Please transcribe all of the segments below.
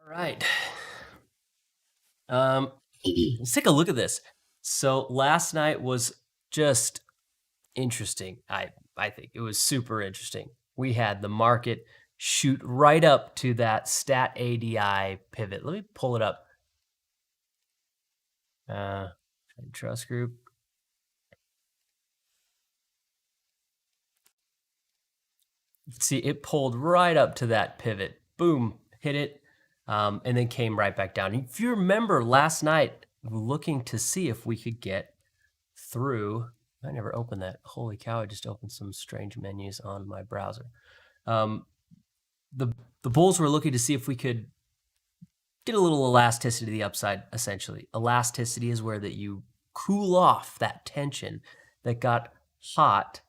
All right. Um, let's take a look at this. So last night was just interesting. I think it was super interesting. We had the market shoot right up to that stat ADI pivot. Let me pull it up. Trust group. See, it pulled right up to that pivot. Boom, hit it, and then came right back down. If you remember last night, looking to see if we could get through. I never opened that. Holy cow, I just opened some strange menus on my browser. Um, the bulls were looking to see if we could get a little elasticity to the upside, essentially. Elasticity is where that you cool off that tension that got hot,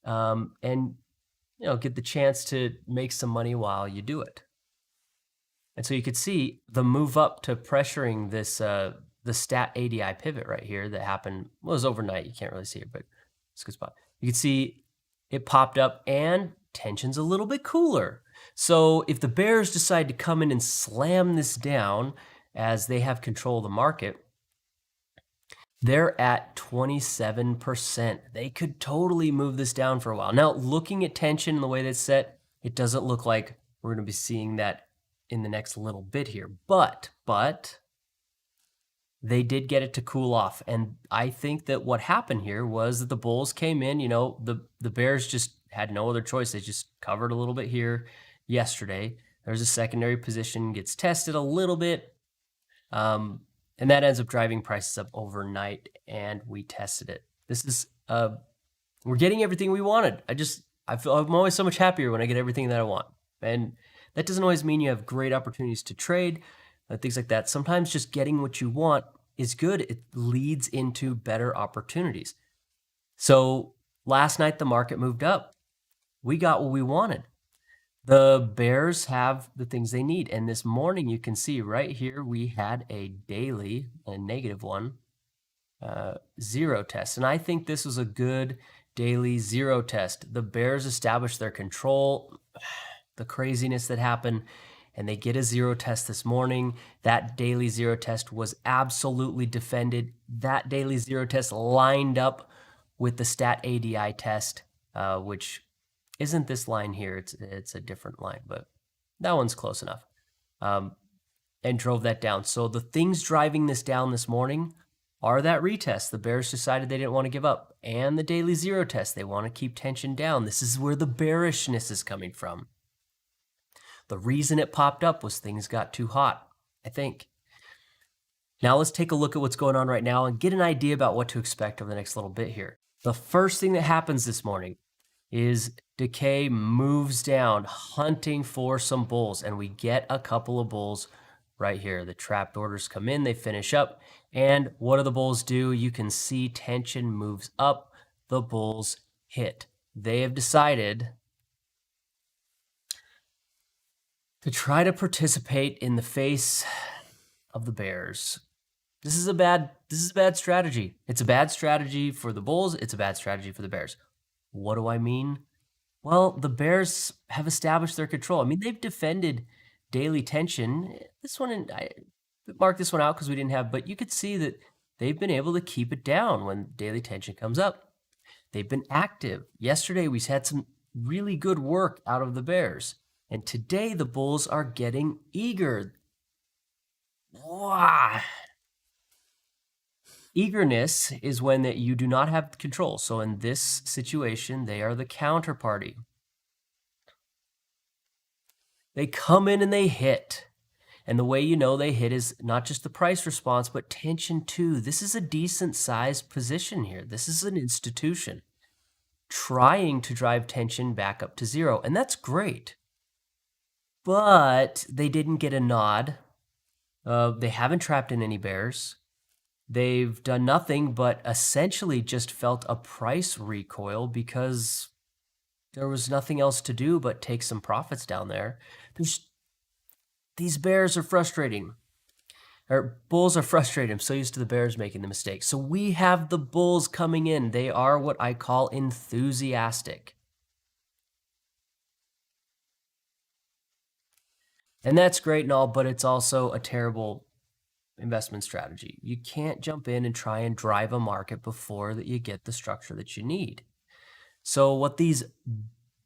and get the chance to make some money while you do it. And so you could see the move up to pressuring this the stat ADI pivot right here that happened. Well, it was overnight. You can't really see it, but it's a good spot. You can see it popped up and tension's a little bit cooler. So if the bears decide to come in and slam this down as they have control of the market, they're at 27%. They could totally move this down for a while. Now, looking at tension and the way that's set, it doesn't look like we're going to be seeing that in the next little bit here. But they did get it to cool off. And I think that what happened here was that the bulls came in, the bears just had no other choice. They just covered a little bit here yesterday. There's a secondary position, gets tested a little bit. And that ends up driving prices up overnight, and we tested it. This is, we're getting everything we wanted. I'm always so much happier when I get everything that I want. And that doesn't always mean you have great opportunities to trade, things like that. Sometimes just getting what you want is good. It leads into better opportunities. So last night, the market moved up. We got what we wanted. The bears have the things they need. And this morning, you can see right here, we had a daily, a negative one, zero test. And I think this was a good daily zero test. The bears established their control, the craziness that happened, and they get a zero test this morning. That daily zero test was absolutely defended. That daily zero test lined up with the stat ADI test, which isn't this line here. It's a different line, but that one's close enough, and drove that down. So the things driving this down this morning are that retest. The bears decided they didn't want to give up, and the daily zero test. They want to keep tension down. This is where the bearishness is coming from. The reason it popped up was things got too hot, I think. Now let's take a look at what's going on right now and get an idea about what to expect over the next little bit here. The first thing that happens this morning is decay moves down, hunting for some bulls, and we get a couple of bulls right here. The trapped orders come in, they finish up, and what do the bulls do? You can see tension moves up, the bulls hit. They have decided to try to participate in the face of the bears. This is a bad strategy. It's a bad strategy for the bulls. It's a bad strategy for the bears. What do I mean? Well, the bears have established their control. I mean, they've defended daily tension. This one, I marked this one out because we didn't have, but you could see that they've been able to keep it down when daily tension comes up. They've been active. Yesterday, we had some really good work out of the bears. And today, the bulls are getting eager. Wow. Eagerness is when that you do not have control. So in this situation, they are the counterparty. They come in and they hit. And the way you know they hit is not just the price response, but tension too. This is a decent sized position here. This is an institution trying to drive tension back up to zero. And that's great. But they didn't get a nod. They haven't trapped in any bears. They've done nothing but essentially just felt a price recoil because there was nothing else to do but take some profits down there. These bears are frustrating. Or bulls are frustrated. I'm so used to the bears making the mistake. So we have the bulls coming in. They are what I call enthusiastic. And that's great and all, but it's also a terrible investment strategy. You can't jump in and try and drive a market before that you get the structure that you need. So what these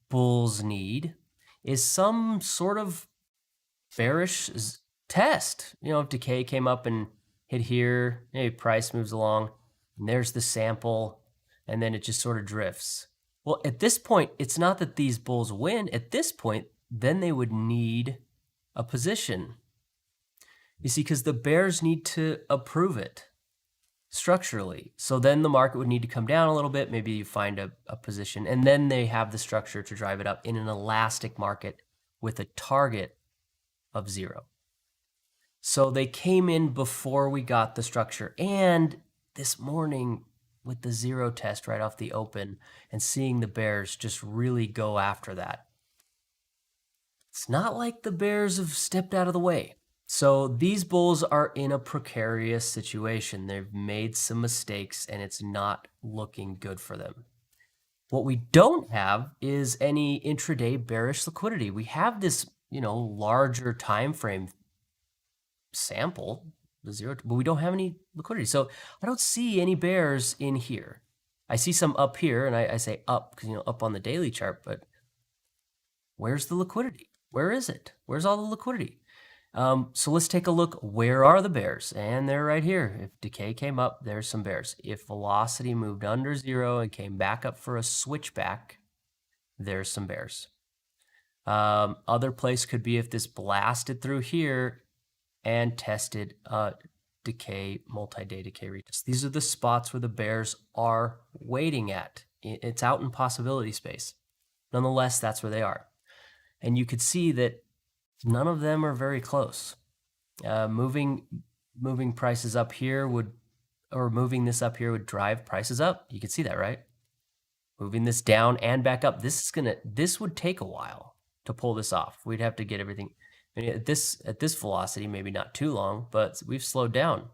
bulls need is some sort of bearish test. You know, if decay came up and hit here, maybe price moves along, and there's the sample, and then it just sort of drifts. Well, at this point, it's not that these bulls win. At this point, then they would need a position. You see, because the bears need to approve it structurally. So then the market would need to come down a little bit. Maybe you find a position, and then they have the structure to drive it up in an elastic market with a target of 0. So they came in before we got the structure. And this morning with the 0 test right off the open and seeing the bears just really go after that, it's not like the bears have stepped out of the way. So these bulls are in a precarious situation. They've made some mistakes and it's not looking good for them. What we don't have is any intraday bearish liquidity. We have this, larger time frame sample, the 0, but we don't have any liquidity. So I don't see any bears in here. I see some up here, and I say up because, up on the daily chart, but where's the liquidity? Where is it? Where's all the liquidity? So let's take a look. Where are the bears? And they're right here. If decay came up, there's some bears. If velocity moved under 0 and came back up for a switchback, there's some bears. Other place could be if this blasted through here and tested decay, multi-day decay retest. These are the spots where the bears are waiting at. It's out in possibility space. Nonetheless, that's where they are. And you could see that none of them are very close. Moving prices up here moving this up here would drive prices up. You can see that, right? Moving this down and back up. This would take a while to pull this off. We'd have to get everything. At this velocity, maybe not too long, but we've slowed down.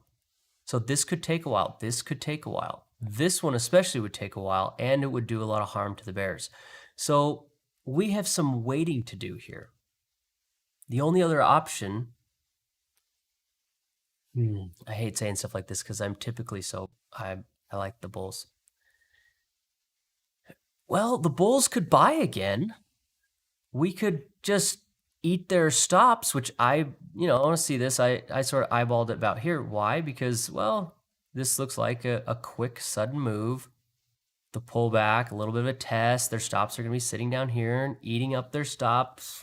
So this could take a while. This could take a while. This one especially would take a while, and it would do a lot of harm to the bears. So we have some waiting to do here. The only other option, I hate saying stuff like this because I'm typically I like the bulls. Well, the bulls could buy again. We could just eat their stops, which I want to see this. I sort of eyeballed it about here. Why? Because, well, this looks like a quick, sudden move. The pullback, a little bit of a test. Their stops are going to be sitting down here and eating up their stops.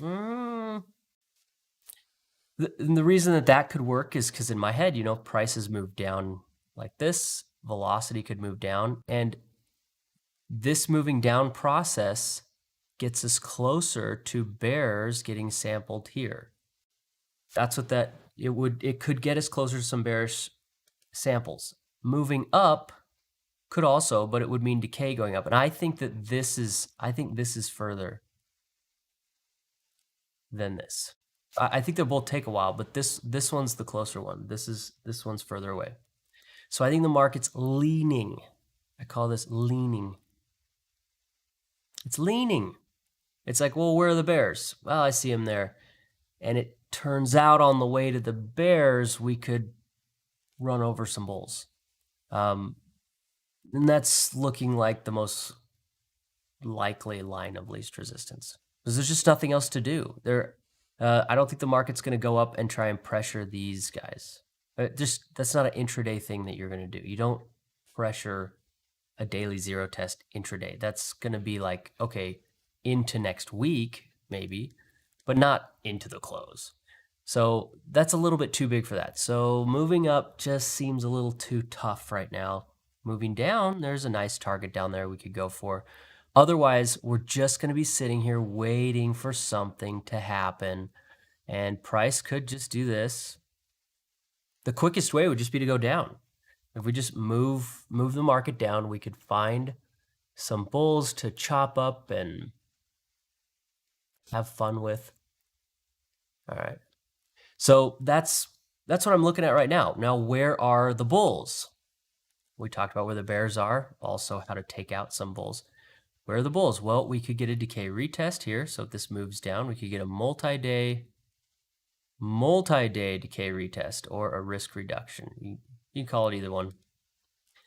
The reason that could work is because in my head, prices move down like this. Velocity could move down. And this moving down process gets us closer to bears getting sampled here. That's what it could get us closer to some bearish samples. Moving up could also, but it would mean decay going up. And I think this is further than this. I think they'll both take a while, but this one's the closer one. This one's further away. So I think the market's leaning. I call this leaning. It's leaning. It's like, well, where are the bears? Well, I see them there. And it turns out on the way to the bears, we could run over some bulls. And that's looking like the most likely line of least resistance. Because there's just nothing else to do. I don't think the market's going to go up and try and pressure these guys. That's not an intraday thing that you're going to do. You don't pressure a daily 0 test intraday. That's going to be like, okay, into next week, maybe, but not into the close. So that's a little bit too big for that. So moving up just seems a little too tough right now. Moving down, there's a nice target down there we could go for. Otherwise, we're just going to be sitting here waiting for something to happen, and price could just do this. The quickest way would just be to go down. If we just move the market down, we could find some bulls to chop up and have fun with. All right. So that's what I'm looking at right now. Now, where are the bulls? We talked about where the bears are, also how to take out some bulls. Where are the bulls? Well, we could get a decay retest here. So if this moves down, we could get a multi-day multi-day decay retest, or a risk reduction. You can call it either one.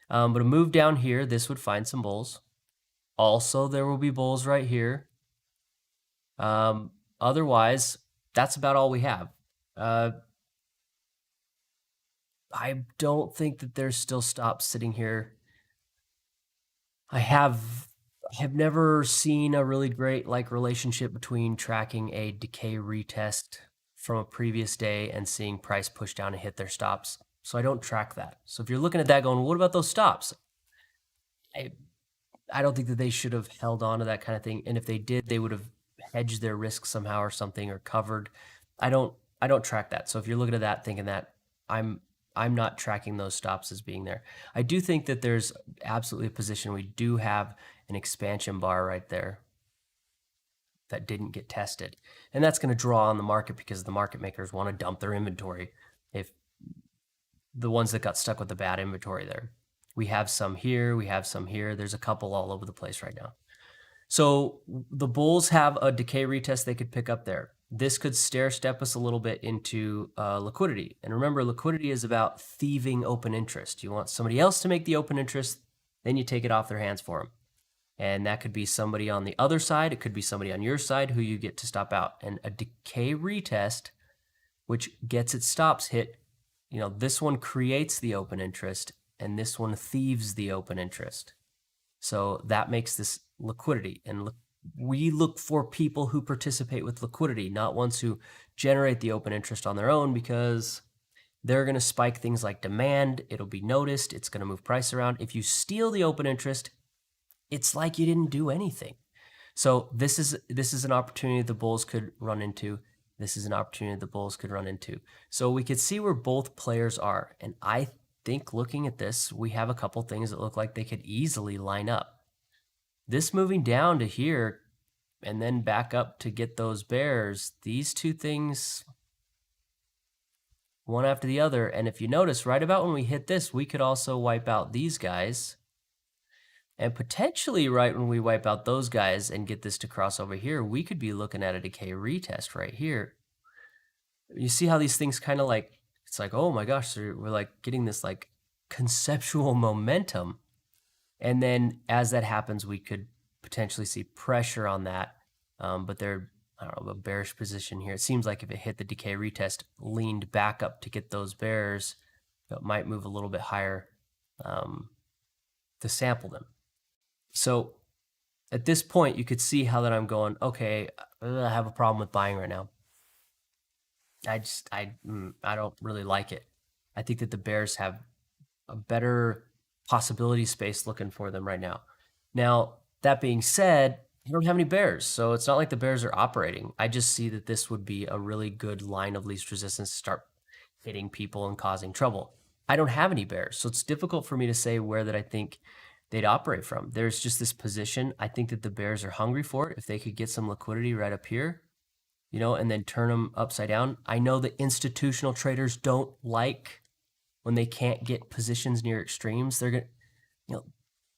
But a move down here, this would find some bulls. Also, there will be bulls right here. Otherwise, that's about all we have. I don't think that there's still stops sitting here. I have never seen a really great relationship between tracking a decay retest from a previous day and seeing price push down and hit their stops. So I don't track that. So if you're looking at that going, what about those stops? I don't think that they should have held on to that kind of thing. And if they did, they would have hedged their risk somehow or something, or covered. I don't track that. So if you're looking at that thinking that, I'm not tracking those stops as being there. I do think that there's absolutely a position. We do have an expansion bar right there that didn't get tested. And that's going to draw on the market because the market makers want to dump their inventory. If the ones that got stuck with the bad inventory there. We have some here, we have some here. There's a couple all over the place right now. So the bulls have a decay retest they could pick up there. This could stair step us a little bit into liquidity. And remember, liquidity is about thieving open interest. You want somebody else to make the open interest, then you take it off their hands for them. And that could be somebody on the other side. It could be somebody on your side who you get to stop out. And a decay retest, which gets its stops hit, this one creates the open interest and this one thieves the open interest. So that makes this liquidity. And we look for people who participate with liquidity, not ones who generate the open interest on their own, because they're going to spike things like demand. It'll be noticed. It's going to move price around. If you steal the open interest, it's like you didn't do anything. So this is an opportunity the bulls could run into. This is an opportunity the bulls could run into. So we could see where both players are. And I think looking at this, we have a couple things that look like they could easily line up. This moving down to here and then back up to get those bears, these two things, one after the other. And if you notice, right about when we hit this, we could also wipe out these guys. And potentially right when we wipe out those guys and get this to cross over here, we could be looking at a decay retest right here. You see how these things kind of it's like, oh my gosh, we're getting this conceptual momentum. And then as that happens, we could potentially see pressure on that. But they're, I don't know, a bearish position here. It seems like if it hit the decay retest, leaned back up to get those bears, it might move a little bit higher to sample them. So at this point, you could see how that I'm going, okay, I have a problem with buying right now. I don't really like it. I think that the bears have a better possibility space looking for them right now. Now, that being said, I don't have any bears, so it's not like the bears are operating. I just see that this would be a really good line of least resistance to start hitting people and causing trouble. I don't have any bears, so it's difficult for me to say where that I think they'd operate from. There's just this position. I think that the bears are hungry for it. If they could get some liquidity right up here, and then turn them upside down. I know that institutional traders don't like when they can't get positions near extremes. They're going to,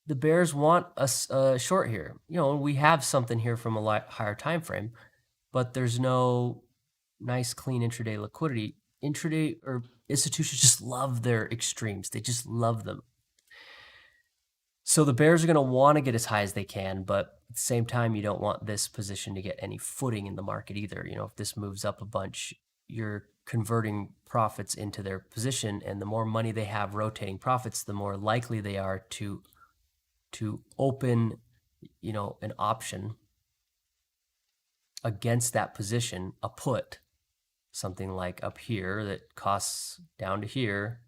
the bears want a short here. We have something here from a higher time frame, but there's no nice clean intraday liquidity. Intraday or institutions just love their extremes. They just love them. So the bears are going to want to get as high as they can, but at the same time, you don't want this position to get any footing in the market either. If this moves up a bunch, you're converting profits into their position, and the more money they have rotating profits, the more likely they are to open, an option against that position, a put, something like up here that costs down to here,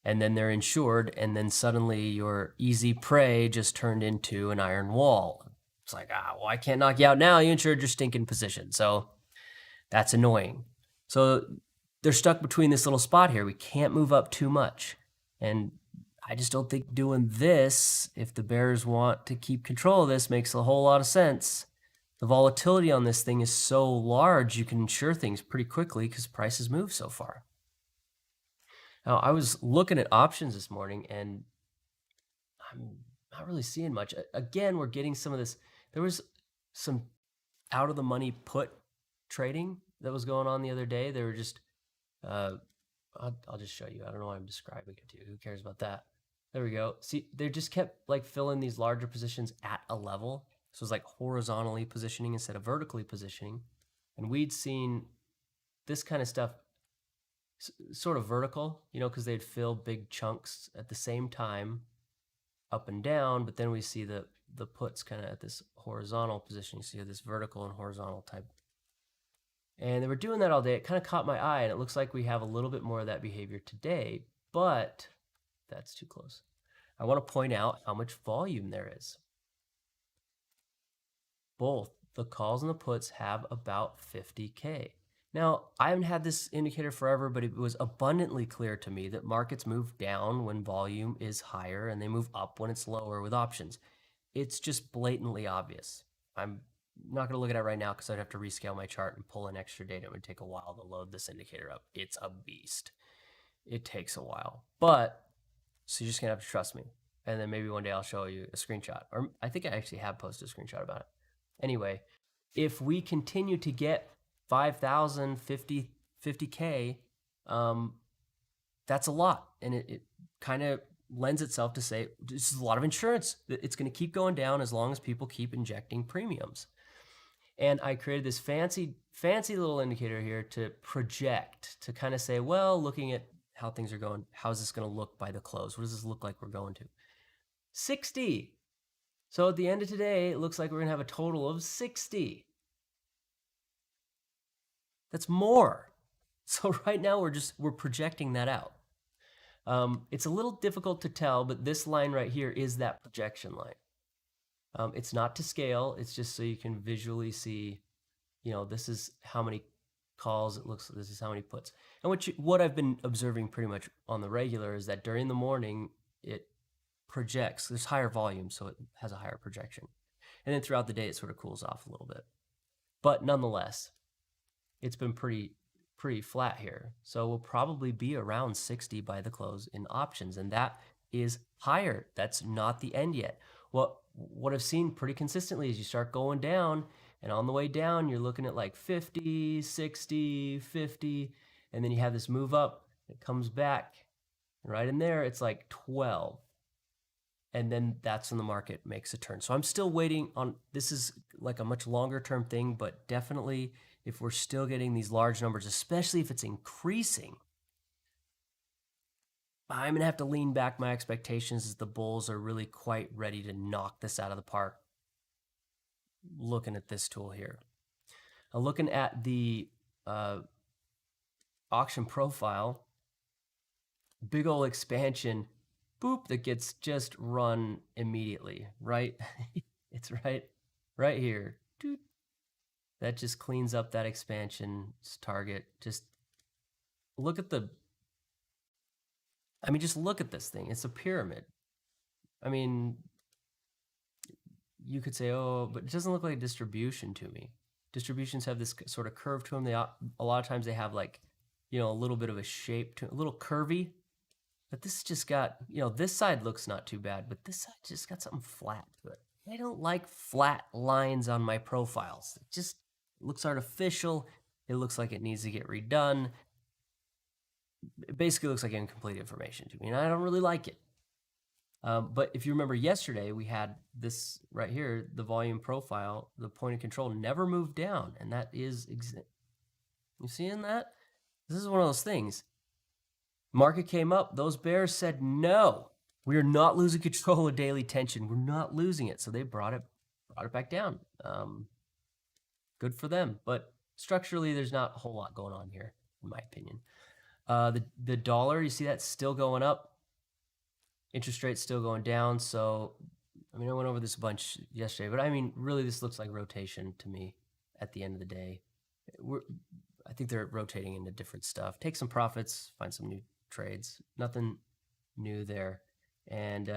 and then they're insured, and then suddenly your easy prey just turned into an iron wall. It's like, well, I can't knock you out now. You insured your stinking position. So that's annoying. So they're stuck between this little spot here. We can't move up too much. And I just don't think doing this, if the bears want to keep control of this, makes a whole lot of sense. The volatility on this thing is so large, you can insure things pretty quickly because prices move so far. Now, I was looking at options this morning, and I'm not really seeing much. Again, we're getting some of this. There was some out-of-the-money put trading, that was going on the other day. They were just, I'll just show you. I don't know why I'm describing it to you. Who cares about that? There we go. See, they just kept like filling these larger positions at a level. So it's like horizontally positioning instead of vertically positioning. And we'd seen this kind of stuff sort of vertical, because they'd fill big chunks at the same time up and down, but then we see the puts kind of at this horizontal position. You see this vertical and horizontal type. And they were doing that all day. It kind of caught my eye, and it looks like we have a little bit more of that behavior today, but that's too close. I want to point out how much volume there is. Both the calls and the puts have about 50K. Now, I haven't had this indicator forever, but it was abundantly clear to me that markets move down when volume is higher and they move up when it's lower with options. It's just blatantly obvious. I'm not going to look at it right now because I'd have to rescale my chart and pull in extra data. It would take a while to load this indicator up. It's a beast. It takes a while. But, so you're just going to have to trust me. And then maybe one day I'll show you a screenshot. Or I think I actually have posted a screenshot about it. Anyway, if we continue to get 5,000, 50K, that's a lot. And it kind of lends itself to say, this is a lot of insurance. It's going to keep going down as long as people keep injecting premiums. And I created this fancy little indicator here to project, to kind of say, well, looking at how things are going, how's this going to look by the close? What does this look like we're going to? 60. So at the end of today, it looks like we're going to have a total of 60. That's more. So right now we're projecting that out. It's a little difficult to tell, but this line right here is that projection line. It's not to scale. It's just so you can visually see, this is how many calls it looks like, this is how many puts. And what I've been observing pretty much on the regular is that during the morning, it projects. There's higher volume, so it has a higher projection. And then throughout the day, it sort of cools off a little bit. But nonetheless, it's been pretty flat here. So we'll probably be around 60 by the close in options, and that is higher. That's not the end yet. What I've seen pretty consistently is you start going down, and on the way down, you're looking at like 50, 60, 50, and then you have this move up. It comes back. Right in there, it's like 12. And then that's when the market makes a turn. So I'm still waiting on, this is like a much longer term thing, but definitely if we're still getting these large numbers, especially if it's increasing, I'm going to have to lean back my expectations as the bulls are really quite ready to knock this out of the park. Looking at this tool here. Looking at the auction profile, big old expansion, boop, that gets just run immediately, right? It's right here. Doot. That just cleans up that expansion target. Just look at just look at this thing. It's a pyramid. You could say, oh, but it doesn't look like a distribution to me. Distributions have this sort of curve to them. A lot of times they have like, a little bit of a shape to it, a little curvy. But this just got, this side looks not too bad, but this side just got something flat to it. I don't like flat lines on my profiles. It just looks artificial. It looks like it needs to get redone. It basically looks like incomplete information to me, and I don't really like it. But if you remember yesterday, we had this right here, the volume profile, the point of control never moved down, and that is, you seeing that? This is one of those things. Market came up, those bears said, no, we are not losing control of daily tension. We're not losing it. So they brought it back down. Good for them. But structurally, there's not a whole lot going on here, in my opinion. The dollar, you see that still going up. Interest rates still going down. So, I went over this a bunch yesterday, but really this looks like rotation to me at the end of the day. I think they're rotating into different stuff. Take some profits, find some new trades. Nothing new there. And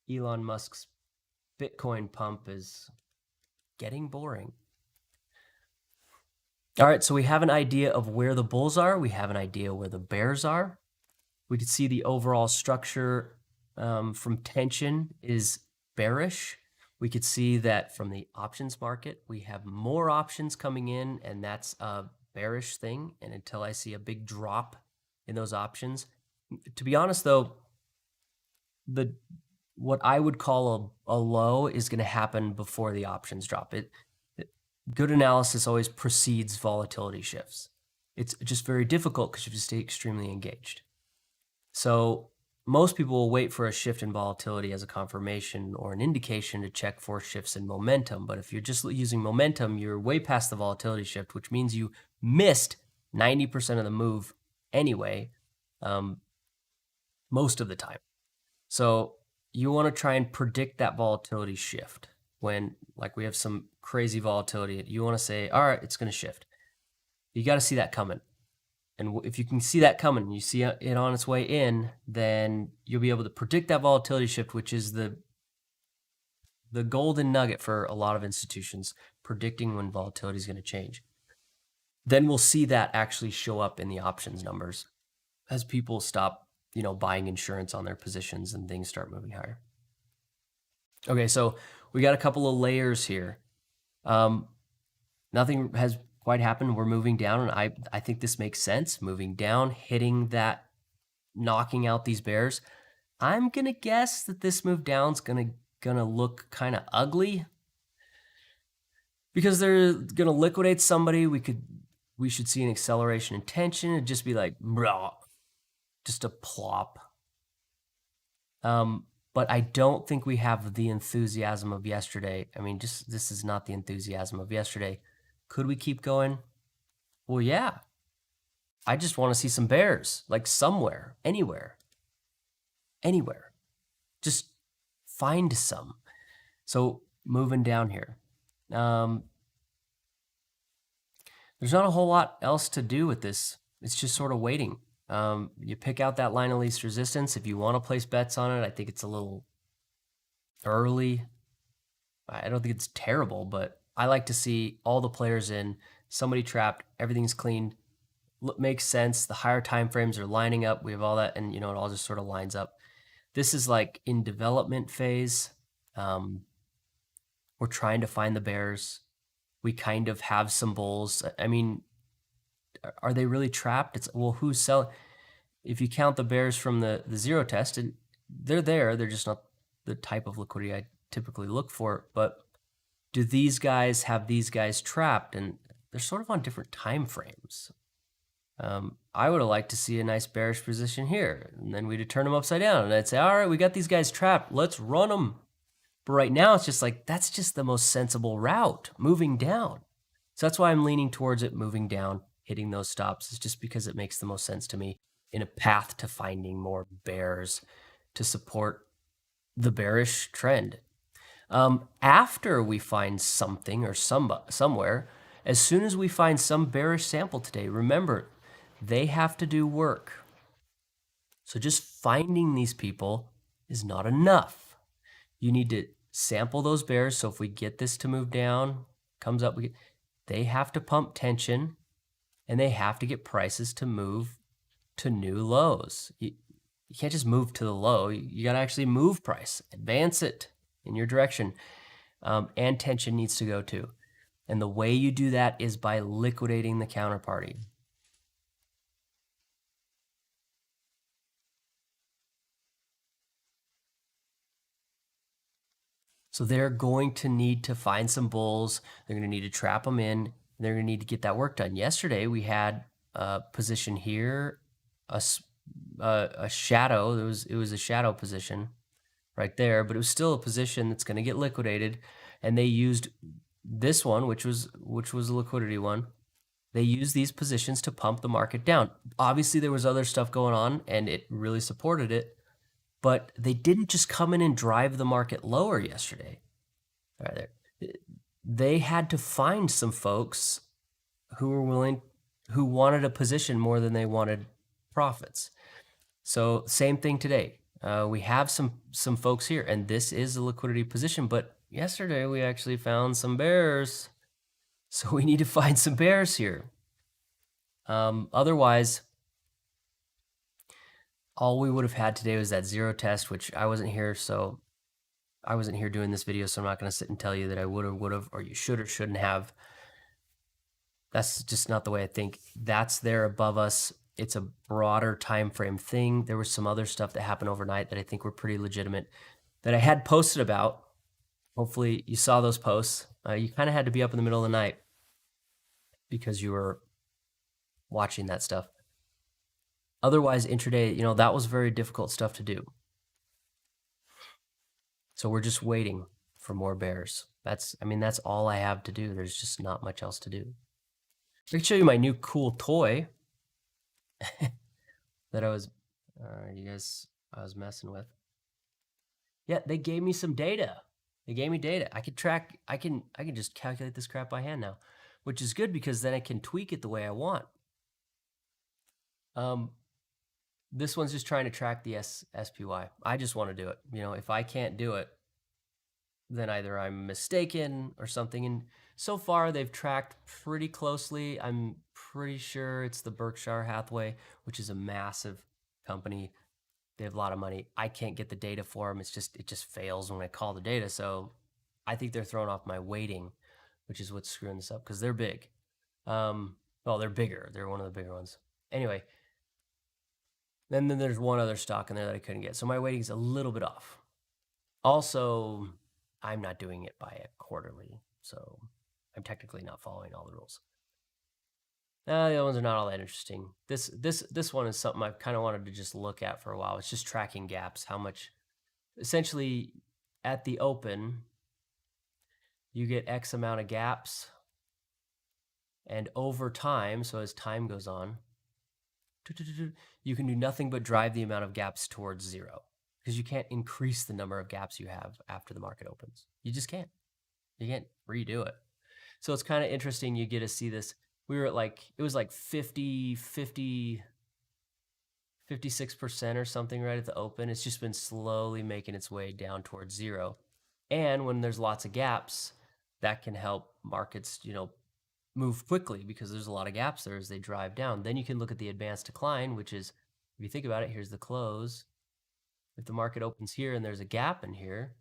Elon Musk's Bitcoin pump is getting boring. All right, so we have an idea of where the bulls are. We have an idea where the bears are. We could see the overall structure from tension is bearish. We could see that from the options market, we have more options coming in, and that's a bearish thing. And until I see a big drop in those options, to be honest though, what I would call a low is going to happen before the options drop. Good analysis always precedes volatility shifts. It's just very difficult because you have to stay extremely engaged. So most people will wait for a shift in volatility as a confirmation or an indication to check for shifts in momentum. But if you're just using momentum, you're way past the volatility shift, which means you missed 90% of the move anyway, most of the time. So you want to try and predict that volatility shift. When like we have some crazy volatility, you want to say, all right, it's going to shift. You got to see that coming. And if you can see that coming, you see it on its way in, then you'll be able to predict that volatility shift, which is the golden nugget for a lot of institutions, predicting when volatility is going to change. Then we'll see that actually show up in the options numbers as people stop, buying insurance on their positions and things start moving higher. Okay, so we got a couple of layers here. Nothing has quite happened. We're moving down, and I think this makes sense. Moving down, hitting that, knocking out these bears. I'm gonna guess that this move down's gonna look kind of ugly because they're gonna liquidate somebody. We should see an acceleration in tension. It'd just be like, blah, just a plop. But I don't think we have the enthusiasm of yesterday. I mean, this is not the enthusiasm of yesterday. Could we keep going? Well, yeah. I just want to see some bears, like somewhere, anywhere. Just find some. So moving down here. There's not a whole lot else to do with this. It's just sort of waiting. You pick out that line of least resistance. If you want to place bets on it, I think it's a little early. I don't think it's terrible, but I like to see all the players in, somebody trapped, everything's cleaned, makes sense. The higher time frames are lining up. We have all that, and it all just sort of lines up. This is like in development phase. We're trying to find the bears. We kind of have some bulls. I mean, are they really trapped? Who's selling? If you count the bears from the zero test, and they're there, they're just not the type of liquidity I typically look for. But do these guys have these guys trapped? And they're sort of on different time frames. I would have liked to see a nice bearish position here, and then we'd turn them upside down, and I'd say, all right, we got these guys trapped. Let's run them. But right now, it's just like, that's just the most sensible route, moving down. So that's why I'm leaning towards it, moving down, hitting those stops. It's just because it makes the most sense to me in a path to finding more bears to support the bearish trend. After we find something or somewhere, as soon as we find some bearish sample today, remember, they have to do work. So just finding these people is not enough. You need to sample those bears. So if we get this to move down, comes up, they have to pump tension, and they have to get prices to move to new lows. You can't just move to the low. You got to actually move price, advance it in your direction, and tension needs to go too. And the way you do that is by liquidating the counterparty. So they're going to need to find some bulls. They're going to need to trap them in. They're going to need to get that work done. Yesterday, we had a position here, a shadow. It was a shadow position right there, but it was still a position that's going to get liquidated. And they used this one, which was a liquidity one. They used these positions to pump the market down. Obviously, there was other stuff going on, and it really supported it. But they didn't just come in and drive the market lower yesterday. Right there. They had to find some folks who wanted a position more than they wanted profits. So same thing today. We have some folks here, and this is a liquidity position, but yesterday we actually found some bears. So we need to find some bears here. Otherwise, all we would have had today was that zero test, which I wasn't here, so I wasn't here doing this video, so I'm not going to sit and tell you that I would have, or you should or shouldn't have. That's just not the way I think. That's there above us. It's a broader time frame thing. There was some other stuff that happened overnight that I think were pretty legitimate that I had posted about. Hopefully you saw those posts. You kind of had to be up in the middle of the night because you were watching that stuff. Otherwise, intraday, that was very difficult stuff to do. So we're just waiting for more bears. That's all I have to do. There's just not much else to do. I can show you my new cool toy that I was messing with. Yeah, they gave me some data. They gave me data. I can just calculate this crap by hand now, which is good because then I can tweak it the way I want. This one's just trying to track the SPY. I just want to do it. If I can't do it, then either I'm mistaken or something. And so far they've tracked pretty closely. I'm pretty sure it's the Berkshire Hathaway, which is a massive company. They have a lot of money. I can't get the data for them. It just fails when I call the data. So I think they're throwing off my weighting, which is what's screwing this up because they're big. Well, they're bigger. They're one of the bigger ones. Anyway, then there's one other stock in there that I couldn't get. So my weighting is a little bit off. Also, I'm not doing it by a quarterly, so I'm technically not following all the rules. The other ones are not all that interesting. This one is something I've kind of wanted to just look at for a while. It's just tracking gaps, how much, essentially at the open, you get X amount of gaps, and over time, so as time goes on, you can do nothing but drive the amount of gaps towards zero because you can't increase the number of gaps you have after the market opens. You just can't. You can't redo it. So it's kind of interesting. You get to see this. We were at it was like 56% or something right at the open. It's just been slowly making its way down towards zero. And when there's lots of gaps, that can help markets, move quickly because there's a lot of gaps there as they drive down. Then you can look at the advanced decline, which is, if you think about it, here's the close. If the market opens here and there's a gap in here,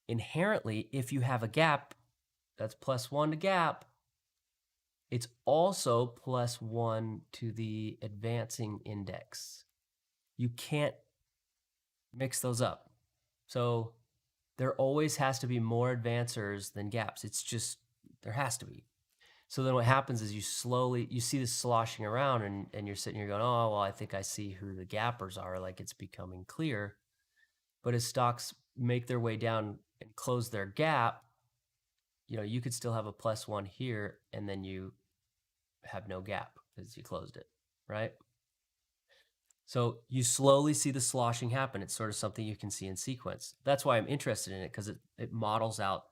inherently, if you have a gap, that's +1 to gap. It's also +1 to the advancing index. You can't mix those up. So there always has to be more advancers than gaps. It's just, there has to be. So then what happens is you see this sloshing around and you're sitting here going, oh, well, I think I see who the gappers are. Like it's becoming clear. But as stocks make their way down and close their gap, you could still have a +1 here and then you have no gap because you closed it, right? So you slowly see the sloshing happen. It's sort of something you can see in sequence. That's why I'm interested in it because it models out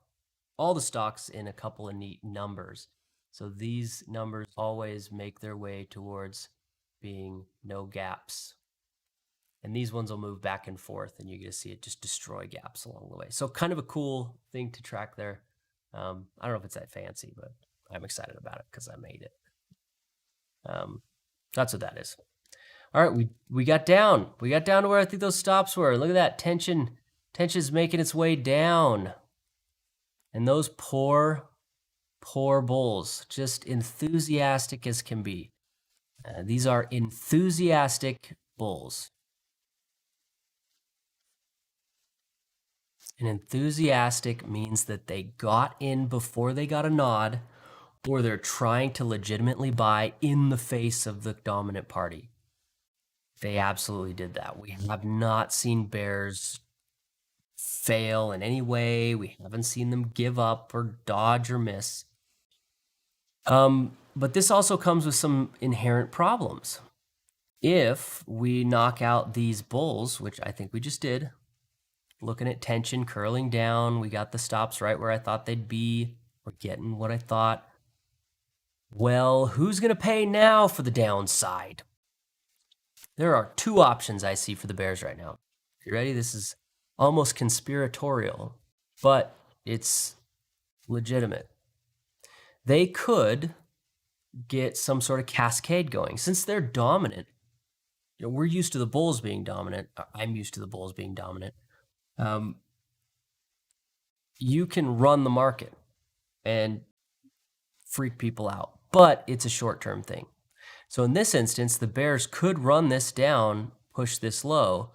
all the stocks in a couple of neat numbers. So these numbers always make their way towards being no gaps. And these ones will move back and forth and you get to see it just destroy gaps along the way. So kind of a cool thing to track there. I don't know if it's that fancy, but I'm excited about it because I made it. That's what that is. All right, we got down. We got down to where I think those stops were. Look at that tension's making its way down. And those poor bulls, just enthusiastic as can be. These are enthusiastic bulls. And enthusiastic means that they got in before they got a nod, or they're trying to legitimately buy in the face of the dominant party. They absolutely did that. We have not seen bears fail in any way. We haven't seen them give up or dodge or miss. But this also comes with some inherent problems. If we knock out these bulls, which I think we just did, looking at tension curling down, we got the stops right where I thought they'd be. We're getting what I thought. Well, who's going to pay now for the downside? There are two options I see for the bears right now. You ready? This is almost conspiratorial, but it's legitimate. They could get some sort of cascade going. Since they're dominant, we're used to the bulls being dominant. I'm used to the bulls being dominant. you can run the market and freak people out, but it's a short-term thing. So in this instance, the bears could run this down, push this low,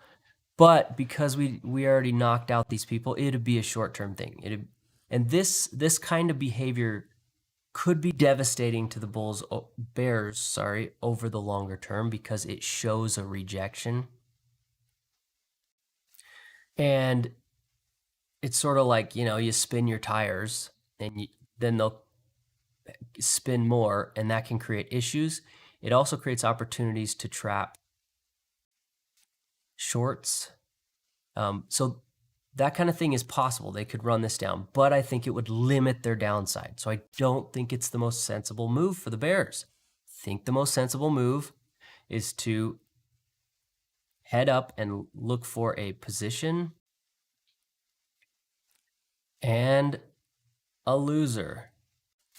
but because we already knocked out these people, it'd be a short-term thing. And this kind of behavior could be devastating to the bears, over the longer term because it shows a rejection. And it's sort of like, you spin your tires and then they'll spin more, and that can create issues. It also creates opportunities to trap shorts. So that kind of thing is possible. They could run this down, but I think it would limit their downside. So I don't think it's the most sensible move for the bears. I think the most sensible move is to head up and look for a position and a loser.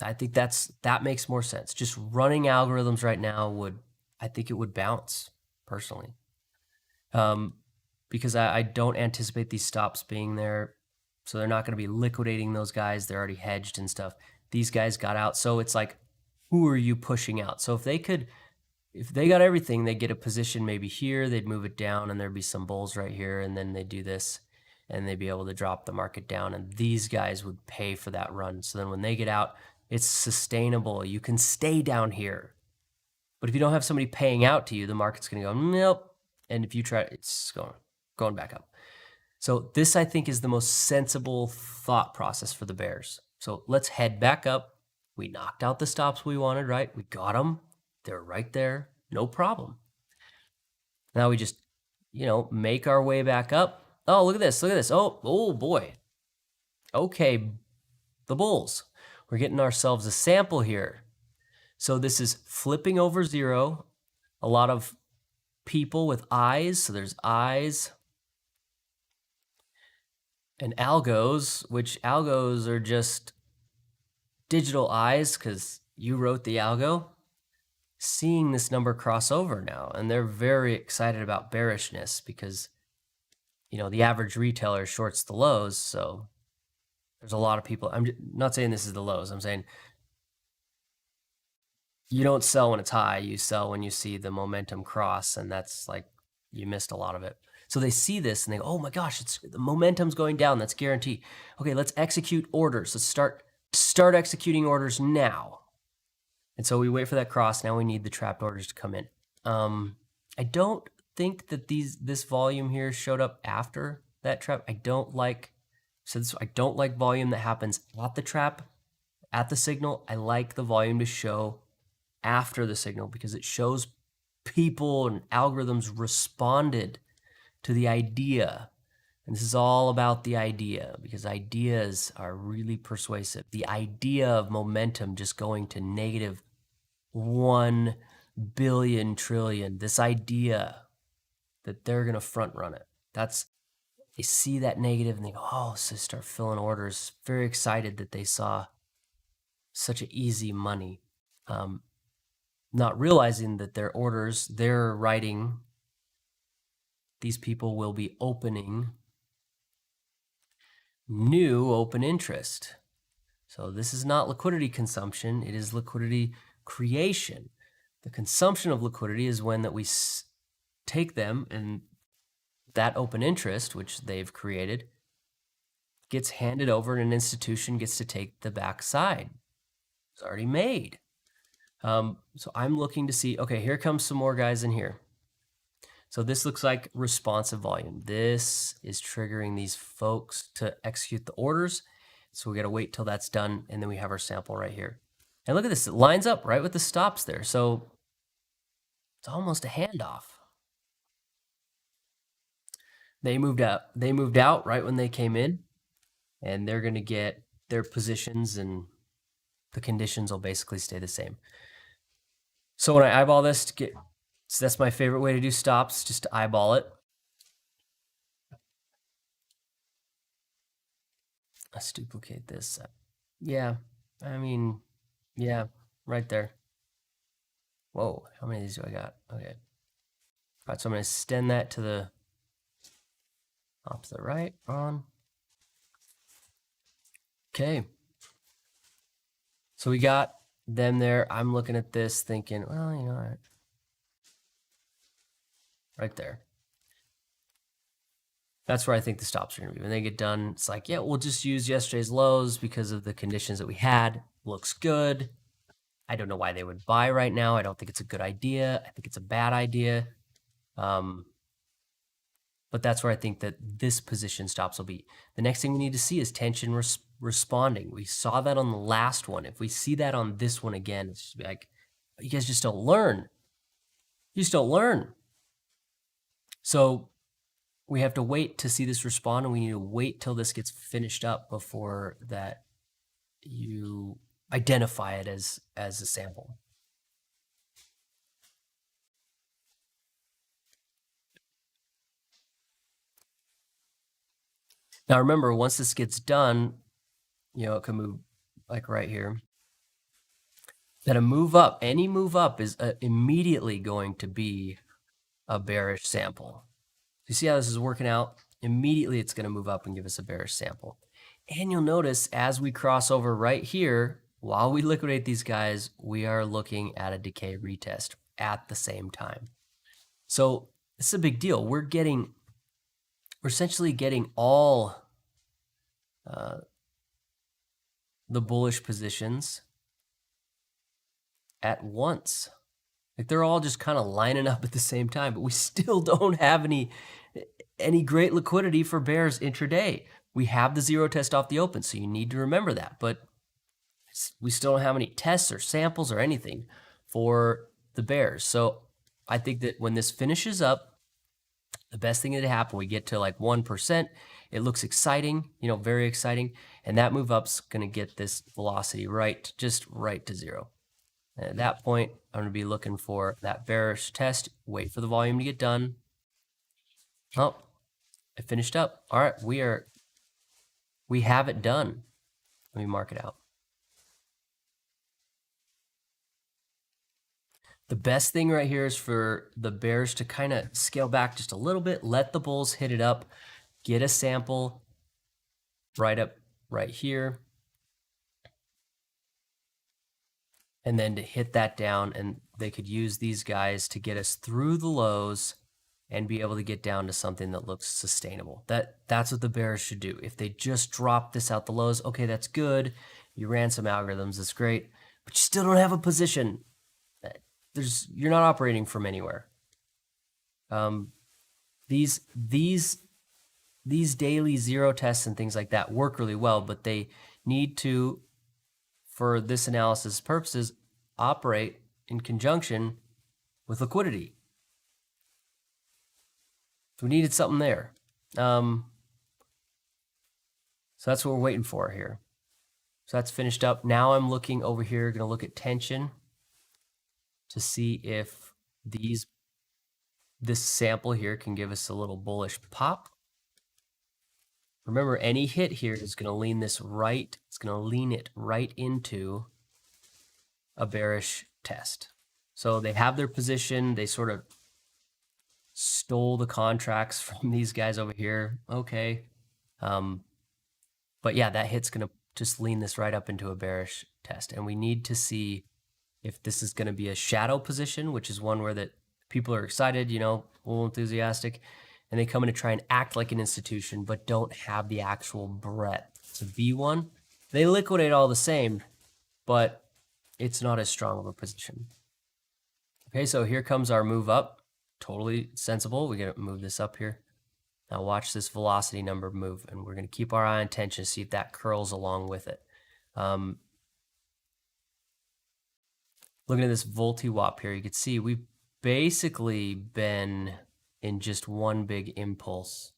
I think that makes more sense. Just running algorithms right now I think it would bounce personally. Because I don't anticipate these stops being there. So they're not going to be liquidating those guys. They're already hedged and stuff. These guys got out. So it's like, who are you pushing out? So if they got everything, they'd get a position maybe here, they'd move it down, and there'd be some bulls right here, and then they'd do this, and they'd be able to drop the market down, and these guys would pay for that run. So then when they get out, it's sustainable. You can stay down here. But if you don't have somebody paying out to you, the market's going to go, nope. And if you try, it's going back up. So this, I think, is the most sensible thought process for the bears. So let's head back up. We knocked out the stops we wanted, right? We got them. They're right there. No problem. Now we just, make our way back up. Oh, look at this. Look at this. Oh boy. Okay, the bulls. We're getting ourselves a sample here. So this is flipping over zero. A lot of people with eyes. So there's eyes. And algos, which algos are just digital eyes because you wrote the algo, seeing this number cross over now. And they're very excited about bearishness because, the average retailer shorts the lows. So there's a lot of people. I'm not saying this is the lows. I'm saying you don't sell when it's high. You sell when you see the momentum cross. And that's like, you missed a lot of it. So they see this and they go, oh my gosh, the momentum's going down. That's guaranteed. Okay, let's execute orders. Let's start executing orders now. And so we wait for that cross. Now we need the trapped orders to come in. I don't think that this volume here showed up after that trap. I don't like volume that happens at the trap, at the signal. I like the volume to show after the signal because it shows people and algorithms responded to the idea. And this is all about the idea because ideas are really persuasive. The idea of momentum just going to negative 1 billion trillion, this idea that they're going to front run it. They see that negative and they go, oh, so they start filling orders. Very excited that they saw such an easy money. Not realizing that their orders, they're writing, these people will be opening new open interest. So this is not liquidity consumption, it is liquidity creation. The consumption of liquidity is when that we take them and that open interest, which they've created, gets handed over and an institution gets to take the backside. It's already made. So I'm looking to see, okay, here comes some more guys in here. So this looks like responsive volume. This is triggering these folks to execute the orders. So we got to wait till that's done. And then we have our sample right here. And look at this, it lines up right with the stops there. So it's almost a handoff. They moved out right when they came in, and they're going to get their positions and the conditions will basically stay the same. So when I eyeball this so that's my favorite way to do stops, just to eyeball it. Let's duplicate this. Yeah, right there. Whoa, how many of these do I got? Okay. All right, so I'm going to extend that to off to the right, on. Okay. So we got them there. I'm looking at this thinking, well, you know, right there. That's where I think the stops are going to be. When they get done, it's like, yeah, we'll just use yesterday's lows because of the conditions that we had. Looks good. I don't know why they would buy right now. I don't think it's a good idea. I think it's a bad idea. But that's where I think that this position stops will be. The next thing we need to see is tension responding. We saw that on the last one. If we see that on this one again, it's just like, you guys just don't learn. You just don't learn. So we have to wait to see this respond, and we need to wait till this gets finished up before that you identify it as a sample. Now remember, once this gets done, you know, it can move like right here. That a move up, any move up is immediately going to be a bearish sample. You see how this is working out? Immediately it's going to move up and give us a bearish sample. And you'll notice as we cross over right here, while we liquidate these guys, we are looking at a decay retest at the same time. So it's a big deal. We're essentially getting all the bullish positions at once. Like they're all just kind of lining up at the same time, but we still don't have any great liquidity for bears intraday. We have the zero test off the open, so you need to remember that. But we still don't have any tests or samples or anything for the bears. So I think that when this finishes up, the best thing that happen, we get to like 1%. It looks exciting, you know, very exciting. And that move up's going to get this velocity just right to zero. And at that point, I'm going to be looking for that bearish test, wait for the volume to get done. Oh, it finished up. All right, we have it done. Let me mark it out. The best thing right here is for the bears to kind of scale back just a little bit, let the bulls hit it up, get a sample right up right here, and then to hit that down, and they could use these guys to get us through the lows and be able to get down to something that looks sustainable. That's what the bears should do. If they just drop this out the lows, okay, that's good. You ran some algorithms, that's great, but you still don't have a position. You're not operating from anywhere. These daily zero tests and things like that work really well, but they need to, for this analysis purposes, operate in conjunction with liquidity. So we needed something there. So that's what we're waiting for here. So that's finished up. Now I'm looking over here, going to look at tension to see if this sample here can give us a little bullish pop. Remember, any hit here is going to lean this right. It's going to lean it right into a bearish test. So they have their position. They sort of stole the contracts from these guys over here. Okay. But yeah, that hit's going to just lean this right up into a bearish test. And we need to see if this is going to be a shadow position, which is one where that people are excited, you know, a little enthusiastic, and they come in to try and act like an institution, but don't have the actual breadth to be one. They liquidate all the same, but it's not as strong of a position. Okay, so here comes our move up. Totally sensible. We got to move this up here. Now watch this velocity number move, and we're going to keep our eye on tension, see if that curls along with it. Looking at this VoltiWAP here, you can see we've basically been in just one big impulse.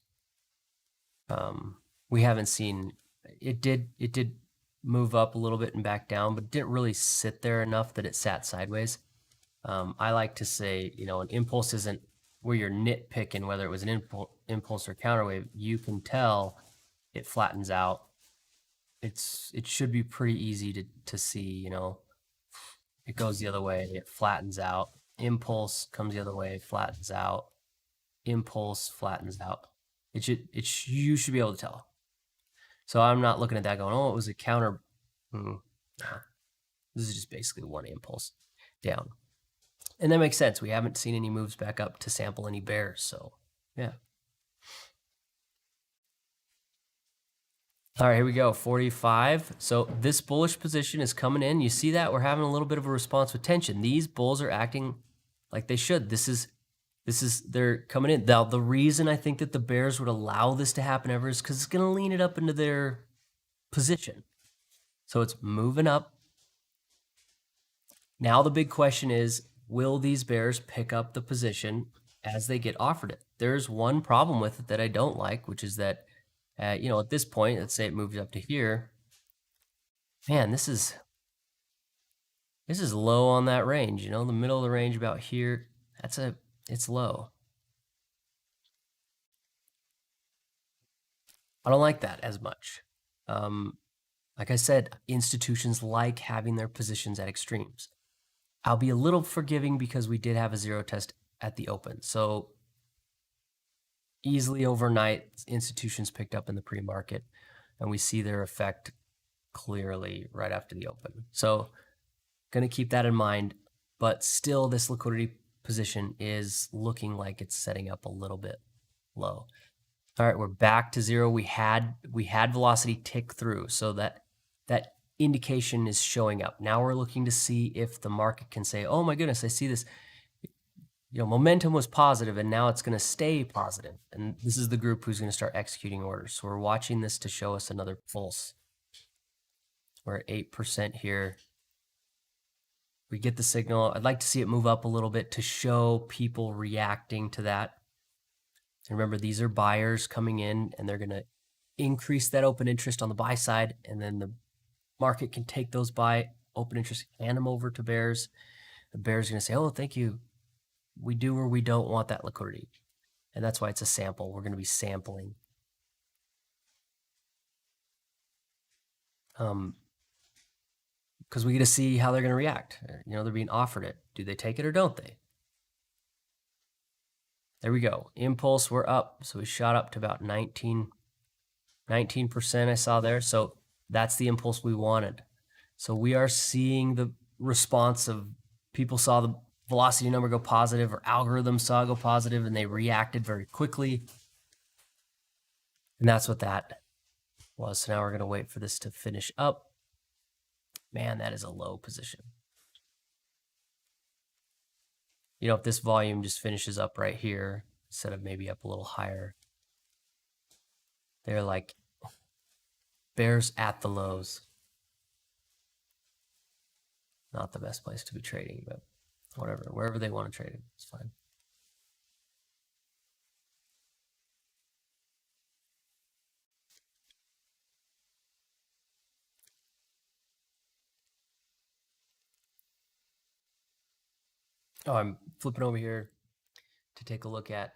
We haven't seen, it did move up a little bit and back down, but didn't really sit there enough that it sat sideways. I like to say, you know, an impulse isn't where you're nitpicking whether it was an impulse or counterwave. You can tell it flattens out. It should be pretty easy to see, you know. It goes the other way, it flattens out. Impulse comes the other way, flattens out. Impulse flattens out. You should be able to tell. So I'm not looking at that going, oh, it was a counter. No. This is just basically one impulse down. And that makes sense. We haven't seen any moves back up to sample any bears. So, yeah. All right, here we go, 45. So this bullish position is coming in. You see that? We're having a little bit of a response with tension. These bulls are acting like they should. They're coming in. Now, the reason I think that the bears would allow this to happen ever is because it's going to lean it up into their position. So it's moving up. Now the big question is, will these bears pick up the position as they get offered it? There's one problem with it that I don't like, which is that, at this point, let's say it moves up to here. Man, this is low on that range, the middle of the range about here. It's low. I don't like that as much. Like I said, institutions like having their positions at extremes. I'll be a little forgiving because we did have a zero test at the open. So easily overnight, institutions picked up in the pre-market, and we see their effect clearly right after the open. So going to keep that in mind, but still this liquidity position is looking like it's setting up a little bit low. All right, we're back to zero. We had velocity tick through, so that indication is showing up. Now we're looking to see if the market can say, oh my goodness, I see this, momentum was positive and now it's going to stay positive. And this is the group who's going to start executing orders. So we're watching this to show us another pulse. We're at 8% here. We get the signal. I'd like to see it move up a little bit to show people reacting to that. And remember, these are buyers coming in and they're going to increase that open interest on the buy side, and then the market can take those buy open interest, hand them over to bears. The bears are going to say, oh, thank you. We do or we don't want that liquidity. And that's why it's a sample. We're going to be sampling. Because we get to see how they're going to react. They're being offered it. Do they take it or don't they? There we go. Impulse, we're up. So we shot up to about 19% I saw there. So that's the impulse we wanted. So we are seeing the response of people saw the velocity number go positive, or algorithms saw it go positive, and they reacted very quickly. And that's what that was. So now we're going to wait for this to finish up. Man, that is a low position. If this volume just finishes up right here, instead of maybe up a little higher, they're like bears at the lows. Not the best place to be trading, but whatever, wherever they want to trade it, it's fine. Oh, I'm flipping over here to take a look at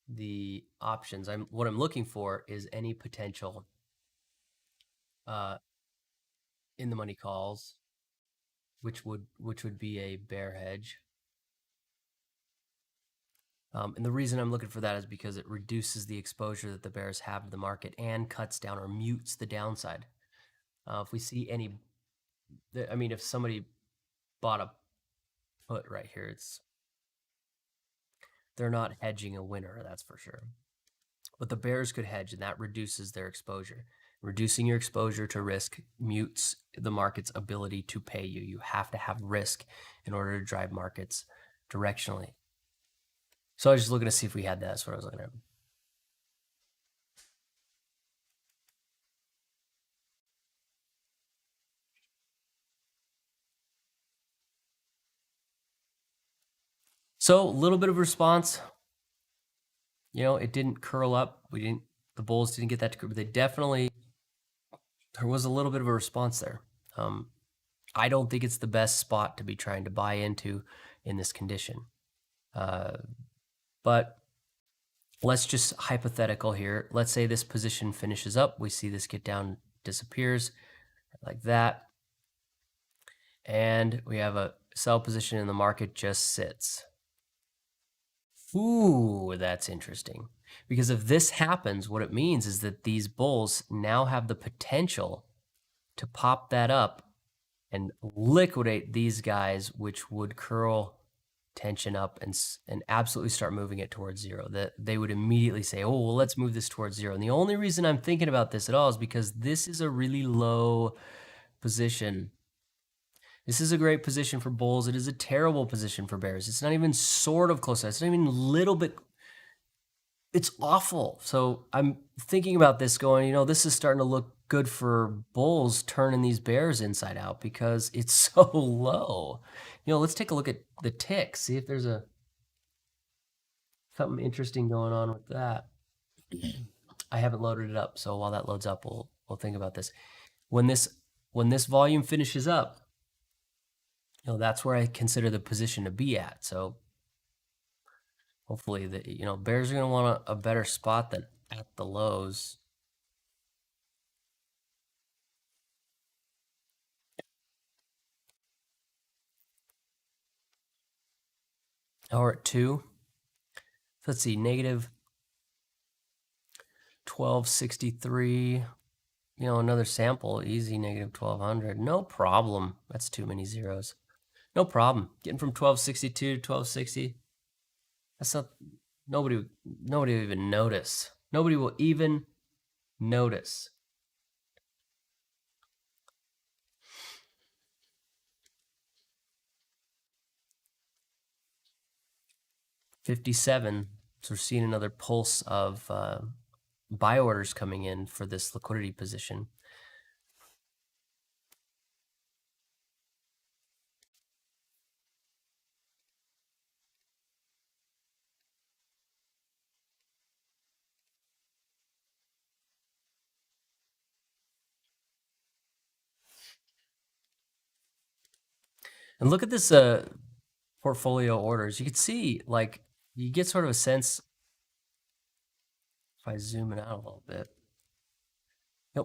the options. What I'm looking for is any potential in the money calls, which would be a bear hedge. And the reason I'm looking for that is because it reduces the exposure that the bears have to the market and cuts down or mutes the downside. If we see any, if somebody bought a put right here, they're not hedging a winner, that's for sure. But the bears could hedge, and that reduces their exposure. Reducing your exposure to risk mutes the market's ability to pay you. You have to have risk in order to drive markets directionally. So I was just looking to see if we had that. That's what I was looking at. So a little bit of response. It didn't curl up. The bulls didn't get that to curl, but there was a little bit of a response there. I don't think it's the best spot to be trying to buy into in this condition. But let's just hypothetical here. Let's say this position finishes up. We see this get down, disappears like that. And we have a sell position in the market just sits. Ooh, that's interesting. Because if this happens, what it means is that these bulls now have the potential to pop that up and liquidate these guys, which would curl tension up and absolutely start moving it towards zero. That they would immediately say, oh, well, let's move this towards zero. And the only reason I'm thinking about this at all is because this is a really low position. This is a great position for bulls. It is a terrible position for bears. It's not even sort of close. It's not even a little bit. It's awful. So I'm thinking about this going, this is starting to look good for bulls turning these bears inside out because it's so low. Let's take a look at the tick, see if there's something interesting going on with that. I haven't loaded it up, so while that loads up, we'll think about this. When this volume finishes up, that's where I consider the position to be at. So hopefully, bears are going to want a better spot than at the lows. Now we're at 2. Let's see, negative 1263. Another sample, easy, negative 1200. No problem. That's too many zeros. No problem. Getting from 1262 to 1260. That's not, nobody will even notice. Nobody will even notice. $57. So we're seeing another pulse of buy orders coming in for this liquidity position. And look at this portfolio orders. You can see, you get sort of a sense, if I zoom it out a little bit,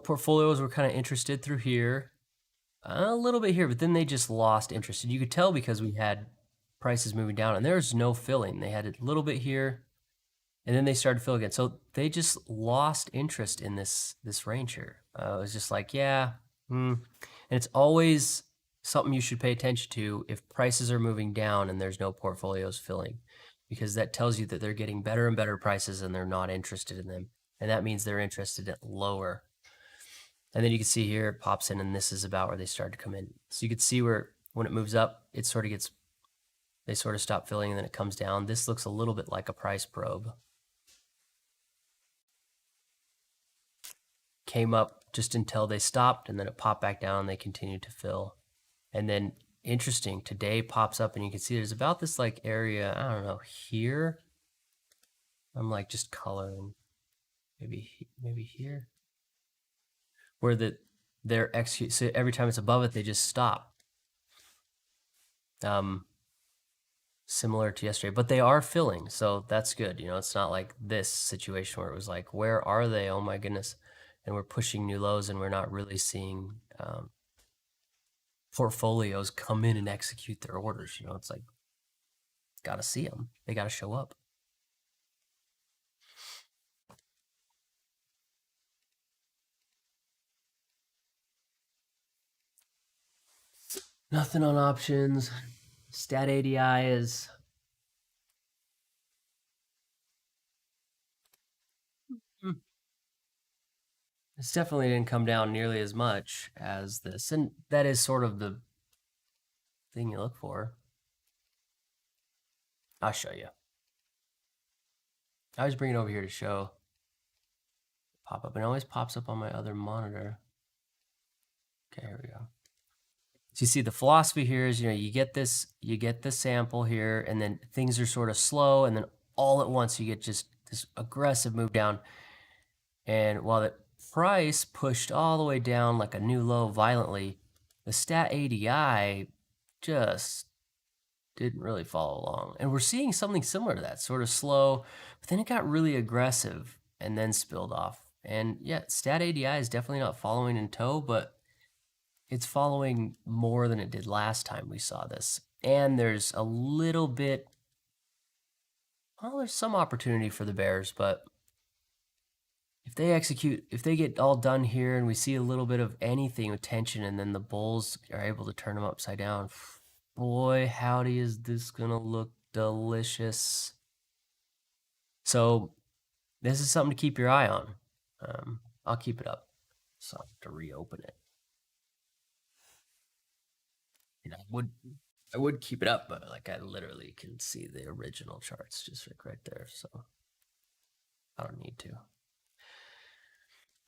portfolios were kind of interested through here, a little bit here, but then they just lost interest. And you could tell because we had prices moving down, and there's no filling. They had a little bit here, and then they started filling again. So they just lost interest in this range here. It was just like, yeah, and it's always something you should pay attention to if prices are moving down and there's no portfolios filling, because that tells you that they're getting better and better prices and they're not interested in them. And that means they're interested at lower. And then you can see here it pops in, and this is about where they start to come in. So you can see where when it moves up, it sort of gets, they sort of stop filling and then it comes down. This looks a little bit like a price probe. Came up just until they stopped, and then it popped back down and they continued to fill. And then interesting, today pops up and you can see there's about this area, I don't know, here. I'm just coloring, maybe here, where they're execute. So every time it's above it, they just stop. Similar to yesterday, but they are filling, so that's good. It's not like this situation where it was like, where are they? Oh my goodness. And we're pushing new lows and we're not really seeing portfolios come in and execute their orders. It's like, got to see them. They got to show up. Nothing on options. Stat ADI is it's definitely didn't come down nearly as much as this, and that is sort of the thing you look for. I'll show you. I always bring it over here to show pop up, and it always pops up on my other monitor. Okay, here we go. So you see the philosophy here is, you get this sample here, and then things are sort of slow, and then all at once you get just this aggressive move down. And while the price pushed all the way down like a new low violently, the stat ADI just didn't really follow along. And we're seeing something similar to that, sort of slow, but then it got really aggressive and then spilled off. And yeah, stat ADI is definitely not following in tow, but it's following more than it did last time we saw this. And there's a little bit, well, there's some opportunity for the bears, but if they execute, if they get all done here and we see a little bit of anything with tension and then the bulls are able to turn them upside down, boy, howdy, is this gonna look delicious. So this is something to keep your eye on. I'll keep it up. So I have to reopen it. And I would keep it up, but like I literally can see the original charts just right there. So I don't need to.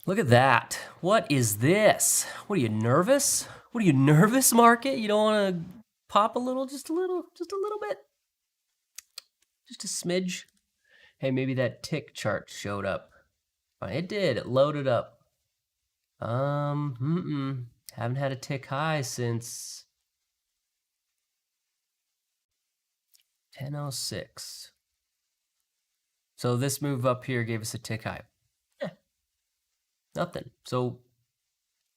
Look at that. What is this? What are you, nervous? What are you, nervous, market? You don't want to pop a little, just a little bit? Just a smidge? Hey, maybe that tick chart showed up. It did. It loaded up. Haven't had a tick high since 10:06. So this move up here gave us a tick high. Nothing. So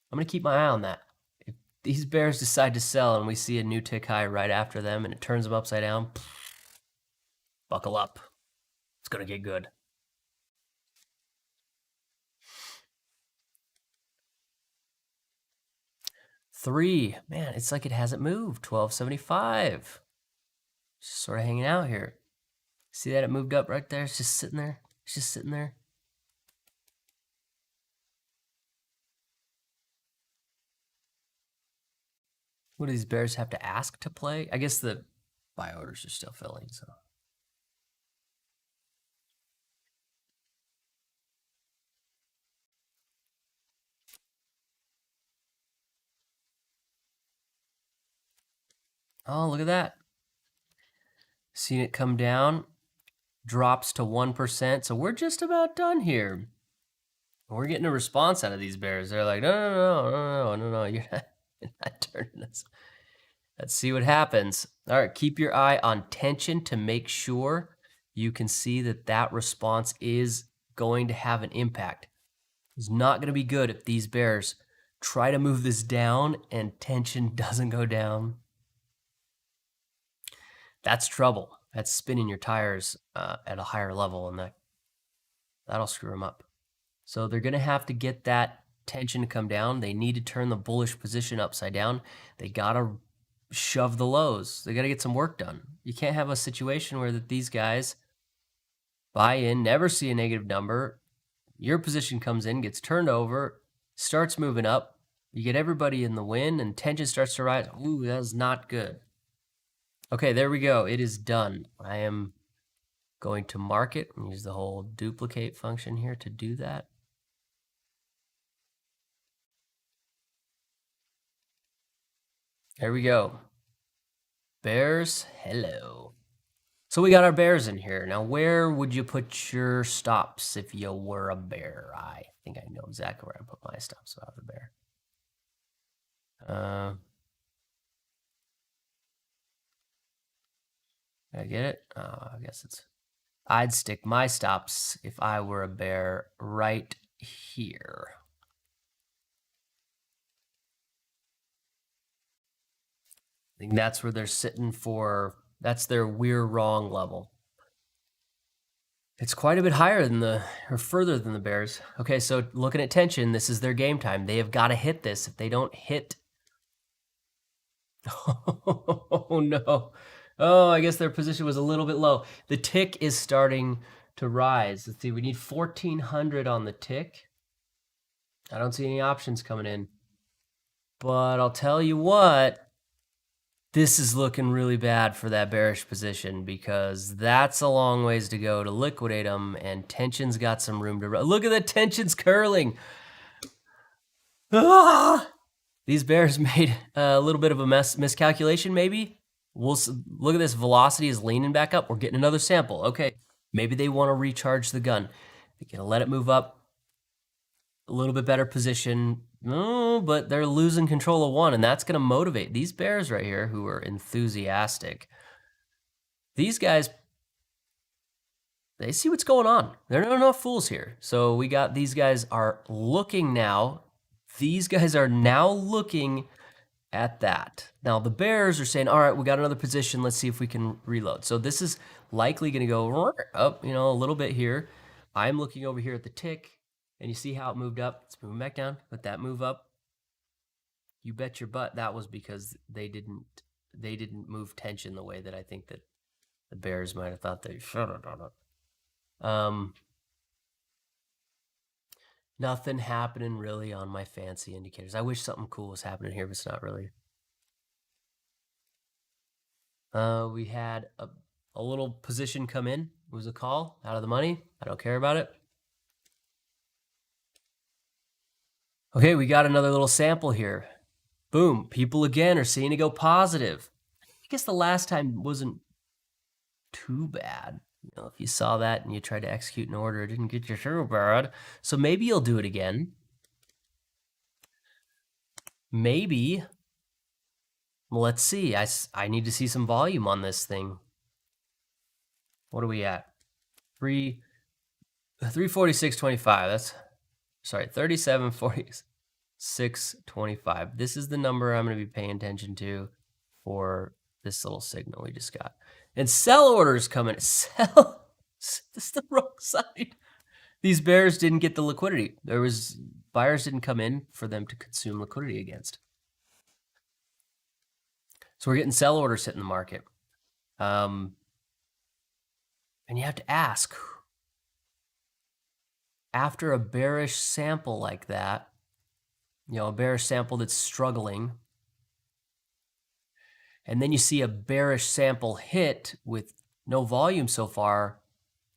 I'm going to keep my eye on that. If these bears decide to sell and we see a new tick high right after them and it turns them upside down, buckle up. It's going to get good. Three. Man, it's like it hasn't moved. 1275. Just sort of hanging out here. See that it moved up right there? It's just sitting there. It's just sitting there. What do these bears have to ask to play? I guess the buy orders are still filling, so. Oh, look at that. Seen it come down, drops to 1%. So we're just about done here. We're getting a response out of these bears. They're like, no, you're not turning us. Let's see what happens. All right, keep your eye on tension to make sure you can see that that response is going to have an impact. It's not going to be good if these bears try to move this down and tension doesn't go down. That's trouble. That's spinning your tires at a higher level, and that'll screw them up. So they're going to have to get that tension to come down. They need to turn the bullish position upside down. They got to shove the lows. They got to get some work done. You can't have a situation where these guys buy in, never see a negative number. Your position comes in, gets turned over, starts moving up. You get everybody in the win, and tension starts to rise. Ooh, that's not good. Okay, there we go. It is done. I am going to mark it and use the whole duplicate function here to do that. There we go. Bears, hello. So we got our bears in here. Now, where would you put your stops if you were a bear? I think I know exactly where I put my stops if I was a bear. Did I get it? I guess I'd stick my stops if I were a bear right here. I think that's where they're sitting for, that's their we're wrong level. It's quite a bit higher than or further than the bears. Okay, so looking at tension, this is their game time. They have got to hit this. If they don't hit, oh no. Oh, I guess their position was a little bit low. The tick is starting to rise. Let's see, we need 1400 on the tick. I don't see any options coming in. But I'll tell you what, this is looking really bad for that bearish position because that's a long ways to go to liquidate them, and tension's got some room to run. Look at the tension's curling. Ah! These bears made a little bit of a miscalculation maybe. We'll look at this, velocity is leaning back up. We're getting another sample. Okay, maybe they want to recharge the gun. They're going to let it move up. A little bit better position. No, but they're losing control of one, and that's going to motivate these bears right here who are enthusiastic. These guys, they see what's going on. There are no fools here. So we got these guys are looking now. These guys are now looking at that. Now the bears are saying, all right, we got another position. Let's see if we can reload. So this is likely going to go up, a little bit here. I'm looking over here at the tick. And you see how it moved up? It's moving back down. Let that move up. You bet your butt that was because they didn't move tension the way that I think that the bears might have thought they should have done it. Nothing happening really on my fancy indicators. I wish something cool was happening here, but it's not really. We had a little position come in. It was a call out of the money. I don't care about it. Okay, we got another little sample here. Boom, people again are seeing it go positive. I guess the last time wasn't too bad. You know, if you saw that and you tried to execute an order, it didn't get you too bad. So maybe you'll do it again. Maybe. Well, let's see. I need to see some volume on this thing. What are we at? 346.25. That's, sorry, 37.46.25. This is the number I'm going to be paying attention to for this little signal we just got. And sell orders coming. Sell. This is the wrong side. These bears didn't get the liquidity. Buyers didn't come in for them to consume liquidity against. So we're getting sell orders hitting the market. And you have to ask, after a bearish sample like that, you know, a bearish sample that's struggling, and then you see a bearish sample hit with no volume so far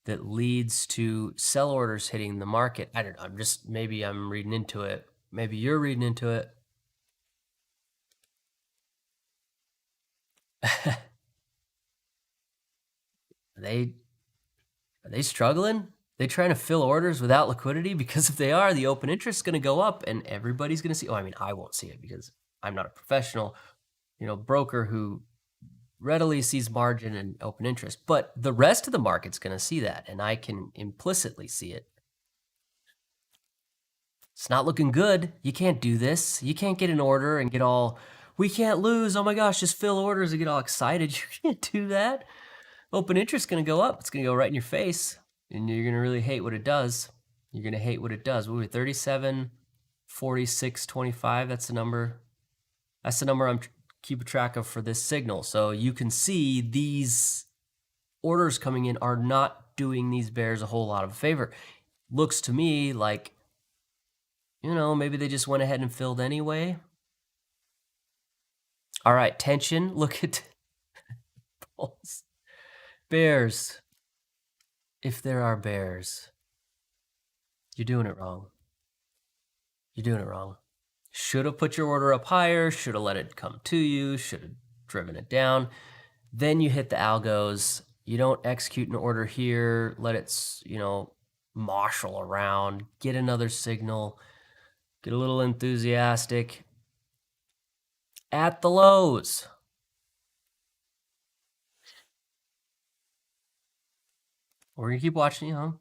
that leads to sell orders hitting the market. I don't know. Maybe I'm reading into it. Maybe you're reading into it. Are they struggling? They trying to fill orders without liquidity? Because if they are, the open interest is going to go up and everybody's going to see. Oh, I mean, I won't see it because I'm not a professional, you know, broker who readily sees margin and open interest. But the rest of the market's going to see that, and I can implicitly see it. It's not looking good. You can't do this. You can't get an order and get all, we can't lose. Oh my gosh, just fill orders and get all excited. You can't do that. Open interest is going to go up. It's going to go right in your face, and you're going to really hate what it does. You're going to hate what it does. What are we, 37.46.25? That's the number. That's the number I'm keeping track of for this signal. So you can see these orders coming in are not doing these bears a whole lot of favor. Looks to me like, you know, maybe they just went ahead and filled anyway. All right, tension. Look at bulls. Bears. If there are bears, you're doing it wrong. You're doing it wrong. Should have put your order up higher, should have let it come to you, should have driven it down. Then you hit the algos. You don't execute an order here, let it, you know, marshal around, get another signal, get a little enthusiastic. At the lows. We're gonna keep watching, you know.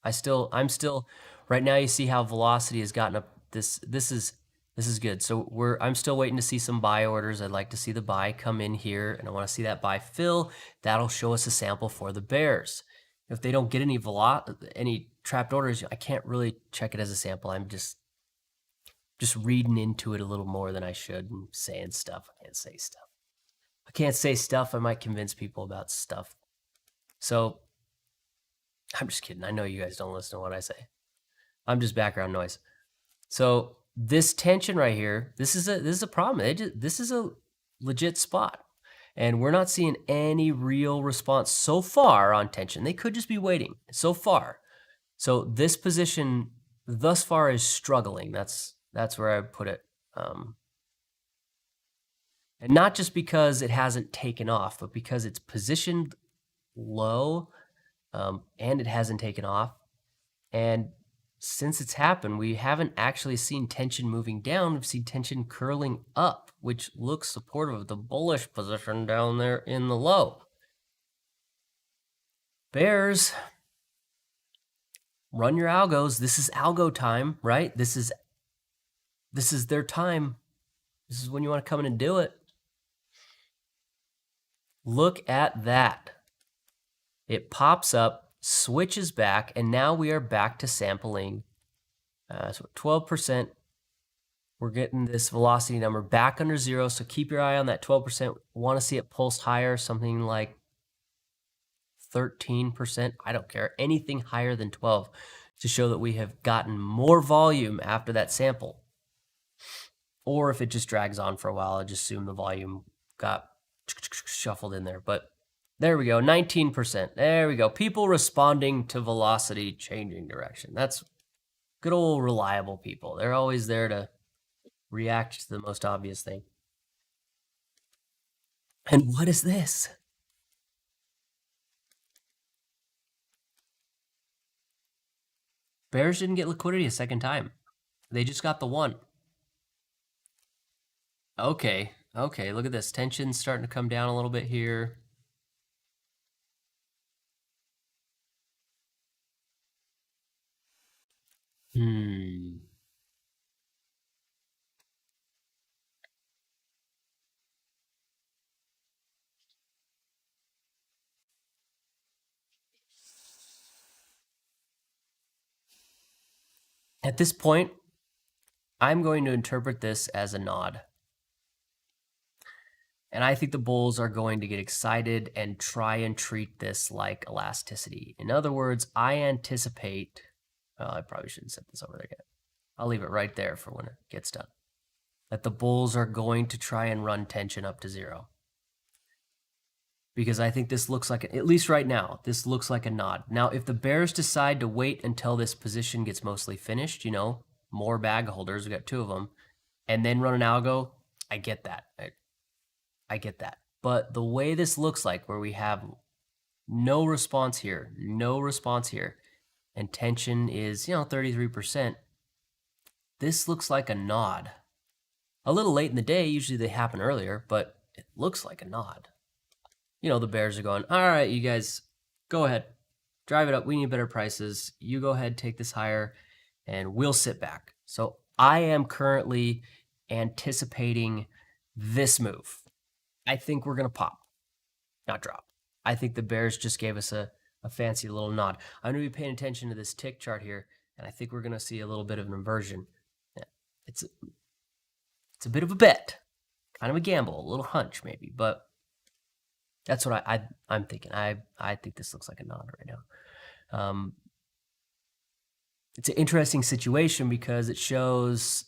I'm still, right now you see how velocity has gotten up. This is good. So I'm still waiting to see some buy orders. I'd like to see the buy come in here, and I want to see that buy fill. That'll show us a sample for the bears. If they don't get any trapped orders, I can't really check it as a sample. I'm just reading into it a little more than I should and saying stuff. I can't say stuff. I can't say stuff. I might convince people about stuff. So I'm just kidding. I know you guys don't listen to what I say. I'm just background noise. So this tension right here, this is a problem. This is a legit spot, and we're not seeing any real response so far on tension. They could just be waiting so far. So this position thus far is struggling. That's where I put it. And not just because it hasn't taken off, but because it's positioned low, and it hasn't taken off. And since it's happened, we haven't actually seen tension moving down. We've seen tension curling up, which looks supportive of the bullish position down there in the low. Bears, run your algos. This is algo time, right? This is their time. This is when you want to come in and do it. Look at that. It pops up, switches back, and now we are back to sampling. So 12%. We're getting this velocity number back under 0, so keep your eye on that 12%. Want to see it pulse higher, something like 13%. I don't care. Anything higher than 12 to show that we have gotten more volume after that sample. Or if it just drags on for a while, I just assume the volume got shuffled in there. But there we go, 19%. There we go. People responding to velocity changing direction. That's good old reliable people. They're always there to react to the most obvious thing. And what is this? Bears didn't get liquidity a second time. They just got the one. Okay, look at this. Tension's starting to come down a little bit here. At this point, I'm going to interpret this as a nod. And I think the bulls are going to get excited and try and treat this like elasticity. In other words, I anticipate, well, I probably shouldn't set this over there yet. I'll leave it right there for when it gets done. That the bulls are going to try and run tension up to 0. Because I think this looks like, at least right now, this looks like a nod. Now, if the bears decide to wait until this position gets mostly finished, you know, more bag holders, we got 2 of them, and then run an algo, I get that. I get that. But the way this looks like, where we have no response here, and tension is, you know, 33%, this looks like a nod. A little late in the day, usually they happen earlier, but it looks like a nod. You know, the bears are going, all right, you guys, go ahead, drive it up. We need better prices. You go ahead, take this higher, and we'll sit back. So I am currently anticipating this move. I think we're going to pop, not drop. I think the bears just gave us a fancy little nod. I'm going to be paying attention to this tick chart here, and I think we're going to see a little bit of an inversion. It's a bit of a bet, kind of a gamble, a little hunch maybe, but that's what I'm thinking. I think this looks like a nod right now. It's an interesting situation because it shows,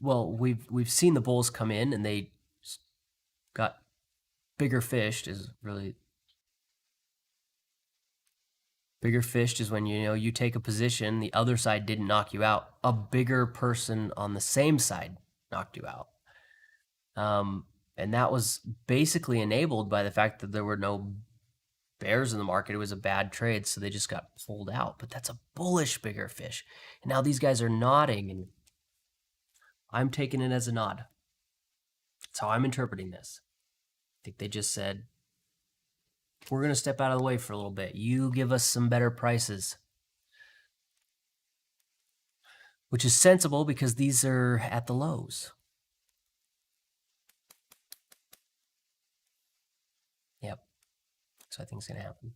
well, we've seen the bulls come in and they got bigger fished. Is really bigger fished is when, you know, you take a position, the other side didn't knock you out, a bigger person on the same side knocked you out. And that was basically enabled by the fact that there were no bears in the market. It was a bad trade, so they just got pulled out. But that's a bullish bigger fish. And now these guys are nodding, and I'm taking it as a nod. That's how I'm interpreting this. I think they just said, we're going to step out of the way for a little bit. You give us some better prices. Which is sensible because these are at the lows. Yep. So I think it's going to happen.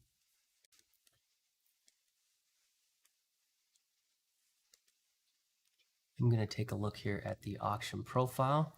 I'm going to take a look here at the auction profile.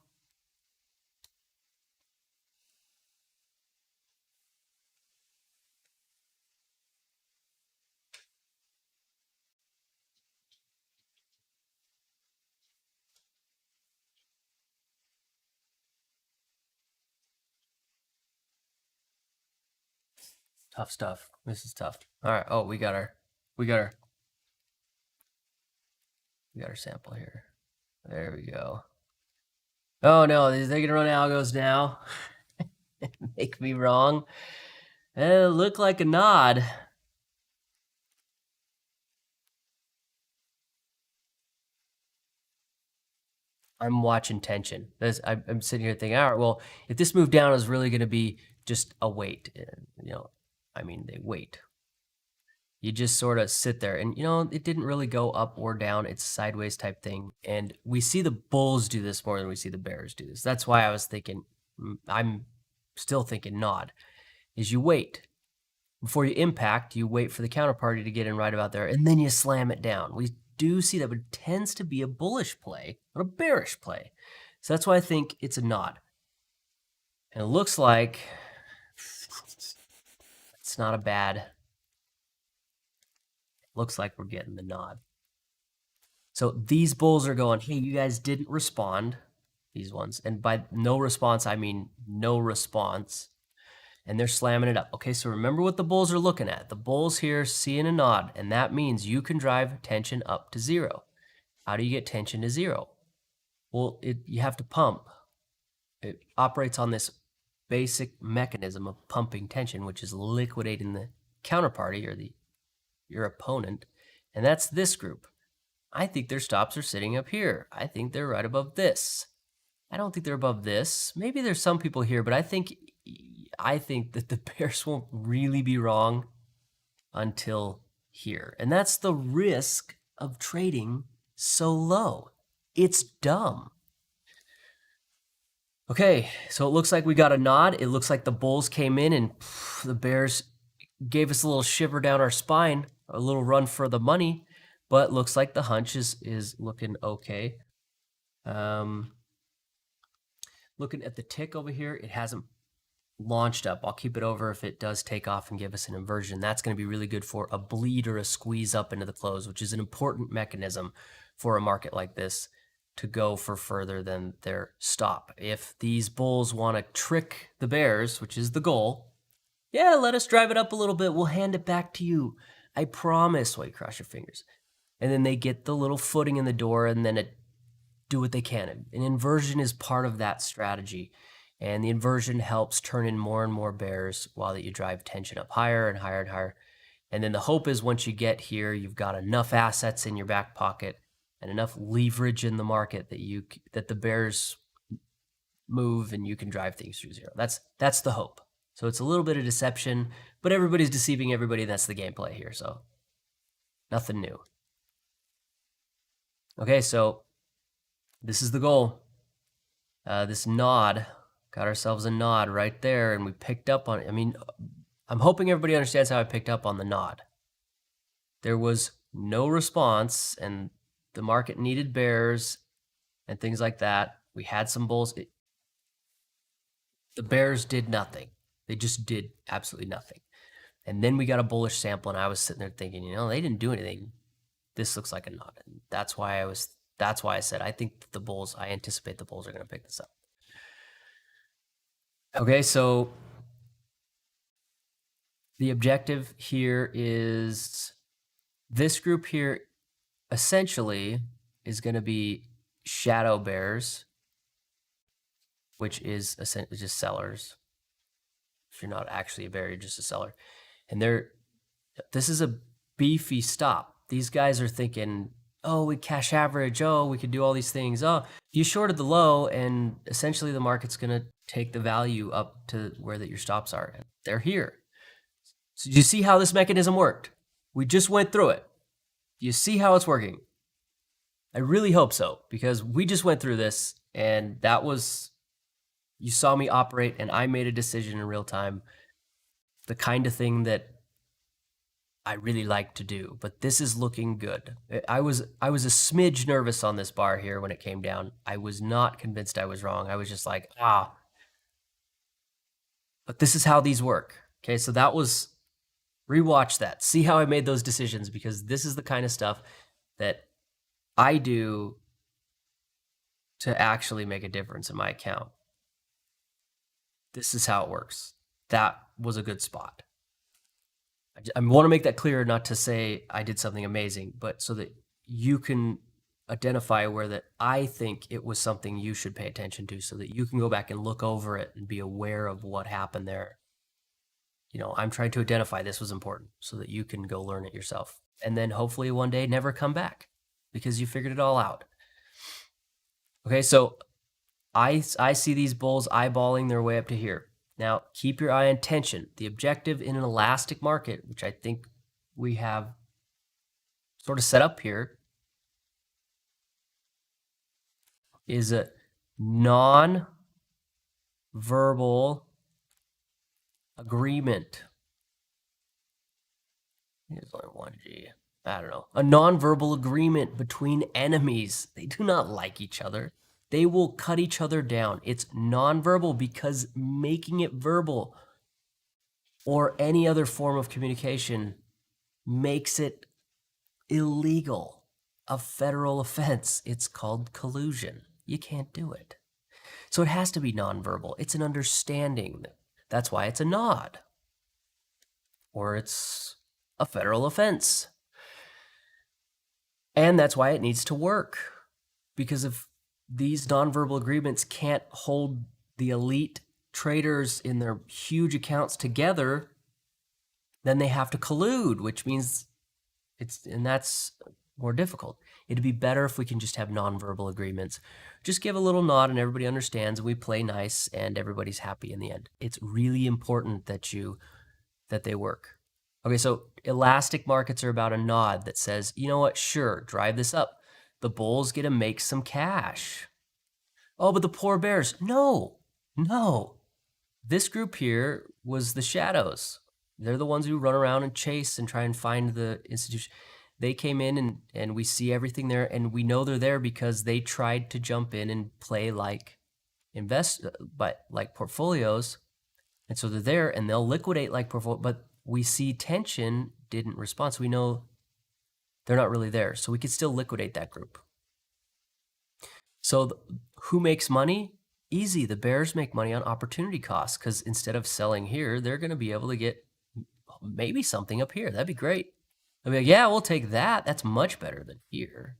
Tough stuff. This is tough. All right. Oh, we got our sample here. There we go. Oh no, they're gonna run algos now. Make me wrong. It looked like a nod. I'm watching tension. I'm sitting here thinking, all right, well, if this move down is really going to be just a wait, you know, I mean, they wait. You just sort of sit there and, you know, it didn't really go up or down. It's a sideways type thing. And we see the bulls do this more than we see the bears do this. That's why I was thinking, I'm still thinking nod, is you wait. before you impact, you wait for the counterparty to get in right about there, and then you slam it down. We do see that, but it tends to be a bullish play, not a bearish play. So that's why I think it's a nod. And it looks like it's not a bad, looks like we're getting the nod. So these bulls are going, hey, you guys didn't respond, these ones. And by no response, I mean no response. And they're slamming it up. Okay, so remember what the bulls are looking at. The bulls here seeing a nod, and that means you can drive tension up to 0. How do you get tension to 0? Well, you have to pump. It operates on this basic mechanism of pumping tension, which is liquidating the counterparty or your opponent, and that's this group. I think their stops are sitting up here. I think they're right above this. I don't think they're above this. Maybe there's some people here, but I think that the bears won't really be wrong until here. And that's the risk of trading so low. It's dumb. Okay, so it looks like we got a nod. It looks like the bulls came in and the bears gave us a little shiver down our spine, a little run for the money, but looks like the hunch is looking okay. Looking at the tick over here, it hasn't launched up. I'll keep it over if it does take off and give us an inversion. That's going to be really good for a bleed or a squeeze up into the close, which is an important mechanism for a market like this to go for further than their stop. If these bulls want to trick the bears, which is the goal, yeah, let us drive it up a little bit. We'll hand it back to you. I promise. While you cross your fingers. And then they get the little footing in the door and then do what they can. An inversion is part of that strategy. And the inversion helps turn in more and more bears while that you drive tension up higher and higher and higher. And then the hope is once you get here, you've got enough assets in your back pocket and enough leverage in the market that the bears move and you can drive things through 0. That's the hope. So it's a little bit of deception, but everybody's deceiving everybody. That's the gameplay here. So nothing new. Okay, so this is the goal. This nod, got ourselves a nod right there, and we picked up on it. I mean, I'm hoping everybody understands how I picked up on the nod. There was no response, and the market needed bears and things like that. We had some bulls. The bears did nothing. They just did absolutely nothing. And then we got a bullish sample, and I was sitting there thinking, they didn't do anything. This looks like a nod. And that's why I said I think I anticipate the bulls are going to pick this up. Okay, so the objective here is this group here essentially is going to be shadow bears, which is essentially just sellers. If you're not actually a bear, you're just a seller. And this is a beefy stop. These guys are thinking, oh, we cash average. Oh, we could do all these things. Oh, you shorted the low, and essentially the market's going to take the value up to where that your stops are. And they're here. So do you see how this mechanism worked? We just went through it. Do you see how it's working? I really hope so, because we just went through this, and you saw me operate, and I made a decision in real time. The kind of thing that I really like to do, but this is looking good. I was a smidge nervous on this bar here when it came down. I was not convinced I was wrong. I was just like, but this is how these work. Okay, so rewatch that. See how I made those decisions, because this is the kind of stuff that I do to actually make a difference in my account. This is how it works. That was a good spot. I want to make that clear, not to say I did something amazing, but so that you can identify where that I think it was something you should pay attention to, so that you can go back and look over it and be aware of what happened there. I'm trying to identify this was important so that you can go learn it yourself. And then hopefully one day never come back because you figured it all out. Okay, so I see these bulls eyeballing their way up to here. Now, keep your eye on tension. The objective in an elastic market, which I think we have sort of set up here, is a non-verbal agreement. There's only one G. I don't know. A nonverbal agreement between enemies. They do not like each other. They will cut each other down. It's nonverbal because making it verbal or any other form of communication makes it illegal, a federal offense. It's called collusion. You can't do it. So it has to be nonverbal. It's an understanding. That's why it's a nod, or it's a federal offense. And that's why it needs to work. Because if these nonverbal agreements can't hold the elite traders in their huge accounts together, then they have to collude, which means that's more difficult. It'd be better if we can just have nonverbal agreements. Just give a little nod and everybody understands, and we play nice and everybody's happy in the end. It's really important that they work. Okay, so elastic markets are about a nod that says, you know what, sure, drive this up. The bulls get to make some cash. Oh, but the poor bears. No. This group here was the shadows. They're the ones who run around and chase and try and find the institution. They came in and we see everything there, and we know they're there because they tried to jump in and play like portfolios. And so they're there and they'll liquidate like portfolio, but we see tension didn't respond. So we know they're not really there. So we could still liquidate that group. So who makes money? Easy. The bears make money on opportunity costs because instead of selling here, they're going to be able to get maybe something up here. That'd be great. They'll be like, yeah, we'll take that. That's much better than here.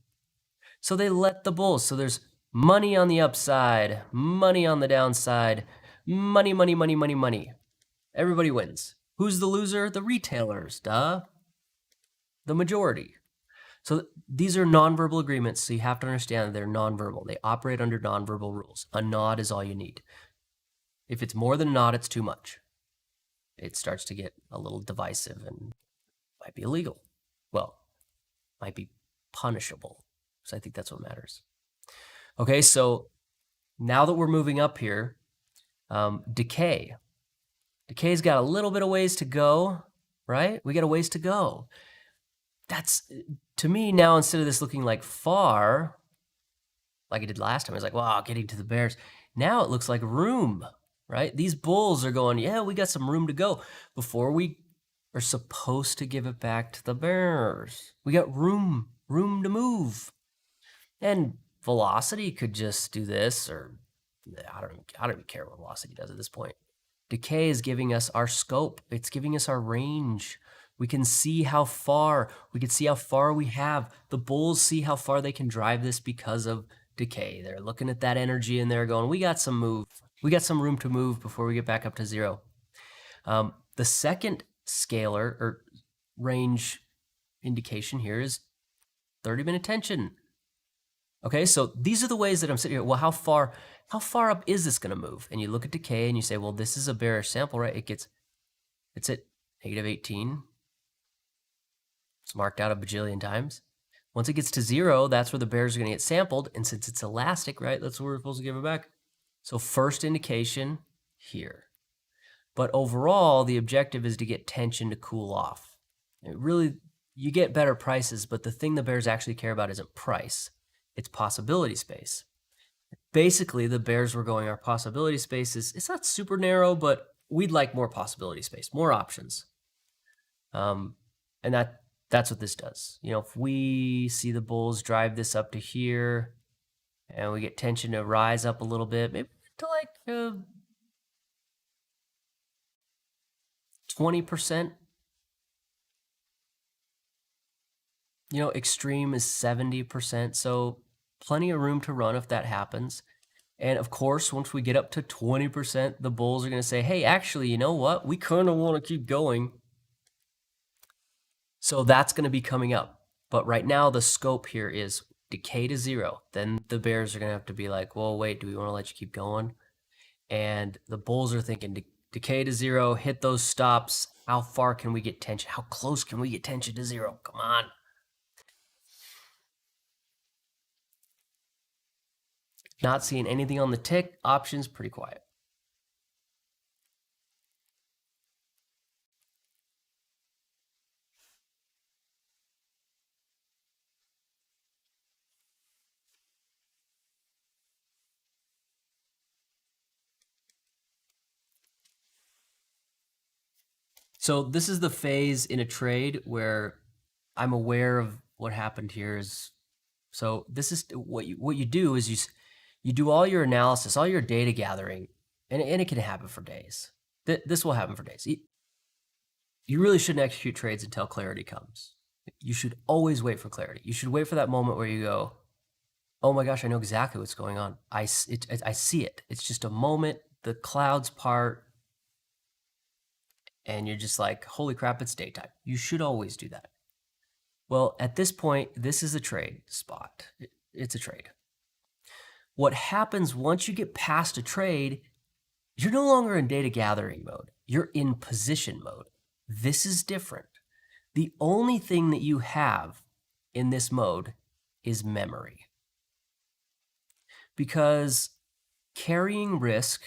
So they let the bulls. So there's money on the upside, money on the downside, money. Everybody wins. Who's the loser? The retailers, duh. The majority. So these are nonverbal agreements, so you have to understand that they're nonverbal. They operate under nonverbal rules. A nod is all you need. If it's more than a nod, it's too much. It starts to get a little divisive and might be illegal. Well, might be punishable. So I think that's what matters. Okay, so now that we're moving up here, decay. Decay's got a little bit of ways to go, right? We got a ways to go. That's, to me now, instead of this looking like far, like it did last time, I was like, wow, getting to the bears. Now it looks like room, right? These bulls are going, yeah, we got some room to go before we are supposed to give it back to the bears. We got room to move. And velocity could just do this, or I don't even care what velocity does at this point. Decay is giving us our scope. It's giving us our range. We can see how far. We can see how far we have. The bulls see how far they can drive this because of decay. They're looking at that energy and they're going, we got some move. We got some room to move before we get back up to zero. The second scalar or range indication here is 30-minute tension. Okay, so these are the ways that I'm sitting here. Well, how far up is this going to move? And you look at decay and you say, well, this is a bearish sample, right? It's at -18. It's marked out a bajillion times. Once it gets to zero, that's where the bears are going to get sampled. And since it's elastic, right, that's where we're supposed to give it back. So first indication here. But overall, the objective is to get tension to cool off. You get better prices, but the thing the bears actually care about isn't price. It's possibility space. Basically, the bears were going, our possibility space it's not super narrow, but we'd like more possibility space, more options. And that's what this does. You know, if we see the bulls drive this up to here and we get tension to rise up a little bit, maybe to like 20%. You know, extreme is 70%. So plenty of room to run if that happens. And of course, once we get up to 20%, the bulls are going to say, hey, actually, you know what? We kind of want to keep going. So that's going to be coming up. But right now, the scope here is decay to zero. Then the bears are going to have to be like, well, wait, do we want to let you keep going? And the bulls are thinking decay to zero, hit those stops. How far can we get tension? How close can we get tension to zero? Come on. Not seeing anything on the tick. Options pretty quiet. So this is the phase in a trade where I'm aware of what happened here. So this is what you do is you do all your analysis, all your data gathering, and it can happen for days. This will happen for days. You really shouldn't execute trades until clarity comes. You should always wait for clarity. You should wait for that moment where you go, oh my gosh, I know exactly what's going on. I see it. It's just a moment, the clouds part, and you're just like, holy crap, it's daytime. You should always do that. Well, at this point, this is a trade spot. It's a trade. What happens once you get past a trade, you're no longer in data gathering mode. You're in position mode. This is different. The only thing that you have in this mode is memory. Because carrying risk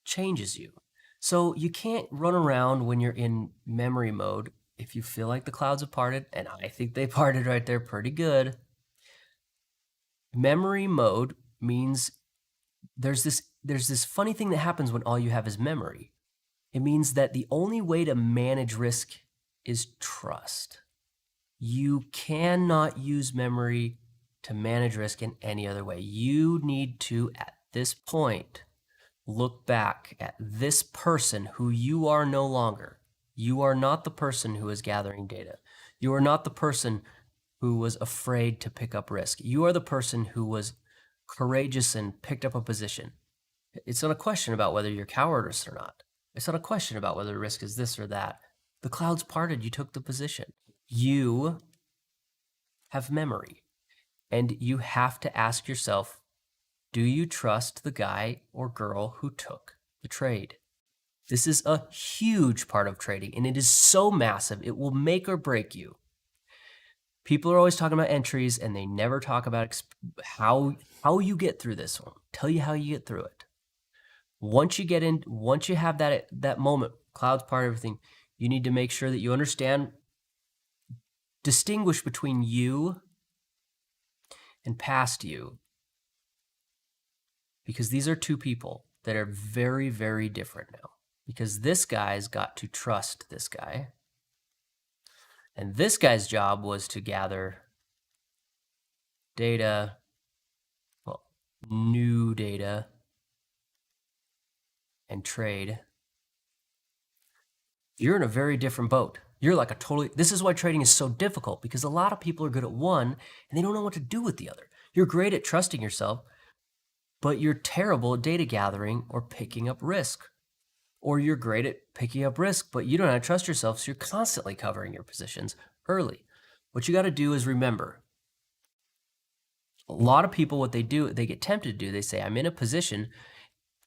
changes you. So you can't run around when you're in memory mode if you feel like the clouds have parted, and I think they parted right there pretty good. Memory mode means there's this funny thing that happens when all you have is memory. It means that the only way to manage risk is trust. You cannot use memory to manage risk in any other way. You need to, at this point, look back at this person who you are no longer. You are not the person who is gathering data. You are not the person who was afraid to pick up risk. You are the person who was courageous and picked up a position. It's not a question about whether you're cowardice or not. It's not a question about whether the risk is this or that. The clouds parted, you took the position. You have memory, and you have to ask yourself, do you trust the guy or girl who took the trade? This is a huge part of trading, and it is so massive, it will make or break you. People are always talking about entries, and they never talk about how you get through this one. Tell you how you get through it. Once you have that moment, clouds part, everything, you need to make sure that you understand, distinguish between you and past you. Because these are two people that are very, very different now. Because this guy's got to trust this guy. And this guy's job was to gather data, well, new data, and trade. You're in a very different boat. You're like this is why trading is so difficult, because a lot of people are good at one and they don't know what to do with the other. You're great at trusting yourself, but you're terrible at data gathering or picking up risk. Or you're great at picking up risk, but you don't know how to trust yourself, so you're constantly covering your positions early. What you got to do is remember, a lot of people, what they do, they get tempted to do, they say, I'm in a position,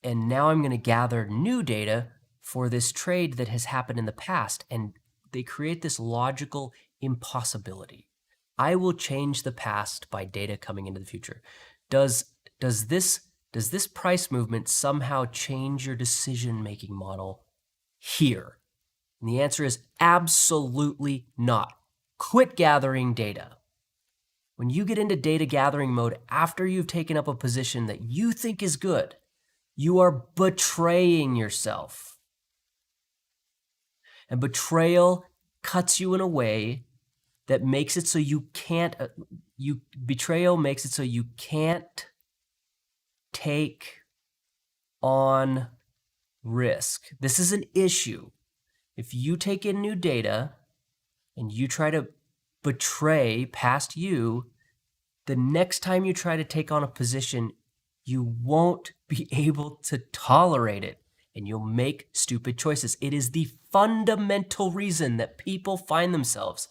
and now I'm going to gather new data for this trade that has happened in the past, and they create this logical impossibility. I will change the past by data coming into the future. Does this price movement somehow change your decision-making model here? And the answer is absolutely not. Quit gathering data. When you get into data gathering mode after you've taken up a position that you think is good, you are betraying yourself. And betrayal cuts you in a way that makes it so you can't, betrayal makes it so you can't take on risk. This is an issue. If you take in new data and you try to betray past you, the next time you try to take on a position, you won't be able to tolerate it and you'll make stupid choices. It is the fundamental reason that people find themselves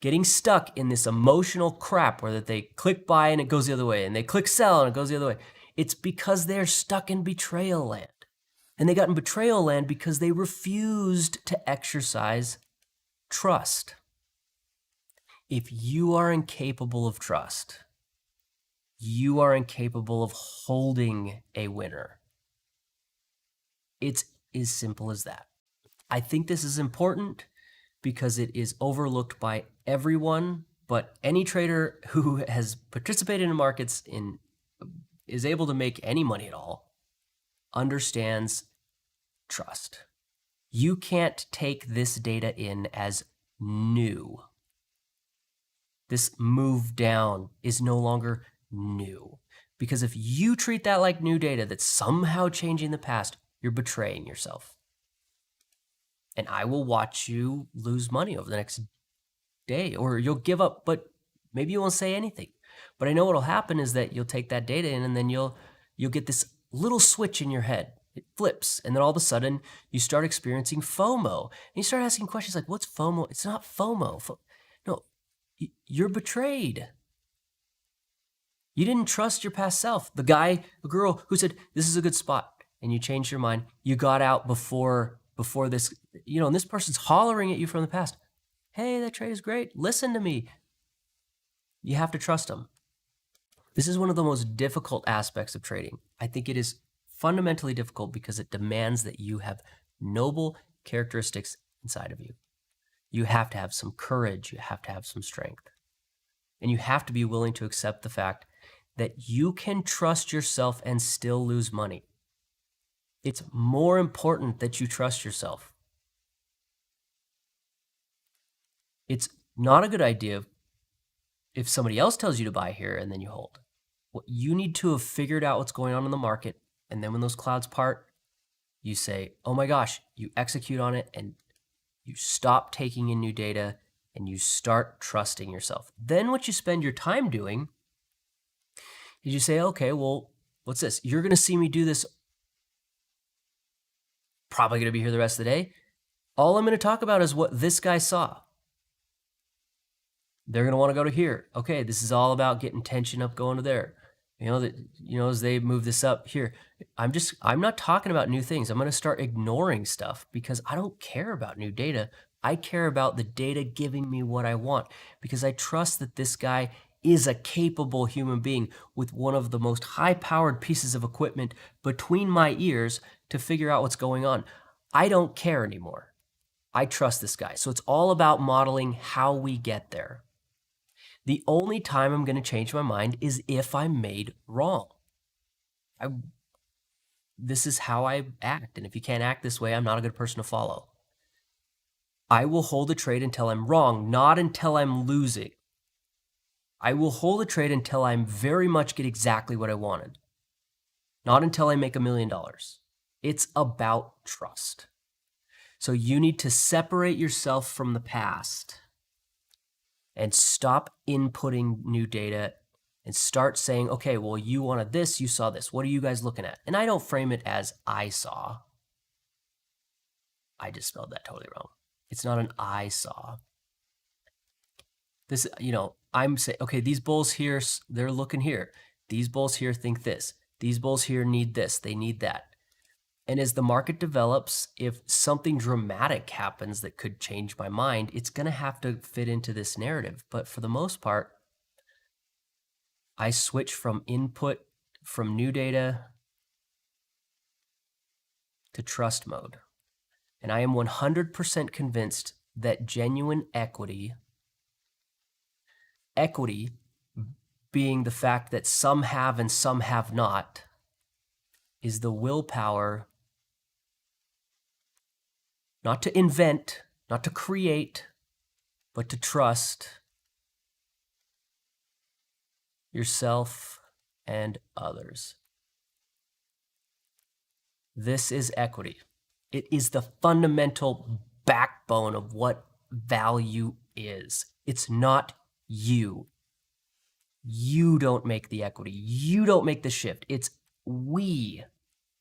getting stuck in this emotional crap where that they click buy and it goes the other way and they click sell and it goes the other way. It's because they're stuck in betrayal land. And they got in betrayal land because they refused to exercise trust. If you are incapable of trust, you are incapable of holding a winner. It's as simple as that. I think this is important because it is overlooked by everyone, but any trader who has participated in markets is able to make any money at all understands trust. You can't take this data in as new. This move down is no longer new. Because if you treat that like new data that's somehow changing the past, you're betraying yourself. And I will watch you lose money over the next day, or you'll give up, but maybe you won't say anything. But I know what'll happen is that you'll take that data in, and then you'll get this little switch in your head. It flips, and then all of a sudden you start experiencing FOMO. And you start asking questions like, what's FOMO? It's not FOMO. No, you're betrayed. You didn't trust your past self. The guy, the girl who said, this is a good spot, and you changed your mind. You got out before this, and this person's hollering at you from the past. Hey, that trade is great. Listen to me. You have to trust them. This is one of the most difficult aspects of trading. I think it is fundamentally difficult because it demands that you have noble characteristics inside of you. You have to have some courage. You have to have some strength. And you have to be willing to accept the fact that you can trust yourself and still lose money. It's more important that you trust yourself. It's not a good idea if somebody else tells you to buy here and then you hold. Well, you need to have figured out what's going on in the market, and then when those clouds part, you say, oh my gosh, you execute on it, and you stop taking in new data, and you start trusting yourself. Then what you spend your time doing is you say, okay, well, what's this? You're going to see me do this. Probably going to be here the rest of the day. All I'm going to talk about is what this guy saw. They're going to want to go to here. Okay, this is all about getting tension up, going to there. As they move this up here, I'm not talking about new things. I'm going to start ignoring stuff because I don't care about new data. I care about the data giving me what I want because I trust that this guy is a capable human being with one of the most high-powered pieces of equipment between my ears to figure out what's going on. I don't care anymore. I trust this guy. So it's all about modeling how we get there. The only time I'm going to change my mind is if I'm made wrong. This is how I act, and if you can't act this way, I'm not a good person to follow. I will hold a trade until I'm wrong, not until I'm losing. I will hold a trade until I very much get exactly what I wanted, not until I make $1 million. It's about trust. So you need to separate yourself from the past and stop inputting new data and start saying, okay, well, you wanted this, you saw this. What are you guys looking at? And I don't frame it as I saw. I just spelled that totally wrong. It's not an I saw. This, I'm saying, okay, these bulls here, they're looking here. These bulls here think this. These bulls here need this. They need that. And as the market develops, if something dramatic happens that could change my mind, it's going to have to fit into this narrative. But for the most part, I switch from input, from new data to trust mode. And I am 100% convinced that genuine equity being the fact that some have and some have not, is the willpower not to invent, not to create, but to trust yourself and others. This is equity. It is the fundamental backbone of what value is. It's not you. You don't make the equity. You don't make the shift. It's we.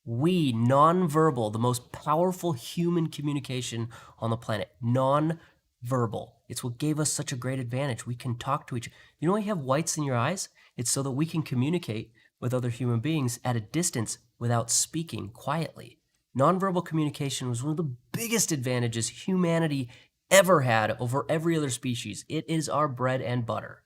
We, nonverbal, the most powerful human communication on the planet. Nonverbal. It's what gave us such a great advantage. We can talk to each other. You know why you have whites in your eyes? It's so that we can communicate with other human beings at a distance without speaking quietly. Nonverbal communication was one of the biggest advantages humanity ever had over every other species. It is our bread and butter.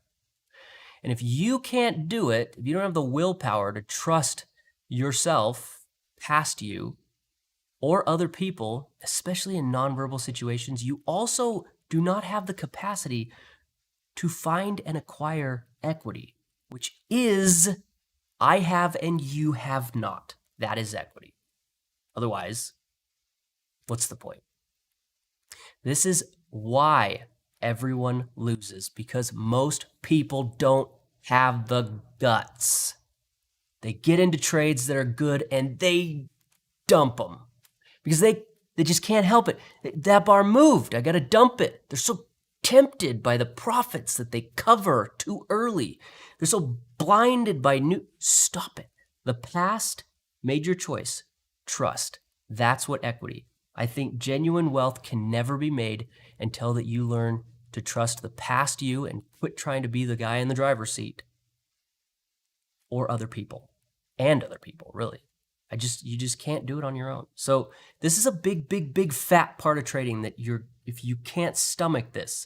And if you can't do it, if you don't have the willpower to trust yourself past you or other people, especially in nonverbal situations, you also do not have the capacity to find and acquire equity, which is I have and you have not. That is equity. Otherwise, what's the point? This is why everyone loses, because most people don't have the guts. They get into trades that are good and they dump them because they just can't help it. That bar moved. I got to dump it. They're so tempted by the profits that they cover too early. They're so blinded by new. Stop it. The past made your choice. Trust. That's what equity. I think genuine wealth can never be made until that you learn to trust the past you and quit trying to be the guy in the driver's seat or other people and other people, really. You just can't do it on your own. So this is a big fat part of trading that if you can't stomach this,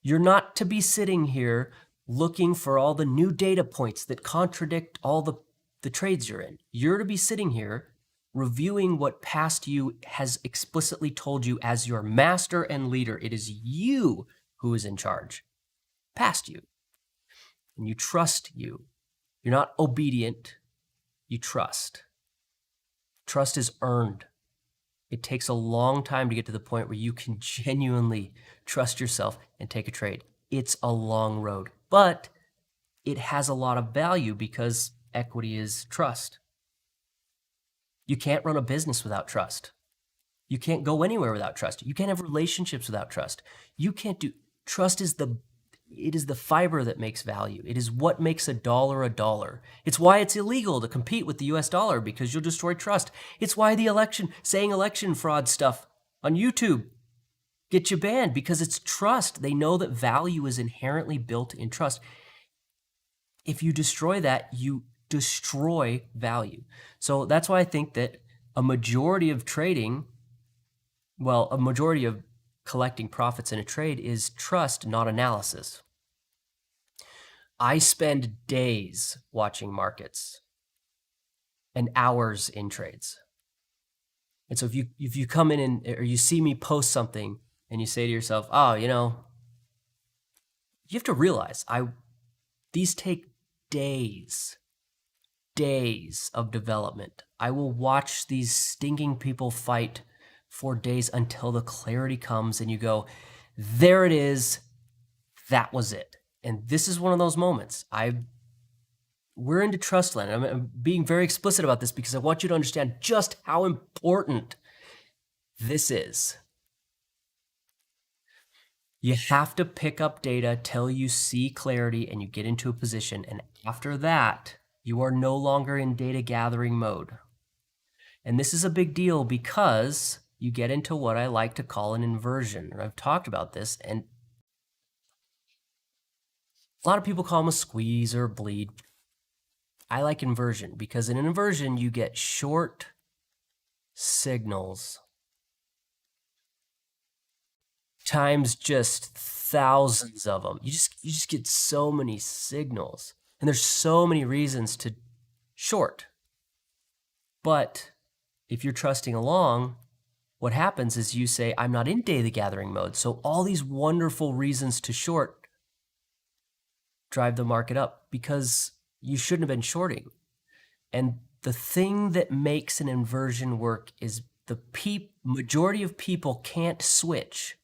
you're not to be sitting here looking for all the new data points that contradict all the trades you're in. You're to be sitting here reviewing what past you has explicitly told you as your master and leader. It is you who is in charge, past you. And you trust you. You're not obedient, you trust. Trust is earned. It takes a long time to get to the point where you can genuinely trust yourself and take a trade. It's a long road, but it has a lot of value because equity is trust. You can't run a business without trust. You can't go anywhere without trust. You can't have relationships without trust. Trust is the fiber that makes value. It is what makes a dollar a dollar. It's why it's illegal to compete with the US dollar, because you'll destroy trust. It's why saying election fraud stuff on YouTube gets you banned, because it's trust. They know that value is inherently built in trust. If you destroy that, you destroy value. So that's why I think that a majority of collecting profits in a trade is trust, not analysis. I spend days watching markets and hours in trades. And so if you come in or you see me post something and you say to yourself, oh, you have to realize these take days of development. I will watch these stinking people fight for days until the clarity comes and you go, there it is, that was it. And this is one of those moments. We're into trust land. I'm being very explicit about this because I want you to understand just how important this is. You have to pick up data till you see clarity and you get into a position. And after that, you are no longer in data gathering mode. And this is a big deal because you get into what I like to call an inversion. I've talked about this, and a lot of people call them a squeeze or a bleed. I like inversion because in an inversion, you get short signals times just thousands of them. You just get so many signals, and there's so many reasons to short. But if you're trusting along, what happens is you say, I'm not in data gathering mode. So all these wonderful reasons to short drive the market up because you shouldn't have been shorting. And the thing that makes an inversion work is the majority of people can't switch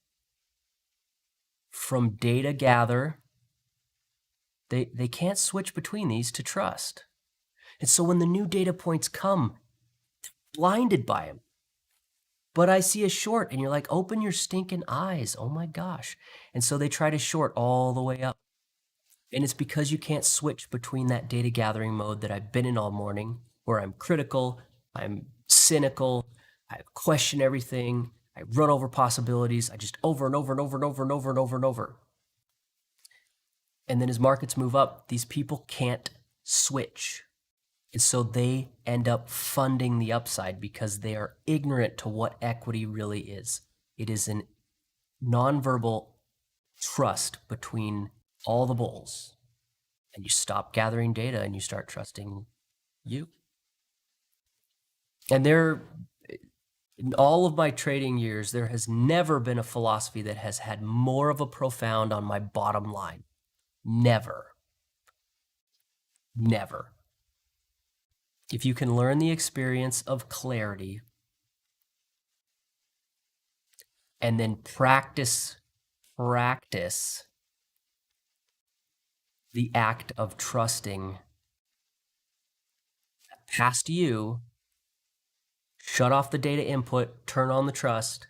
from data gather. They can't switch between these to trust. And so when the new data points come, they're blinded by them. But I see a short and you're like, open your stinking eyes. Oh my gosh. And so they try to short all the way up. And it's because you can't switch between that data gathering mode that I've been in all morning, where I'm critical, I'm cynical, I question everything, I run over possibilities, I just over and over and over and over and over and over and over. And then as markets move up, these people can't switch. And so they end up funding the upside because they are ignorant to what equity really is. It is a nonverbal trust between all the bulls. And you stop gathering data and you start trusting you. And in all of my trading years, there has never been a philosophy that has had more of a profound on my bottom line. Never. Never. If you can learn the experience of clarity, and then practice the act of trusting past you, shut off the data input, turn on the trust,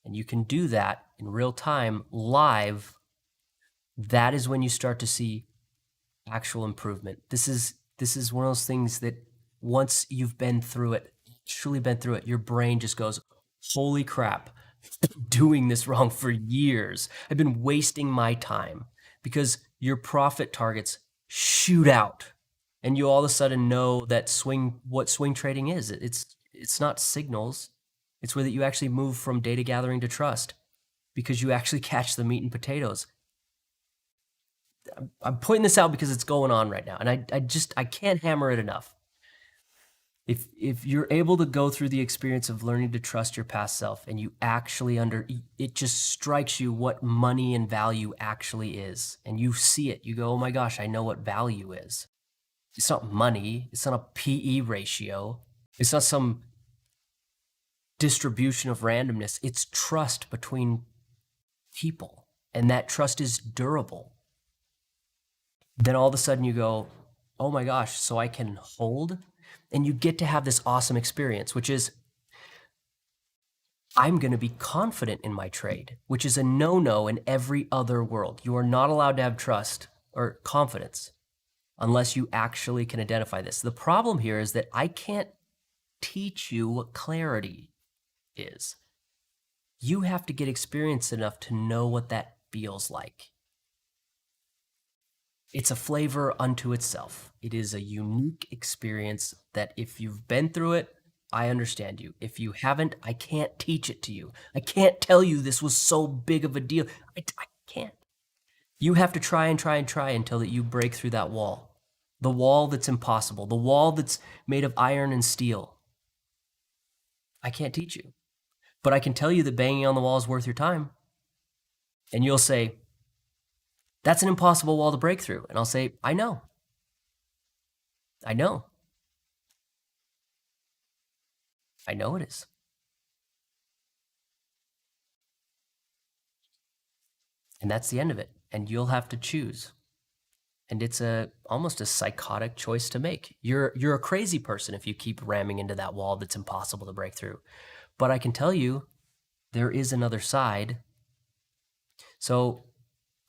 and you can do that in real time, live. That is when you start to see actual improvement. This is one of those things that once you've been through it, truly been through it, your brain just goes, holy crap, I've been doing this wrong for years. I've been wasting my time, because your profit targets shoot out, and you all of a sudden know that what swing trading is. It's not signals. It's where that you actually move from data gathering to trust, because you actually catch the meat and potatoes. I'm pointing this out because it's going on right now, and I can't hammer it enough. If you're able to go through the experience of learning to trust your past self, and you actually it just strikes you what money and value actually is, and you see it, you go, oh my gosh, I know what value is. It's not money. It's not a PE ratio. It's not some distribution of randomness. It's trust between people, and that trust is durable. Then all of a sudden you go, oh my gosh, so I can hold? And you get to have this awesome experience, which is, I'm going to be confident in my trade, which is a no-no in every other world. You are not allowed to have trust or confidence unless you actually can identify this. The problem here is that I can't teach you what clarity is. You have to get experienced enough to know what that feels like. It's a flavor unto itself. It is a unique experience that if you've been through it, I understand you. If you haven't, I can't teach it to you. I can't tell you this was so big of a deal. I can't. You have to try and try and try until that you break through that wall. The wall that's impossible. The wall that's made of iron and steel. I can't teach you. But I can tell you that banging on the wall is worth your time. And you'll say, that's an impossible wall to break through. And I'll say, I know. I know. I know it is. And that's the end of it. And you'll have to choose. And it's almost a psychotic choice to make. You're a crazy person if you keep ramming into that wall that's impossible to break through. But I can tell you, there is another side. So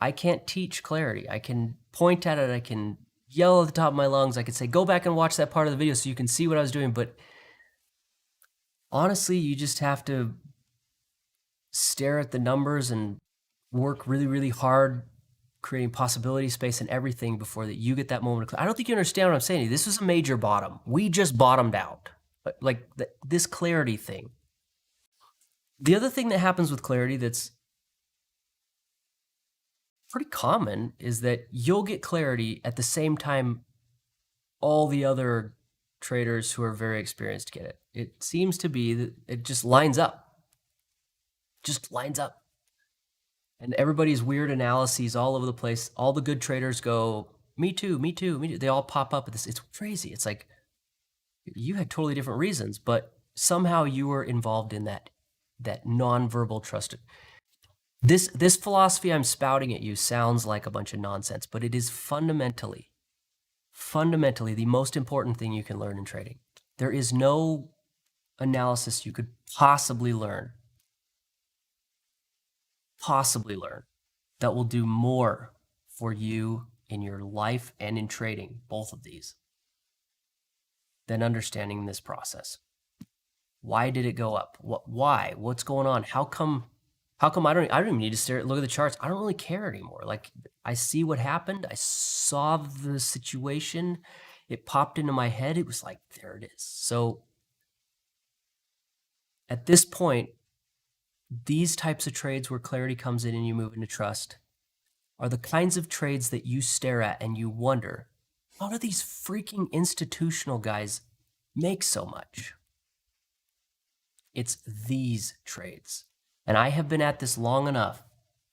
I can't teach clarity. I can point at it. I can yell at the top of my lungs. I could say, go back and watch that part of the video so you can see what I was doing. But honestly, you just have to stare at the numbers and work really, really hard, creating possibility space and everything before that you get that moment of clarity. I don't think you understand what I'm saying. This was a major bottom. We just bottomed out. Like this clarity thing. The other thing that happens with clarity that's pretty common is that you'll get clarity at the same time all the other traders who are very experienced get it. It seems to be that it just lines up. Just lines up. And everybody's weird analyses all over the place. All the good traders go, me too, me too, me too. They all pop up at this. It's crazy. It's like you had totally different reasons, but somehow you were involved in that nonverbal trust. This philosophy I'm spouting at you sounds like a bunch of nonsense, but it is fundamentally the most important thing you can learn in trading. There is no analysis you could possibly learn that will do more for you in your life and in trading, both of these, than understanding this process. Why did it go up? Why? What's going on? How come I don't even need to look at the charts. I don't really care anymore. Like, I see what happened. I saw the situation. It popped into my head. It was like, there it is. So at this point, these types of trades where clarity comes in and you move into trust are the kinds of trades that you stare at and you wonder, how do these freaking institutional guys make so much? It's these trades. And I have been at this long enough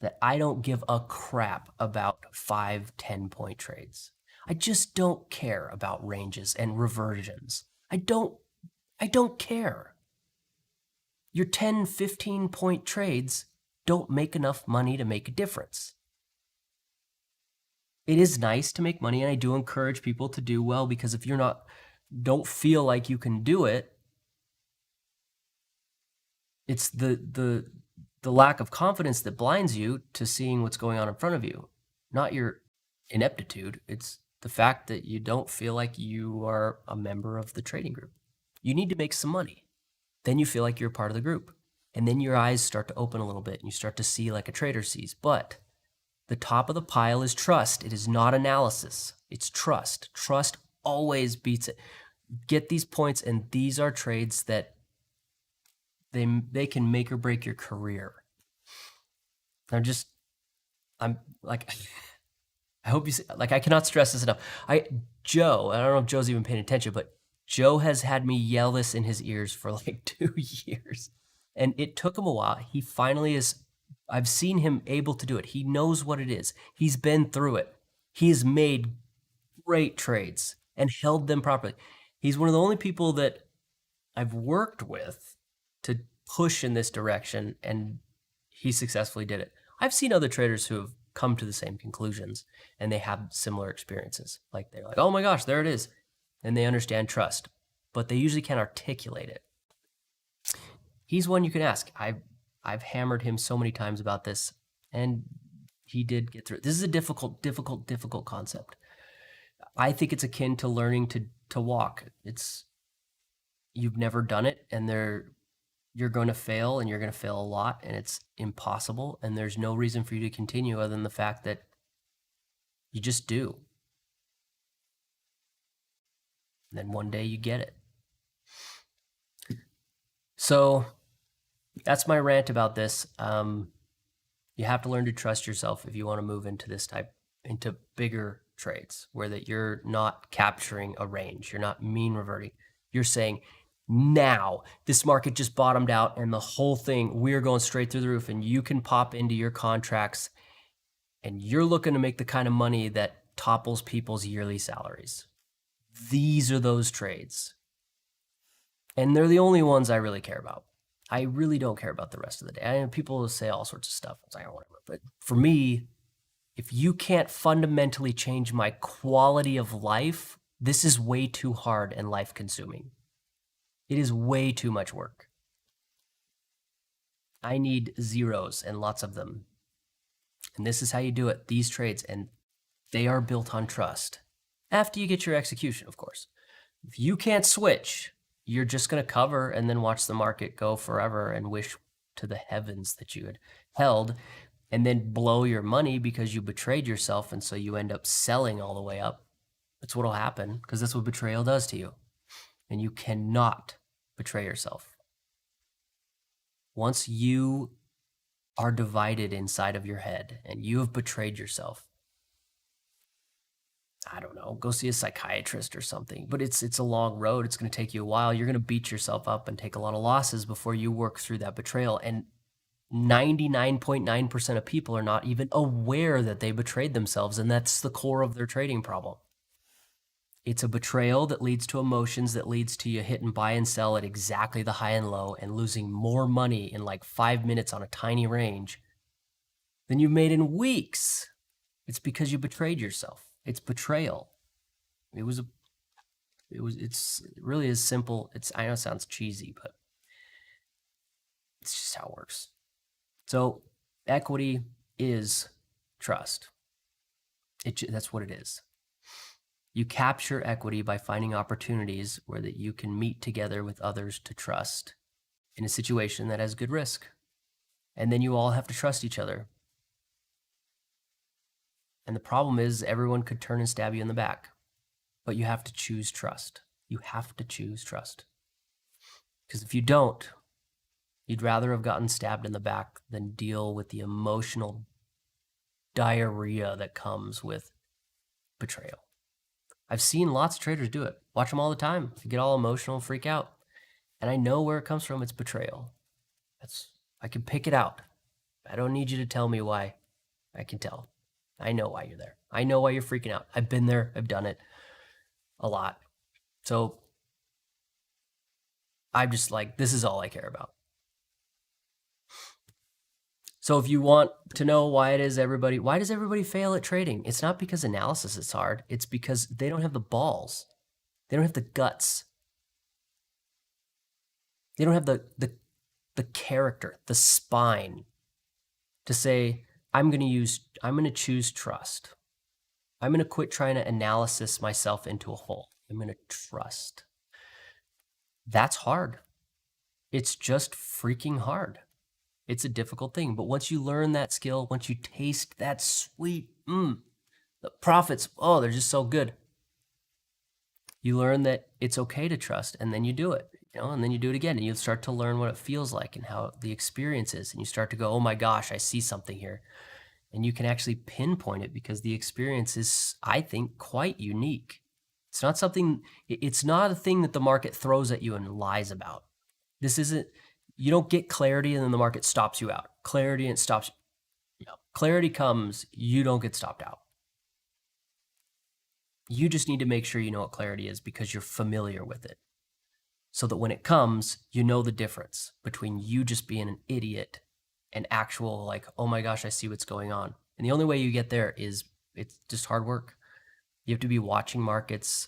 that I don't give a crap about 5-10 point trades. I just don't care about ranges and reversions. I don't care. Your 10, 15 point trades don't make enough money to make a difference. It is nice to make money, and I do encourage people to do well, because if you're don't feel like you can do it, it's the lack of confidence that blinds you to seeing what's going on in front of you, not your ineptitude. It's the fact that you don't feel like you are a member of the trading group. You need to make some money. Then you feel like you're part of the group. And then your eyes start to open a little bit and you start to see like a trader sees. But the top of the pile is trust. It is not analysis. It's trust. Trust always beats it. Get these points, and these are trades that they can make or break your career. I'm like, I hope you see, like, I cannot stress this enough. Joe, I don't know if Joe's even paying attention, but Joe has had me yell this in his ears for like 2 years. And it took him a while. He finally is, I've seen him able to do it. He knows what it is. He's been through it. He's made great trades and held them properly. He's one of the only people that I've worked with to push in this direction, and he successfully did it. I've seen other traders who have come to the same conclusions and they have similar experiences. Like they're like, oh my gosh, there it is. And they understand trust, but they usually can't articulate it. He's one you can ask. I've hammered him so many times about this, and he did get through it. This is a difficult concept. I think it's akin to learning to walk. You've never done it, and you're going to fail, and you're going to fail a lot, and it's impossible, and there's no reason for you to continue other than the fact that you just do. And then one day you get it. So that's my rant about this. You have to learn to trust yourself if you want to move into bigger trades where that you're not capturing a range. You're not mean reverting. You're saying, now this market just bottomed out and the whole thing, we're going straight through the roof, and you can pop into your contracts and you're looking to make the kind of money that topples people's yearly salaries. These are those trades. And they're the only ones I really care about. I really don't care about the rest of the day. I know people say all sorts of stuff. It's like, whatever. But for me, if you can't fundamentally change my quality of life, this is way too hard and life consuming. It is way too much work. I need zeros and lots of them. And this is how you do it. These trades, and they are built on trust. After you get your execution, of course. If you can't switch, you're just going to cover and then watch the market go forever and wish to the heavens that you had held, and then blow your money because you betrayed yourself, and so you end up selling all the way up. That's what'll happen, because that's what betrayal does to you. And you cannot betray yourself. Once you are divided inside of your head and you have betrayed yourself, I don't know, go see a psychiatrist or something. But it's a long road. It's going to take you a while. You're going to beat yourself up and take a lot of losses before you work through that betrayal. And 99.9% of people are not even aware that they betrayed themselves, and that's the core of their trading problem. It's a betrayal that leads to emotions, that leads to you hitting buy and sell at exactly the high and low and losing more money in like 5 minutes on a tiny range than you've made in weeks. It's because you betrayed yourself. It's betrayal. It's really as simple. I know it sounds cheesy, but it's just how it works. So equity is trust. That's what it is. You capture equity by finding opportunities where that you can meet together with others to trust in a situation that has good risk. And then you all have to trust each other. And the problem is everyone could turn and stab you in the back, but you have to choose trust. You have to choose trust. Because if you don't, you'd rather have gotten stabbed in the back than deal with the emotional diarrhea that comes with betrayal. I've seen lots of traders do it. Watch them all the time. They get all emotional, freak out. And I know where it comes from. It's betrayal. I can pick it out. I don't need you to tell me why. I can tell. I know why you're there. I know why you're freaking out. I've been there. I've done it a lot. So I'm just like, this is all I care about. So if you want to know why does everybody fail at trading? It's not because analysis is hard. It's because they don't have the balls. They don't have the guts. They don't have the character, the spine to say, I'm going to choose trust. I'm going to quit trying to analysis myself into a hole. I'm going to trust. That's hard. It's just freaking hard. It's a difficult thing. But once you learn that skill, once you taste that sweet, the profits, oh, they're just so good. You learn that it's okay to trust, and then you do it, and then you do it again, and you start to learn what it feels like and how the experience is. And you start to go, oh my gosh, I see something here. And you can actually pinpoint it because the experience is, I think, quite unique. It's not a thing that the market throws at you and lies about. This isn't, you don't get clarity and then the market stops you out. Clarity and stops, clarity comes, you don't get stopped out. You just need to make sure you know what clarity is because you're familiar with it. So that when it comes, you know the difference between you just being an idiot and actual like, oh my gosh, I see what's going on. And the only way you get there is it's just hard work. You have to be watching markets,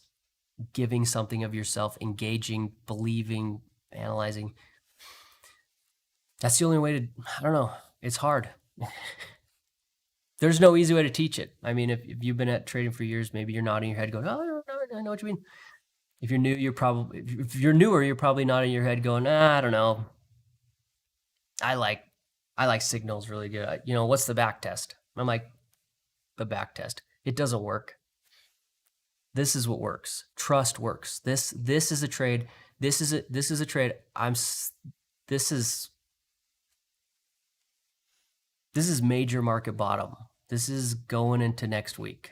giving something of yourself, engaging, believing, analyzing. That's the only way to, I don't know, it's hard. There's no easy way to teach it. I mean, if you've been at trading for years, maybe you're nodding your head going, oh, I know what you mean. If you're new, if you're newer, you're probably nodding your head going, I don't know. I like signals really good. What's the back test? I'm like, the back test. It doesn't work. This is what works. Trust works. This is a trade. This is a trade. This is major market bottom. This is going into next week.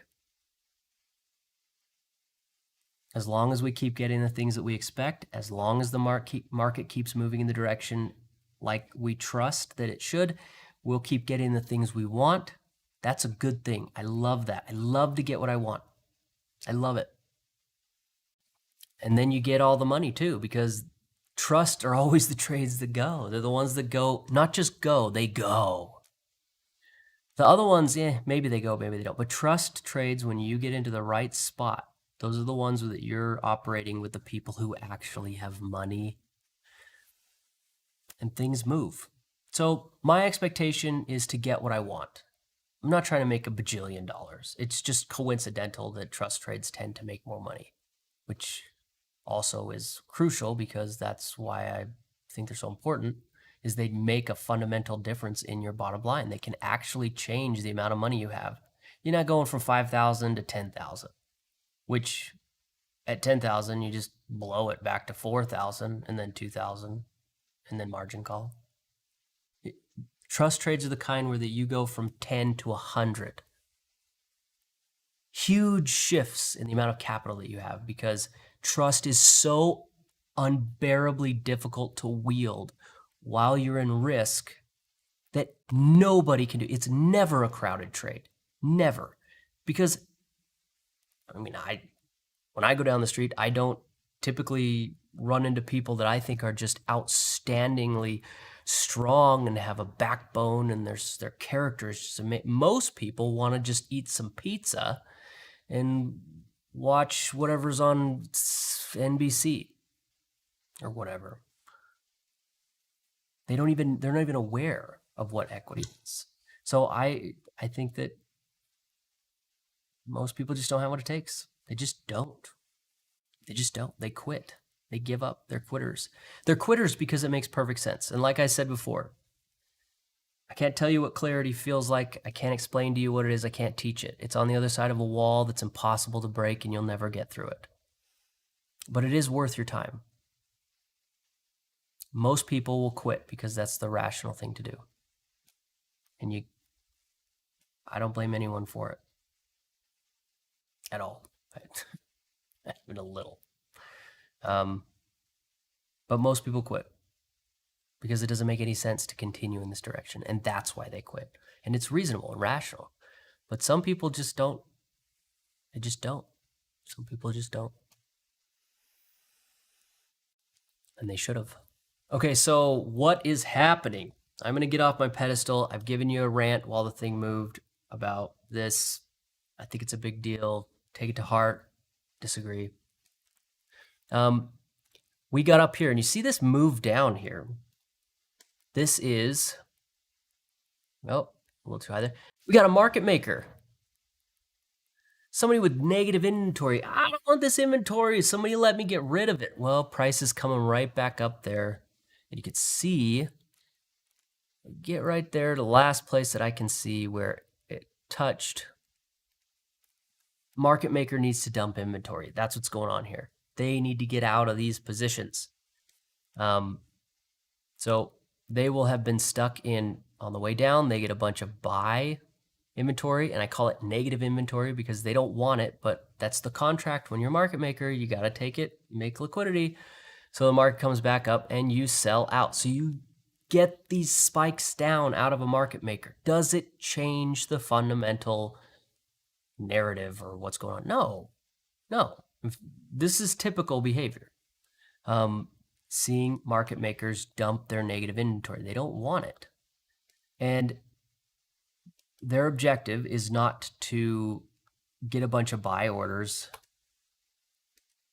As long as we keep getting the things that we expect, as long as the market keeps moving in the direction like we trust that it should, we'll keep getting the things we want. That's a good thing. I love that. I love to get what I want. I love it. And then you get all the money too, because trust are always the trades that go. They're the ones that go, not just go, they go. The other ones, maybe they go, maybe they don't. But trust trades when you get into the right spot. Those are the ones that you're operating with the people who actually have money and things move. So my expectation is to get what I want. I'm not trying to make $1 bajillion. It's just coincidental that trust trades tend to make more money, which also is crucial because that's why I think they're so important, is they make a fundamental difference in your bottom line. They can actually change the amount of money you have. You're not going from 5,000 to 10,000, which at 10,000, you just blow it back to 4,000 and then 2,000 and then margin call. Trust trades are the kind where that you go from 10 to 100. Huge shifts in the amount of capital that you have because trust is so unbearably difficult to wield while you're in risk that nobody can do. It's never a crowded trade. Never. Because, when I go down the street, I don't typically run into people that I think are just outstandingly strong and have a backbone and their character is just amazing. Most people want to just eat some pizza and watch whatever's on NBC or whatever. They're not even aware of what equity is. So I think that most people just don't have what it takes. They just don't. They quit. They give up. They're quitters. They're quitters because it makes perfect sense. And like I said before, I can't tell you what clarity feels like. I can't explain to you what it is. I can't teach it. It's on the other side of a wall that's impossible to break and you'll never get through it. But it is worth your time. Most people will quit because that's the rational thing to do. And I don't blame anyone for it. At all. Even a little. But most people quit because it doesn't make any sense to continue in this direction. And that's why they quit. And it's reasonable and rational. But some people just don't. They just don't. Some people just don't. And they should have. Okay, so what is happening? I'm going to get off my pedestal. I've given you a rant while the thing moved about this. I think it's a big deal. Take it to heart. Disagree. We got up here, and you see this move down here. This is, well, a little too high there. We got a market maker. Somebody with negative inventory. I don't want this inventory. Somebody let me get rid of it. Well, price is coming right back up there. And you can see, get right there, the last place that I can see where it touched. Market maker needs to dump inventory. That's what's going on here. They need to get out of these positions. So they will have been stuck in, on the way down, they get a bunch of buy inventory, and I call it negative inventory because they don't want it, but that's the contract. When you're a market maker, you got to take it, make liquidity. So the market comes back up and you sell out. So you get these spikes down out of a market maker. Does it change the fundamental narrative or what's going on? No. This is typical behavior. Seeing market makers dump their negative inventory. They don't want it. And their objective is not to get a bunch of buy orders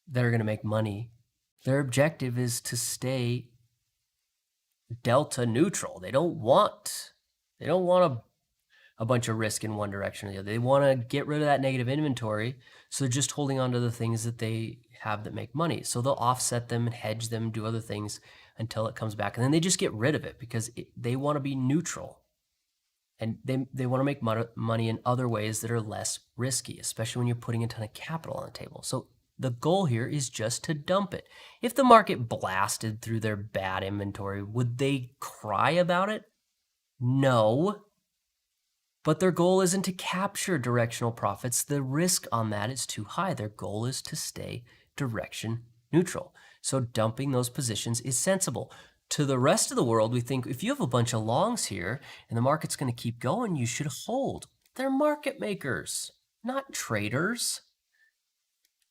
that are going to make money. Their objective is to stay delta neutral. They don't want a bunch of risk in one direction or the other. They want to get rid of that negative inventory, so they're just holding on to the things that they have that make money. So they'll offset them and hedge them, do other things until it comes back. And then they just get rid of it because they want to be neutral. And they want to make money in other ways that are less risky, especially when you're putting a ton of capital on the table. So the goal here is just to dump it. If the market blasted through their bad inventory, would they cry about it? No. But their goal isn't to capture directional profits. The risk on that is too high. Their goal is to stay direction neutral. So dumping those positions is sensible. To the rest of the world, we think if you have a bunch of longs here and the market's going to keep going, you should hold. They're market makers, not traders.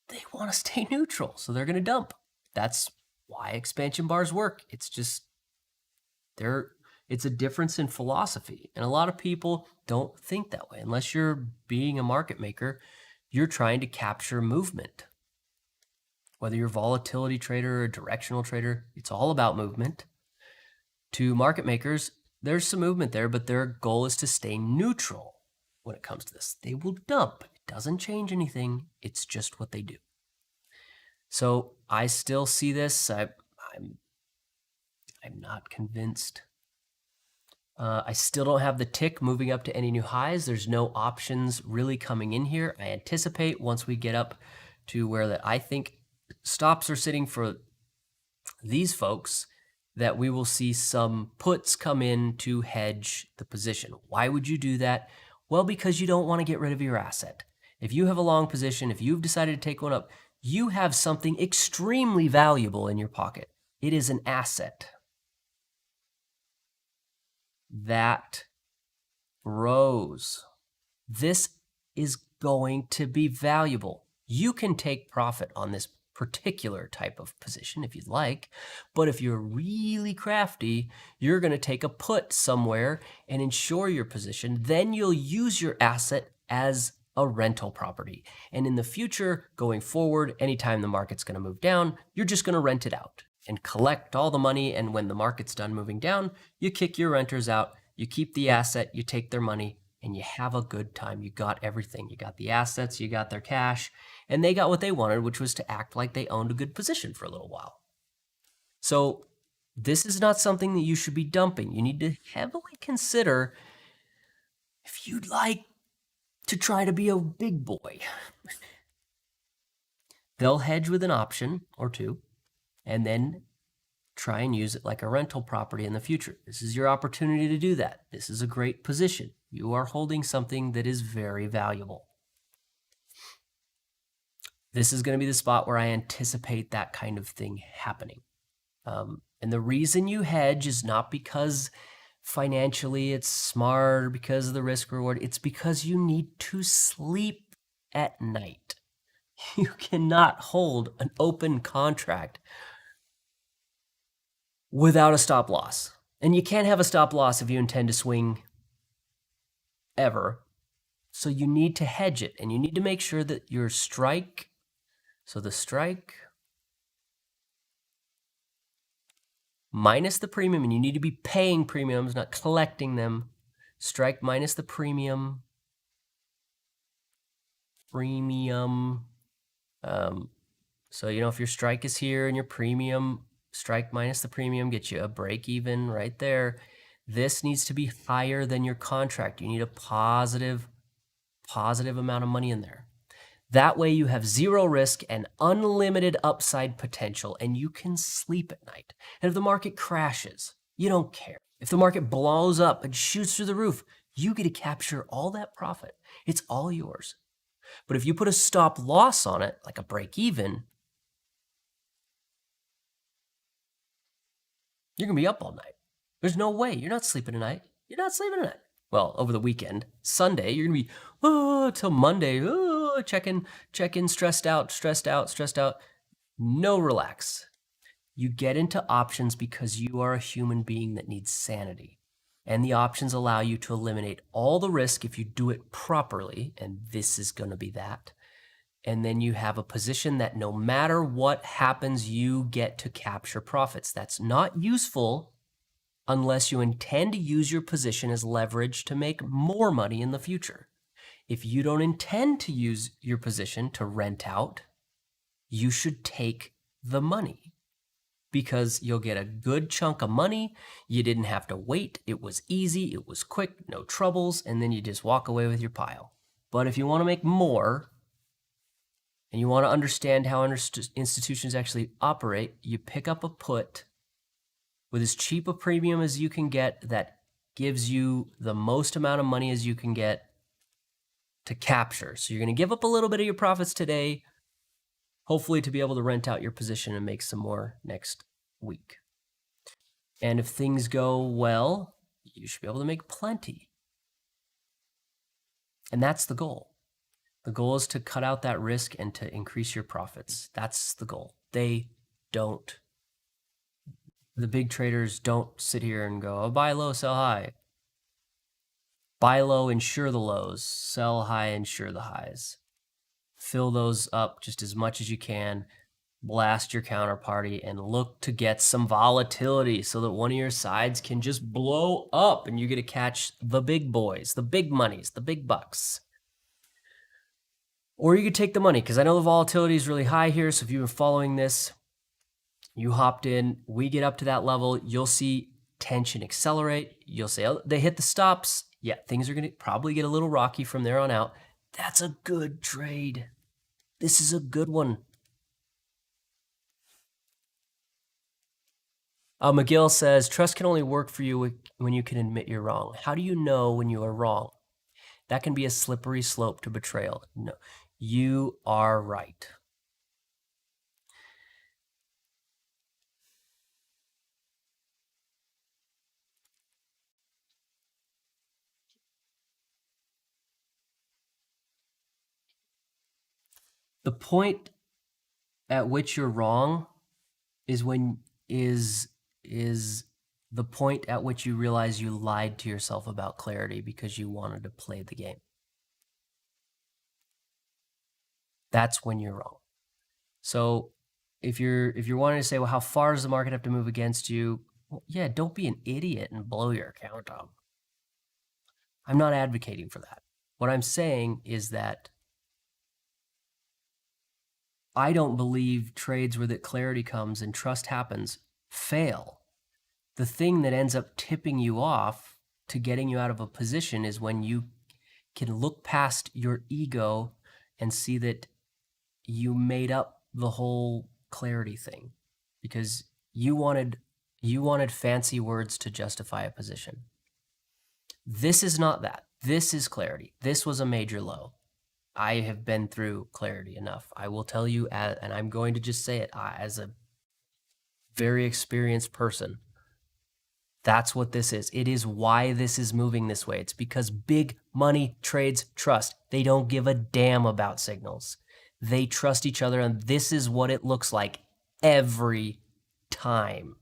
They want to stay neutral, so they're going to dump. That's why expansion bars work. It's just, it's a difference in philosophy. And a lot of people don't think that way. Unless you're being a market maker, you're trying to capture movement. Whether you're a volatility trader or a directional trader, it's all about movement. To market makers, there's some movement there, but their goal is to stay neutral when it comes to this. They will dump. It doesn't change anything. It's just what they do. So I still see this. I'm not convinced. I still don't have the tick moving up to any new highs. There's no options really coming in here. I anticipate once we get up to where that I think stops are sitting for these folks, that we will see some puts come in to hedge the position. Why would you do that? Well, because you don't want to get rid of your asset. If you have a long position, if you've decided to take one up, you have something extremely valuable in your pocket. It is an asset that grows. This is going to be valuable. You can take profit on this particular type of position if you'd like, but if you're really crafty, you're going to take a put somewhere and insure your position. Then you'll use your asset as a rental property. And in the future, going forward, anytime the market's going to move down, you're just going to rent it out and collect all the money. And when the market's done moving down, you kick your renters out, you keep the asset, you take their money, and you have a good time. You got everything. You got the assets, you got their cash, and they got what they wanted, which was to act like they owned a good position for a little while. So this is not something that you should be dumping. You need to heavily consider if you'd like to try to be a big boy. They'll hedge with an option or two, and then try and use it like a rental property in the future. This is your opportunity to do that. This is a great position. You are holding something that is very valuable. This is going to be the spot where I anticipate that kind of thing happening. And the reason you hedge is not because financially it's smart or because of the risk reward. It's because you need to sleep at night. You cannot hold an open contract without a stop loss. And you can't have a stop loss if you intend to swing ever. So you need to hedge it, and you need to make sure that your strike, so the strike minus the premium, and you need to be paying premiums, not collecting them. Strike minus the premium. So, if your strike is here and your premium, strike minus the premium gets you a break even right there. This needs to be higher than your contract. You need a positive amount of money in there. That way you have zero risk and unlimited upside potential, and you can sleep at night. And if the market crashes, you don't care. If the market blows up and shoots through the roof, you get to capture all that profit. It's all yours. But if you put a stop loss on it, like a break even, you're going to be up all night. There's no way. You're not sleeping at night. You're not sleeping at night. Well, over the weekend. Sunday, you're going to be, till Monday, check-in, stressed out. No relax. You get into options because you are a human being that needs sanity. And the options allow you to eliminate all the risk if you do it properly, and this is going to be that. And then you have a position that no matter what happens, you get to capture profits. That's not useful unless you intend to use your position as leverage to make more money in the future. If you don't intend to use your position to rent out, you should take the money because you'll get a good chunk of money. You didn't have to wait. It was easy. It was quick, no troubles, and then you just walk away with your pile. But if you want to make more and you want to understand how institutions actually operate, you pick up a put with as cheap a premium as you can get that gives you the most amount of money as you can get to capture. So you're going to give up a little bit of your profits today, hopefully to be able to rent out your position and make some more next week. And if things go well, you should be able to make plenty. And that's the goal. The goal is to cut out that risk and to increase your profits. That's the goal. They don't. The big traders don't sit here and go, oh, buy low, sell high. Buy low, insure the lows. Sell high, insure the highs. Fill those up just as much as you can. Blast your counterparty and look to get some volatility so that one of your sides can just blow up and you get to catch the big boys, the big monies, the big bucks. Or you could take the money, because I know the volatility is really high here. So if you've been following this, you hopped in, we get up to that level, you'll see tension accelerate. You'll say, oh, they hit the stops. Yeah, things are going to probably get a little rocky from there on out. That's a good trade. This is a good one. McGill says, trust can only work for you when you can admit you're wrong. How do you know when you are wrong? That can be a slippery slope to betrayal. No, you are right. The point at which you're wrong is the point at which you realize you lied to yourself about clarity because you wanted to play the game. That's when you're wrong. So if you're wanting to say, well, how far does the market have to move against you? Well, yeah, don't be an idiot and blow your account up. I'm not advocating for that. What I'm saying is that I don't believe trades where that clarity comes and trust happens fail. The thing that ends up tipping you off to getting you out of a position is when you can look past your ego and see that you made up the whole clarity thing because you wanted fancy words to justify a position. This is not that. This is clarity. This was a major low. I have been through clarity enough. I will tell you, and I'm going to just say it as a very experienced person, that's what this is. It is why this is moving this way. It's because big money trades trust. They don't give a damn about signals. They trust each other, and this is what it looks like every time.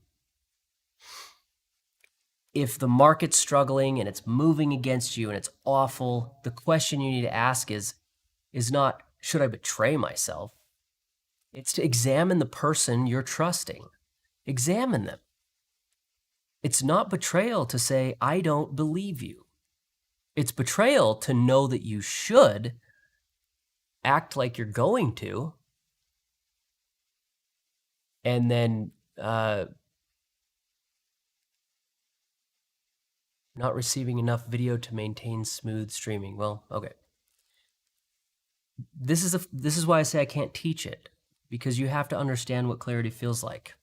if the market's struggling and it's moving against you and it's awful, the question you need to ask is not, should I betray myself? It's to examine the person you're trusting. Examine them. It's not betrayal to say, I don't believe you. It's betrayal to know that you should act like you're going to, and then not receiving enough video to maintain smooth streaming. Well, okay. This is why I say I can't teach it, because you have to understand what clarity feels like.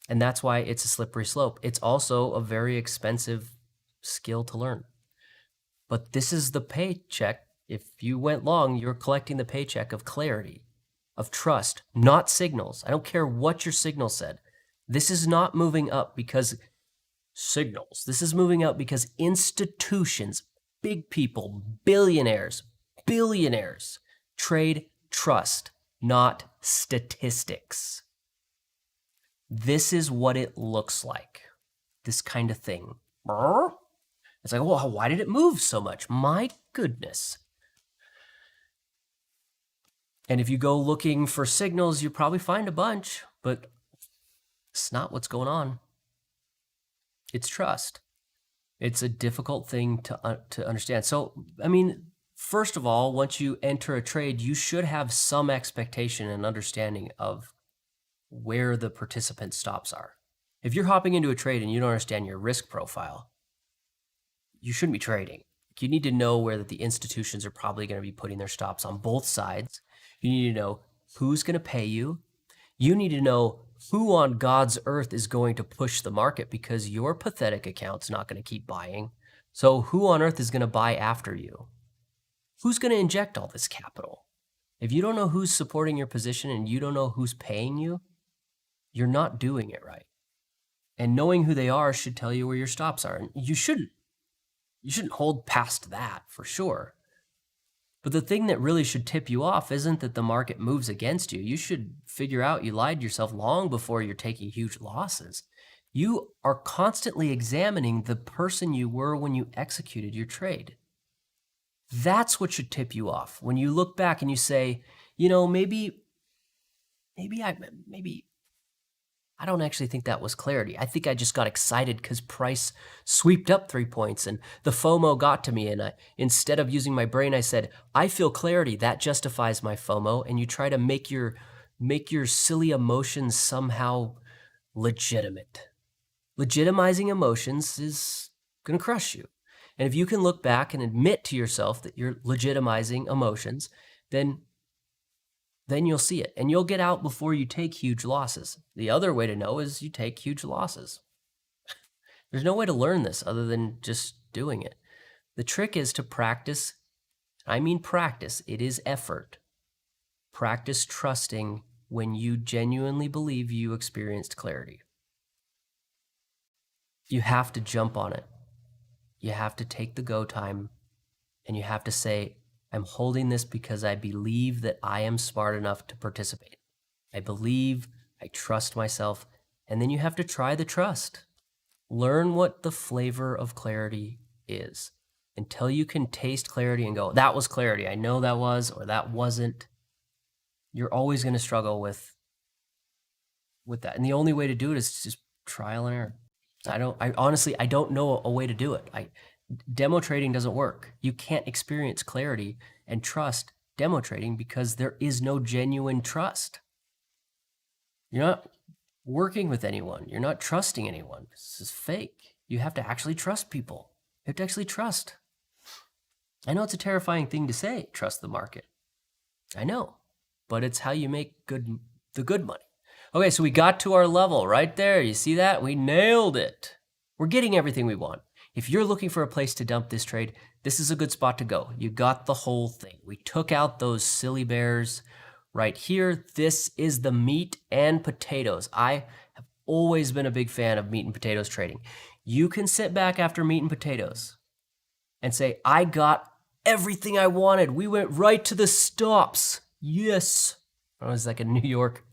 And that's why it's a slippery slope. It's also a very expensive skill to learn. But this is the paycheck. If you went long, you're collecting the paycheck of clarity, of trust, not signals. I don't care what your signal said. This is not moving up because signals. This is moving up because institutions, big people, billionaires, trade trust, not statistics. This is what it looks like, this kind of thing. It's like, well, why did it move so much? My goodness. And if you go looking for signals, you probably find a bunch, but it's not what's going on. It's trust. It's a difficult thing to understand. So, I mean, first of all, once you enter a trade, you should have some expectation and understanding of where the participant stops are. If you're hopping into a trade and you don't understand your risk profile, you shouldn't be trading. You need to know where the institutions are probably going to be putting their stops on both sides. You need to know who's going to pay you. You need to know who on God's earth is going to push the market, because your pathetic account's not going to keep buying. So who on earth is going to buy after you? Who's going to inject all this capital? If you don't know who's supporting your position and you don't know who's paying you, you're not doing it right. And knowing who they are should tell you where your stops are. And you shouldn't hold past that for sure. But the thing that really should tip you off isn't that the market moves against you. You should figure out you lied to yourself long before you're taking huge losses. You are constantly examining the person you were when you executed your trade. That's what should tip you off. When you look back and you say, you know, maybe I don't actually think that was clarity. I think I just got excited because price sweeped up 3 points and the FOMO got to me. And instead of using my brain, I said, I feel clarity. That justifies my FOMO. And you try to make your silly emotions somehow legitimate. Legitimizing emotions is going to crush you. And if you can look back and admit to yourself that you're legitimizing emotions, then you'll see it. And you'll get out before you take huge losses. The other way to know is you take huge losses. There's no way to learn this other than just doing it. The trick is to practice. I mean practice. It is effort. Practice trusting when you genuinely believe you experienced clarity. You have to jump on it. You have to take the go time, and you have to say, I'm holding this because I believe that I am smart enough to participate. I trust myself, and then you have to try the trust. Learn what the flavor of clarity is until you can taste clarity and go, that was clarity. I know that was, or that wasn't. You're always going to struggle with that. And the only way to do it is just trial and error. I honestly don't know a way to do it. Demo trading doesn't work. You can't experience clarity and trust demo trading because there is no genuine trust. You're not working with anyone. You're not trusting anyone. This is fake. You have to actually trust people. You have to actually trust. I know it's a terrifying thing to say, trust the market. I know, but it's how you make the good money. Okay, so we got to our level right there. You see that? We nailed it. We're getting everything we want. If you're looking for a place to dump this trade, this is a good spot to go. You got the whole thing. We took out those silly bears right here. This is the meat and potatoes. I have always been a big fan of meat and potatoes trading. You can sit back after meat and potatoes and say, I got everything I wanted. We went right to the stops. Yes. I was like in New York.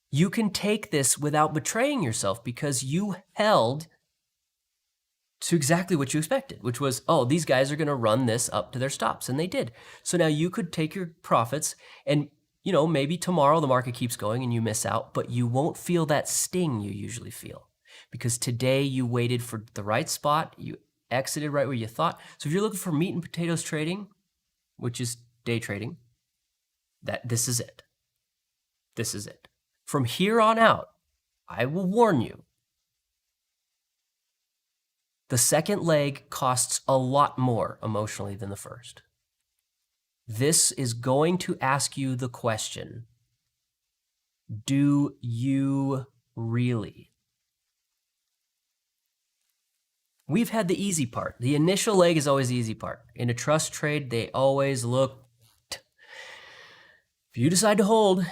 You can take this without betraying yourself because you held to exactly what you expected, which was, oh, these guys are going to run this up to their stops. And they did. So now you could take your profits and, maybe tomorrow the market keeps going and you miss out, but you won't feel that sting you usually feel because today you waited for the right spot. You exited right where you thought. So if you're looking for meat and potatoes trading, which is day trading, this is it. This is it. From here on out, I will warn you, the second leg costs a lot more emotionally than the first. This is going to ask you the question, do you really? We've had the easy part. The initial leg is always the easy part. In a trust trade, they always look. If you decide to hold,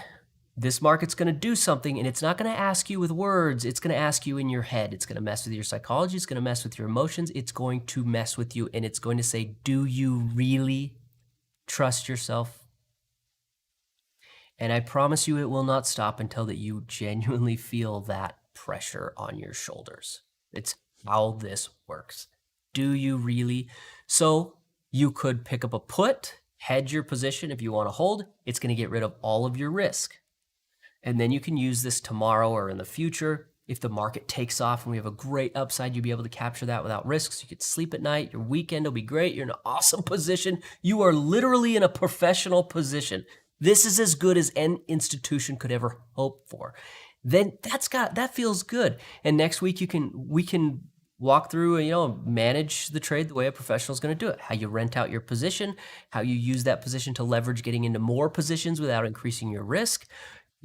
this market's going to do something, and it's not going to ask you with words. It's going to ask you in your head. It's going to mess with your psychology. It's going to mess with your emotions. It's going to mess with you, and it's going to say, do you really trust yourself? And I promise you it will not stop until that you genuinely feel that pressure on your shoulders. It's how this works. Do you really? So you could pick up a put, hedge your position if you want to hold. It's going to get rid of all of your risk. And then you can use this tomorrow or in the future. If the market takes off and we have a great upside, you'll be able to capture that without risks. You could sleep at night. Your weekend will be great. You're in an awesome position. You are literally in a professional position. This is as good as any institution could ever hope for. Then that feels good. And next week we can walk through, manage the trade the way a professional is going to do it. How you rent out your position, how you use that position to leverage getting into more positions without increasing your risk.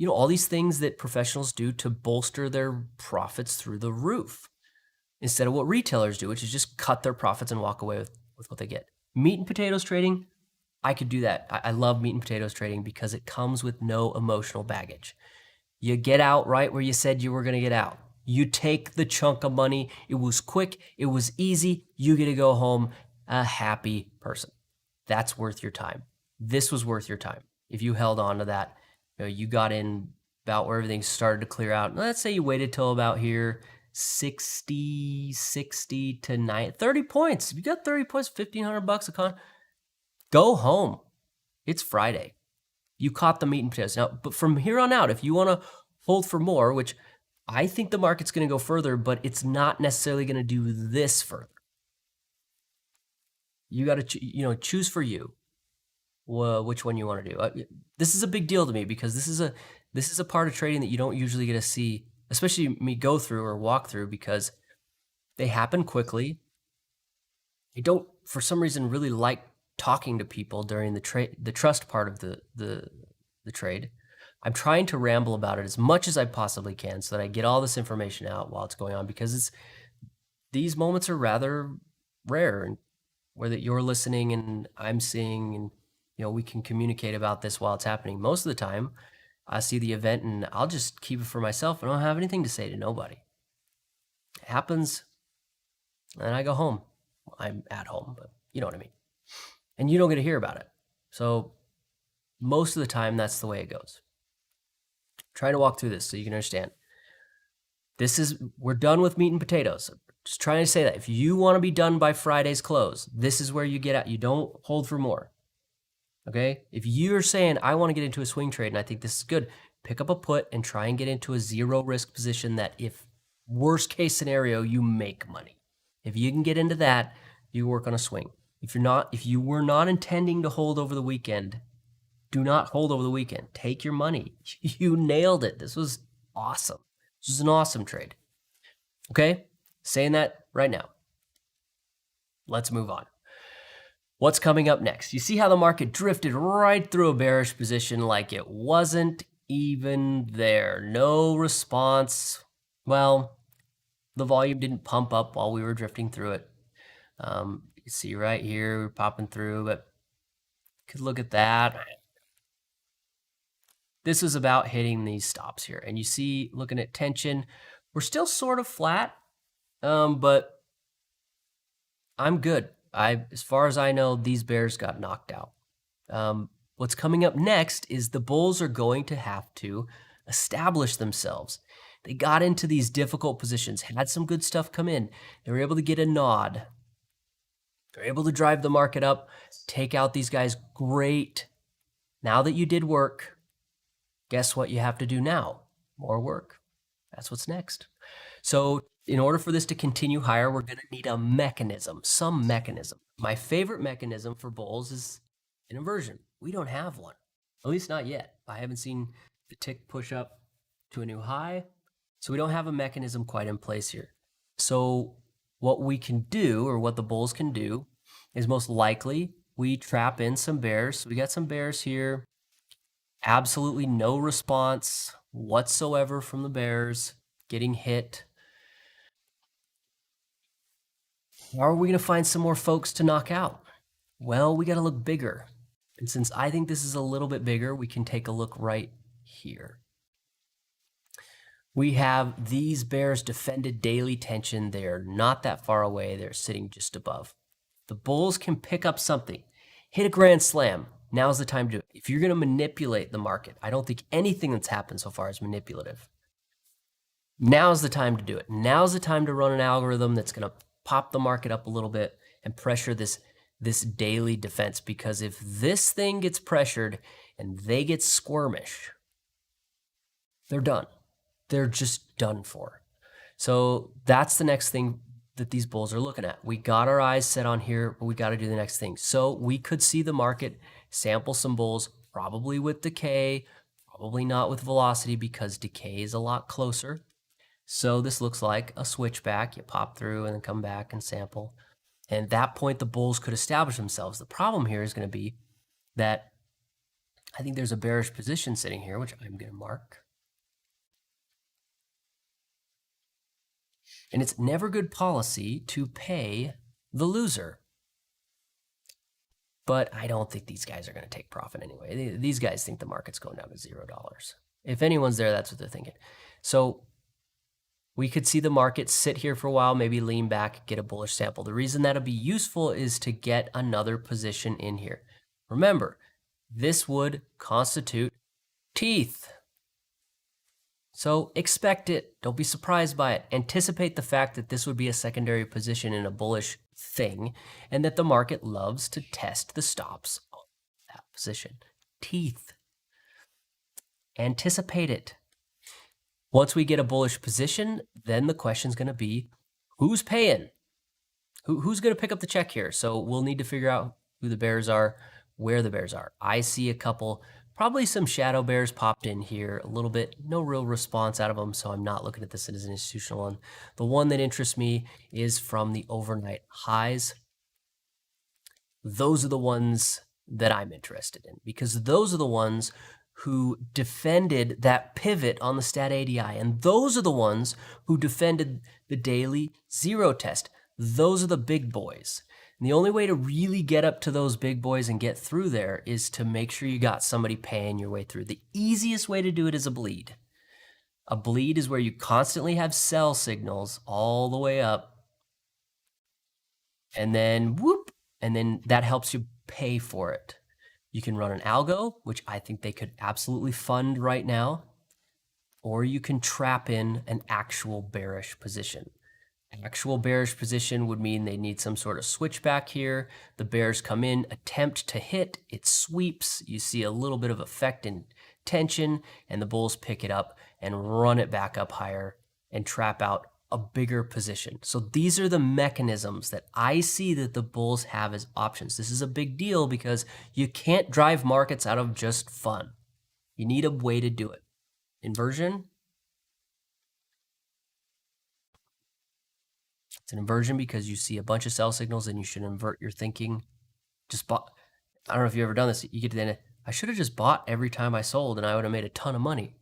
All these things that professionals do to bolster their profits through the roof instead of what retailers do, which is just cut their profits and walk away with what they get. Meat and potatoes trading, I could do that. I love meat and potatoes trading because it comes with no emotional baggage. You get out right where you said you were going to get out. You take the chunk of money. It was quick. It was easy. You get to go home a happy person. That's worth your time. This was worth your time. If you held on to that, you got in about where everything started to clear out. Let's say you waited till about here, 60 to 90, 30 points. If you got 30 points, $1,500 a con, go home. It's Friday. You caught the meat and potatoes. Now, but from here on out, if you want to hold for more, which I think the market's going to go further, but it's not necessarily going to do this further. You got to, choose for you. Which one you want to do. This is a big deal to me because this is a part of trading that you don't usually get to see, especially me go through or walk through, because they happen quickly. I don't, for some reason, really like talking to people during the trust part of the trade. I'm trying to ramble about it as much as I possibly can so that I get all this information out while it's going on, because these moments are rather rare, and where that you're listening and I'm seeing, and we can communicate about this while it's happening. Most of the time, I see the event and I'll just keep it for myself. I don't have anything to say to nobody. It happens, and I go home. I'm at home, but you know what I mean. And you don't get to hear about it. So most of the time, that's the way it goes. I'm trying to walk through this so you can understand. We're done with meat and potatoes. Just trying to say that if you want to be done by Friday's close, this is where you get out. You don't hold for more. Okay? If you're saying, I want to get into a swing trade and I think this is good, pick up a put and try and get into a zero risk position that, if worst case scenario, you make money. If you can get into that, you work on a swing. If you were not intending to hold over the weekend, do not hold over the weekend. Take your money. You nailed it. This was awesome. This was an awesome trade. Okay? Saying that right now. Let's move on. What's coming up next? You see how the market drifted right through a bearish position like it wasn't even there. No response. Well, the volume didn't pump up while we were drifting through it. You see right here, we're popping through, but you could look at that. This is about hitting these stops here. And you see, looking at tension, we're still sort of flat, but I'm good. As far as I know, these bears got knocked out. What's coming up next is the bulls are going to have to establish themselves. They got into these difficult positions, had some good stuff come in. They were able to get a nod. They're able to drive the market up, take out these guys. Great. Now that you did work, guess what you have to do now? More work. That's what's next. So in order for this to continue higher, we're going to need a mechanism, some mechanism. My favorite mechanism for bulls is an inversion. We don't have one, at least not yet. I haven't seen the tick push up to a new high. So we don't have a mechanism quite in place here. So what we can do, or what the bulls can do, is most likely we trap in some bears. We got some bears here. Absolutely no response whatsoever from the bears, getting hit. How are we going to find some more folks to knock out? Well, we got to look bigger. And since I think this is a little bit bigger, we can take a look right here. We have these bears defended daily tension. They're not that far away. They're sitting just above. The bulls can pick up something, hit a grand slam. Now's the time to do it. If you're going to manipulate the market, I don't think anything that's happened so far is manipulative. Now's the time to do it. Now's the time to run an algorithm that's going to pop the market up a little bit and pressure this daily defense. Because if this thing gets pressured and they get squirmish, they're done. They're just done for. So that's the next thing that these bulls are looking at. We got our eyes set on here, but we got to do the next thing. So we could see the market sample some bulls, probably with decay, probably not with velocity, because decay is a lot closer. So this looks like a switchback. You pop through and then come back and sample. And at that point, the bulls could establish themselves. The problem here is going to be that I think there's a bearish position sitting here, which I'm going to mark. And it's never good policy to pay the loser. But I don't think these guys are going to take profit anyway. These guys think the market's going down to $0. If anyone's there, that's what they're thinking. So we could see the market sit here for a while, maybe lean back, get a bullish sample. The reason that'll be useful is to get another position in here. Remember, this would constitute teeth. So expect it. Don't be surprised by it. Anticipate the fact that this would be a secondary position in a bullish thing, and that the market loves to test the stops on that position. Teeth. Anticipate it. Once we get a bullish position, then the question's going to be, who's paying? Who's going to pick up the check here? So we'll need to figure out who the bears are, where the bears are. I see a couple. Probably some shadow bears popped in here a little bit. No real response out of them, so I'm not looking at this as an institutional one. The one that interests me is from the overnight highs. Those are the ones that I'm interested in, because those are the ones who defended that pivot on the stat ADI, and those are the ones who defended the daily zero test. Those are the big boys. And the only way to really get up to those big boys and get through there is to make sure you got somebody paying your way through. The easiest way to do it is a bleed. A bleed is where you constantly have sell signals all the way up, and then whoop, and then that helps you pay for it. You can run an algo, which I think they could absolutely fund right now, or you can trap in an actual bearish position. Actual bearish position would mean they need some sort of switchback here. The bears come in, attempt to hit, it sweeps. You see a little bit of effect in tension, and the bulls pick it up and run it back up higher and trap out a bigger position. So these are the mechanisms that I see that the bulls have as options. This is a big deal because you can't drive markets out of just fun. You need a way to do it. Inversion. It's an inversion because you see a bunch of sell signals and you should invert your thinking. Just bought. I don't know if you've ever done this. You get to the end. I should have just bought every time I sold and I would have made a ton of money.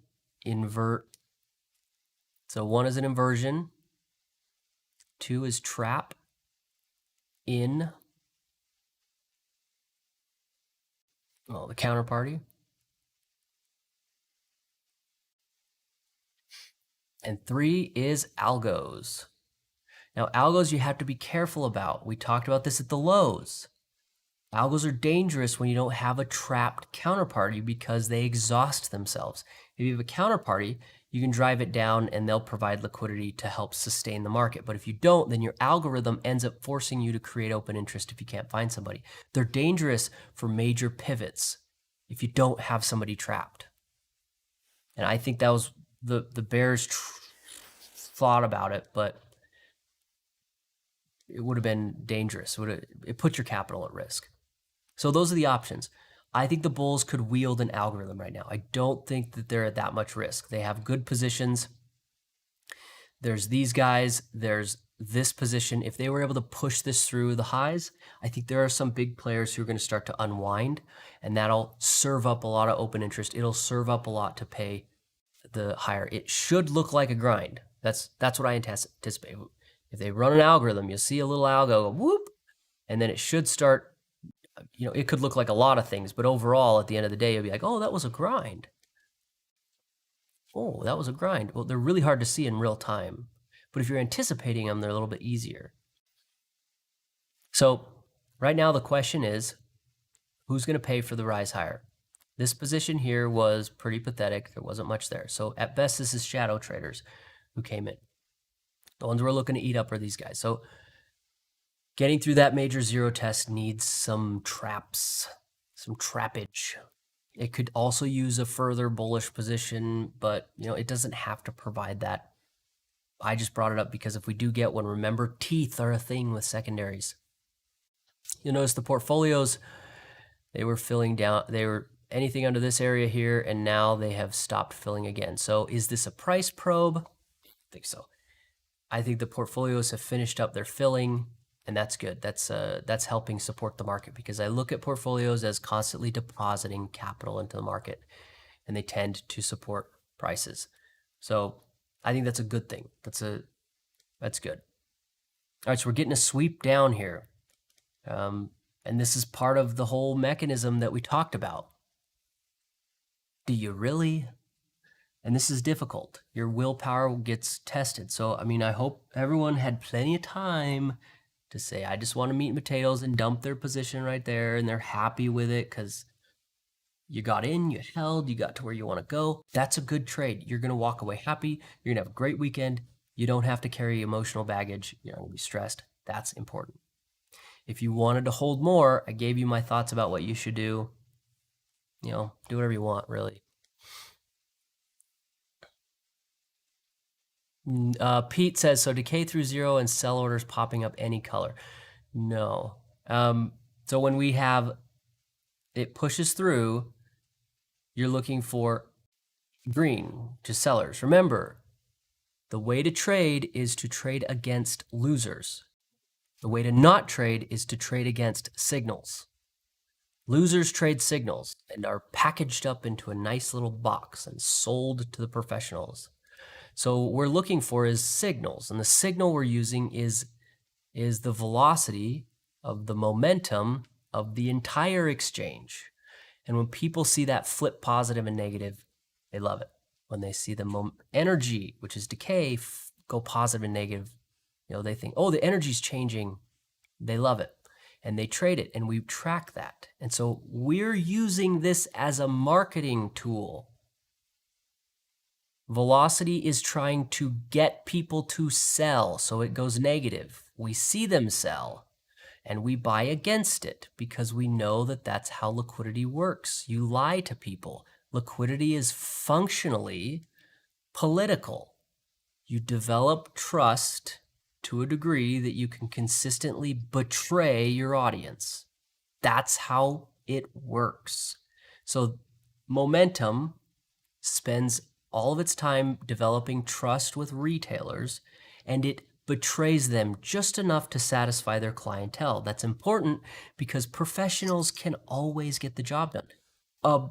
Invert. So one is an inversion. Two is trap in the counterparty. And three is algos. Now, algos you have to be careful about. We talked about this at the lows. Algos are dangerous when you don't have a trapped counterparty because they exhaust themselves. If you have a counterparty, you can drive it down and they'll provide liquidity to help sustain the market. But if you don't, then your algorithm ends up forcing you to create open interest if you can't find somebody. They're dangerous for major pivots if you don't have somebody trapped. And I think that was the bears thought about it, but it would have been dangerous. It put your capital at risk. So those are the options. I think the bulls could wield an algorithm right now. I don't think that they're at that much risk. They have good positions. There's these guys. There's this position. If they were able to push this through the highs, I think there are some big players who are going to start to unwind, and that'll serve up a lot of open interest. It'll serve up a lot to pay the higher. It should look like a grind. That's what I anticipate. If they run an algorithm, you'll see a little algo go whoop, and then it should start. It could look like a lot of things, but overall, at the end of the day, you'll be like, oh, that was a grind. Oh, that was a grind. Well, they're really hard to see in real time. But if you're anticipating them, they're a little bit easier. So right now, the question is, who's going to pay for the rise higher? This position here was pretty pathetic. There wasn't much there. So at best, this is shadow traders who came in. The ones we're looking to eat up are these guys. So getting through that major zero test needs some traps, some trappage. It could also use a further bullish position, but it doesn't have to provide that. I just brought it up because if we do get one, remember, teeth are a thing with secondaries. You'll notice the portfolios, they were filling down. They were anything under this area here, and now they have stopped filling again. So is this a price probe? I think so. I think the portfolios have finished up their filling, and that's good. That's helping support the market because I look at portfolios as constantly depositing capital into the market, and they tend to support prices. So I think that's a good thing. That's good. All right, so we're getting a sweep down here. And this is part of the whole mechanism that we talked about. Do you really? And this is difficult. Your willpower gets tested. So, I hope everyone had plenty of time to say, I just want to meat and potatoes and dump their position right there. And they're happy with it because you got in, you held, you got to where you want to go. That's a good trade. You're going to walk away happy. You're going to have a great weekend. You don't have to carry emotional baggage. You're not going to be stressed. That's important. If you wanted to hold more, I gave you my thoughts about what you should do. Do whatever you want, really. Pete says, so decay through zero and sell orders popping up any color. No. So when we have it pushes through, you're looking for green to sellers. Remember, the way to trade is to trade against losers. The way to not trade is to trade against signals. Losers trade signals and are packaged up into a nice little box and sold to the professionals. So what we're looking for is signals, and the signal we're using is the velocity of the momentum of the entire exchange. And when people see that flip positive and negative, they love it. When they see the energy, which is decay, go positive and negative, they think, oh, the energy's changing. They love it. And they trade it, and we track that. And so we're using this as a marketing tool. Velocity is trying to get people to sell, so it goes negative. We see them sell, and we buy against it because we know that that's how liquidity works. You lie to people. Liquidity is functionally political. You develop trust to a degree that you can consistently betray your audience. That's how it works. So momentum spends all of its time developing trust with retailers, and it betrays them just enough to satisfy their clientele. That's important because professionals can always get the job done. A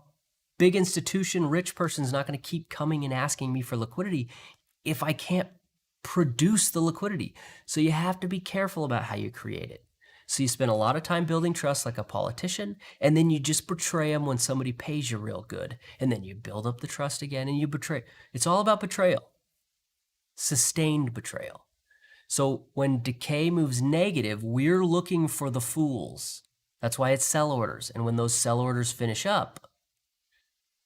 big institution, rich person's not going to keep coming and asking me for liquidity if I can't produce the liquidity. So you have to be careful about how you create it. So you spend a lot of time building trust like a politician, and then you just betray them when somebody pays you real good. And then you build up the trust again and you betray. It's all about betrayal, sustained betrayal. So when decay moves negative, we're looking for the fools. That's why it's sell orders. And when those sell orders finish up,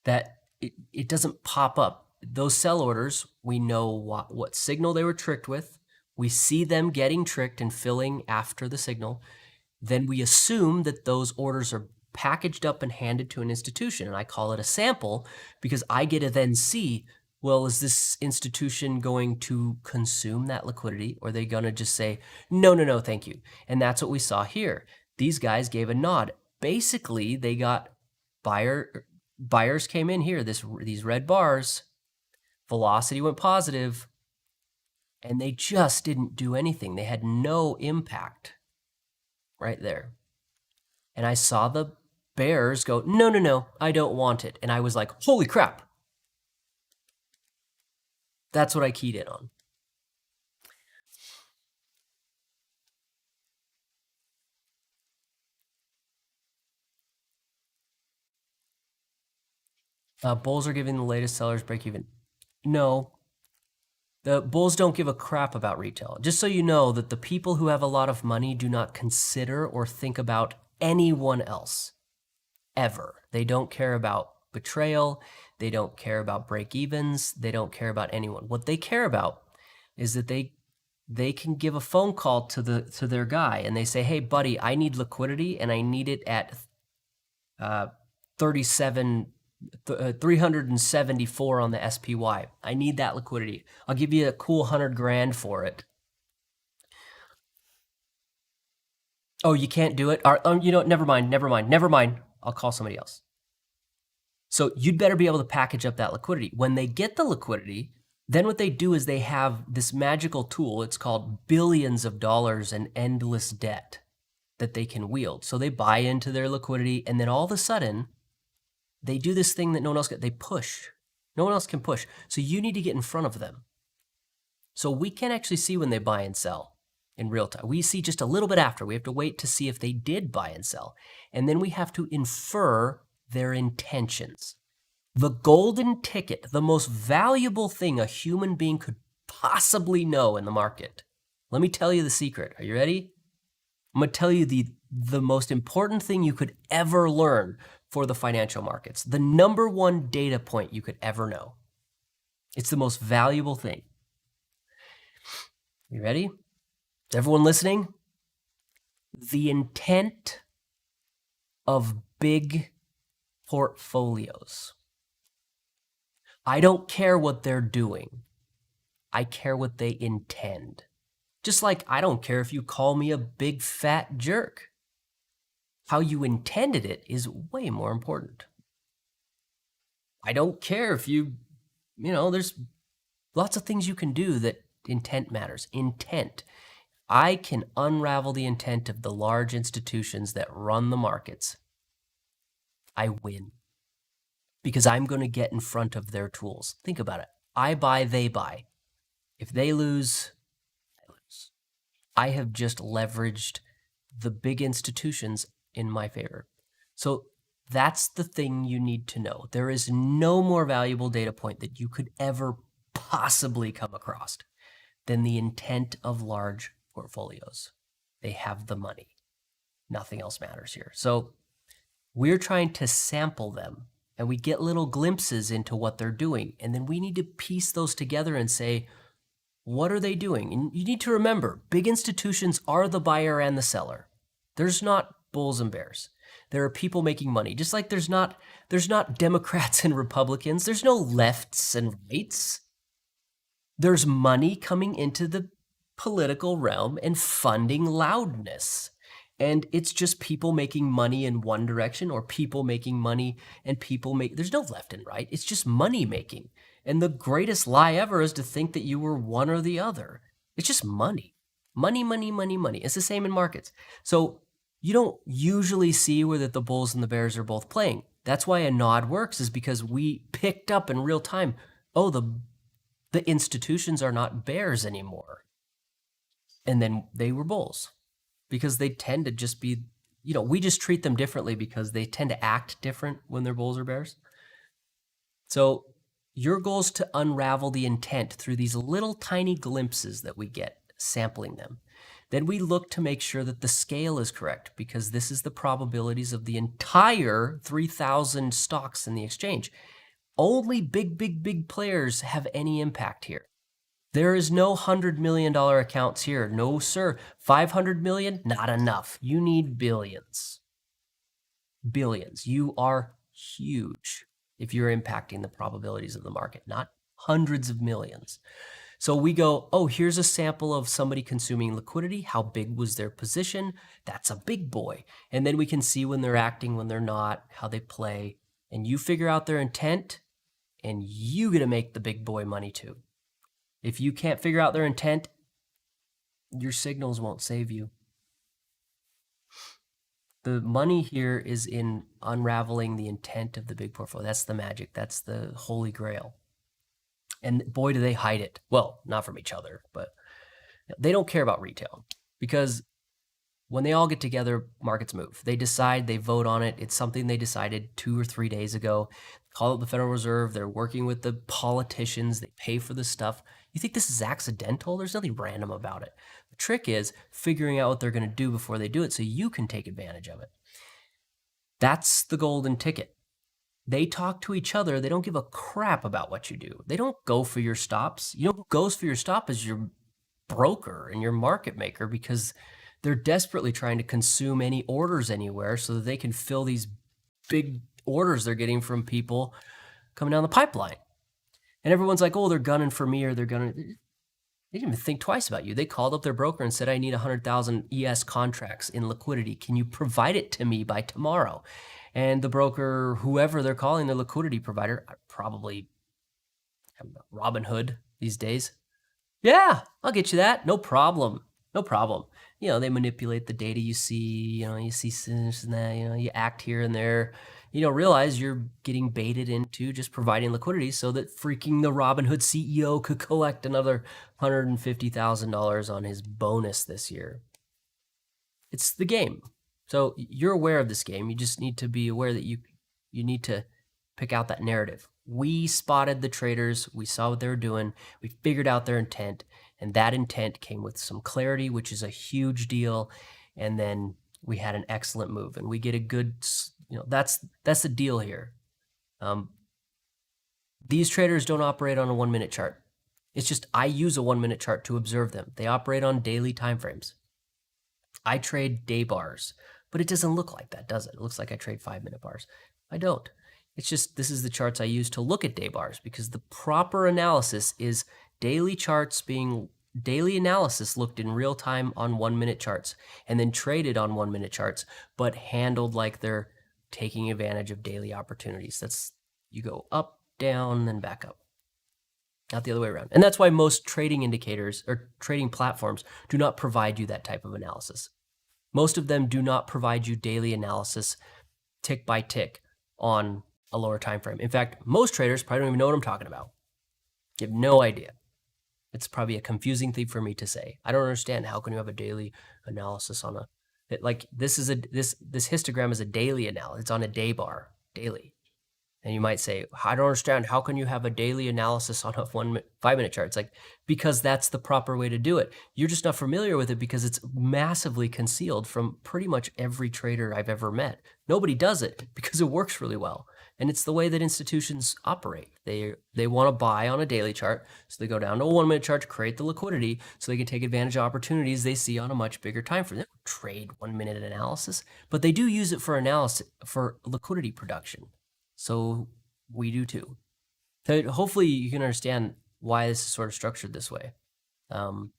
that it doesn't pop up. Those sell orders, we know what signal they were tricked with. We see them getting tricked and filling after the signal. Then we assume that those orders are packaged up and handed to an institution. And I call it a sample because I get to then see, well, is this institution going to consume that liquidity, or are they going to just say, no, no, no, thank you? And that's what we saw here. These guys gave a nod. Basically, they got buyers came in here, these red bars, velocity went positive, and they just didn't do anything. They had no impact right there. And I saw the bears go, no, no, no, I don't want it. And I was like, holy crap. That's what I keyed in on. Bulls are giving the latest sellers break even. No, the bulls don't give a crap about retail. Just so you know that the people who have a lot of money do not consider or think about anyone else, ever. They don't care about betrayal. They don't care about break-evens. They don't care about anyone. What they care about is that they can give a phone call to their guy and they say, hey, buddy, I need liquidity and I need it at 374 on the SPY. I need that liquidity. I'll give you a cool 100 grand for it. Oh, you can't do it? You know what? Never mind. I'll call somebody else. So you'd better be able to package up that liquidity. When they get the liquidity, then what they do is they have this magical tool. It's called billions of dollars and endless debt that they can wield. So they buy into their liquidity, and then all of a sudden, they do this thing that no one else can. They push. No one else can push. So you need to get in front of them. So we can't actually see when they buy and sell in real time. We see just a little bit after. We have to wait to see if they did buy and sell. And then we have to infer their intentions. The golden ticket, the most valuable thing a human being could possibly know in the market. Let me tell you the secret. Are you ready? I'm going to tell you the most important thing you could ever learn for the financial markets. The number one data point you could ever know. It's the most valuable thing. You ready? Is everyone listening? The intent of big portfolios. I don't care what they're doing. I care what they intend. Just like I don't care if you call me a big fat jerk. How you intended it is way more important. I don't care if there's lots of things you can do that intent matters. Intent. I can unravel the intent of the large institutions that run the markets. I win. Because I'm going to get in front of their tools. Think about it. I buy, they buy. If they lose, I lose. I have just leveraged the big institutions in my favor. So that's the thing you need to know. There is no more valuable data point that you could ever possibly come across than the intent of large portfolios. They have the money. Nothing else matters here. So we're trying to sample them, and we get little glimpses into what they're doing. And then we need to piece those together and say, what are they doing? And you need to remember, big institutions are the buyer and the seller. There's not bulls and bears. There are people making money. Just like there's not Democrats and Republicans. There's no lefts and rights. There's money coming into the political realm and funding loudness. And it's just people making money in one direction, or people making money and there's no left and right. It's just money making. And the greatest lie ever is to think that you were one or the other. It's just money. Money, money, money, money. It's the same in markets. So you don't usually see where the bulls and the bears are both playing. That's why a nod works, is because we picked up in real time, oh, the institutions are not bears anymore. And then they were bulls. Because they tend to just be, we just treat them differently because they tend to act different when they're bulls or bears. So your goal is to unravel the intent through these little tiny glimpses that we get, sampling them. Then we look to make sure that the scale is correct, because this is the probabilities of the entire 3,000 stocks in the exchange. Only big players have any impact here. There is no $100 million accounts here. No, sir. 500 million? Not enough. You need billions. Billions. You are huge if you're impacting the probabilities of the market, not hundreds of millions. So we go, oh, here's a sample of somebody consuming liquidity. How big was their position? That's a big boy. And then we can see when they're acting, when they're not, how they play. And you figure out their intent, and you get to make the big boy money too. If you can't figure out their intent, your signals won't save you. The money here is in unraveling the intent of the big portfolio. That's the magic. That's the holy grail. And boy, do they hide it. Well, not from each other, but they don't care about retail, because when they all get together, markets move. They decide, they vote on it. It's something they decided 2 or 3 days ago. Call it the Federal Reserve. They're working with the politicians. They pay for the stuff. You think this is accidental? There's nothing random about it. The trick is figuring out what they're going to do before they do it so you can take advantage of it. That's the golden ticket. They talk to each other. They don't give a crap about what you do. They don't go for your stops. You know who goes for your stop is your broker and your market maker, because they're desperately trying to consume any orders anywhere so that they can fill these big orders they're getting from people coming down the pipeline. And everyone's like, oh, they're gunning for me, or they're gunning. They didn't even think twice about you. They called up their broker and said, I need 100,000 ES contracts in liquidity. Can you provide it to me by tomorrow? And the broker, whoever they're calling, their liquidity provider, probably Robinhood these days. Yeah, I'll get you that. No problem. No problem. You know, they manipulate the data you see, you see this and that, you act here and there. You don't realize you're getting baited into just providing liquidity so that freaking the Robinhood CEO could collect another $150,000 on his bonus this year. It's the game. So you're aware of this game. You just need to be aware that you need to pick out that narrative. We spotted the traders. We saw what they were doing. We figured out their intent. And that intent came with some clarity, which is a huge deal. And then we had an excellent move. And we get a good, that's the deal here. These traders don't operate on a 1-minute chart. It's just I use a 1-minute chart to observe them. They operate on daily timeframes. I trade day bars, but it doesn't look like that, does it? It looks like I trade 5-minute bars. I don't. It's just this is the charts I use to look at day bars, because the proper analysis is daily charts being daily analysis looked in real time on 1-minute charts and then traded on 1-minute charts, but handled like they're taking advantage of daily opportunities. That's, you go up, down, then back up, not the other way around. And that's why most trading indicators or trading platforms do not provide you that type of analysis. Most of them do not provide you daily analysis tick by tick on a lower time frame. In fact, most traders probably don't even know what I'm talking about. You have no idea. It's probably a confusing thing for me to say. I don't understand. How can you have a daily analysis on this histogram is a daily analysis. It's on a day bar daily. And you might say, I don't understand. How can you have a daily analysis on a 5-minute chart? It's like, because that's the proper way to do it. You're just not familiar with it because it's massively concealed from pretty much every trader I've ever met. Nobody does it because it works really well. And it's the way that institutions operate. They want to buy on a daily chart, so they go down to a 1-minute chart to create the liquidity so they can take advantage of opportunities they see on a much bigger time frame. They don't trade 1-minute analysis, but they do use it for analysis, for liquidity production. So we do too. So hopefully you can understand why this is sort of structured this way. And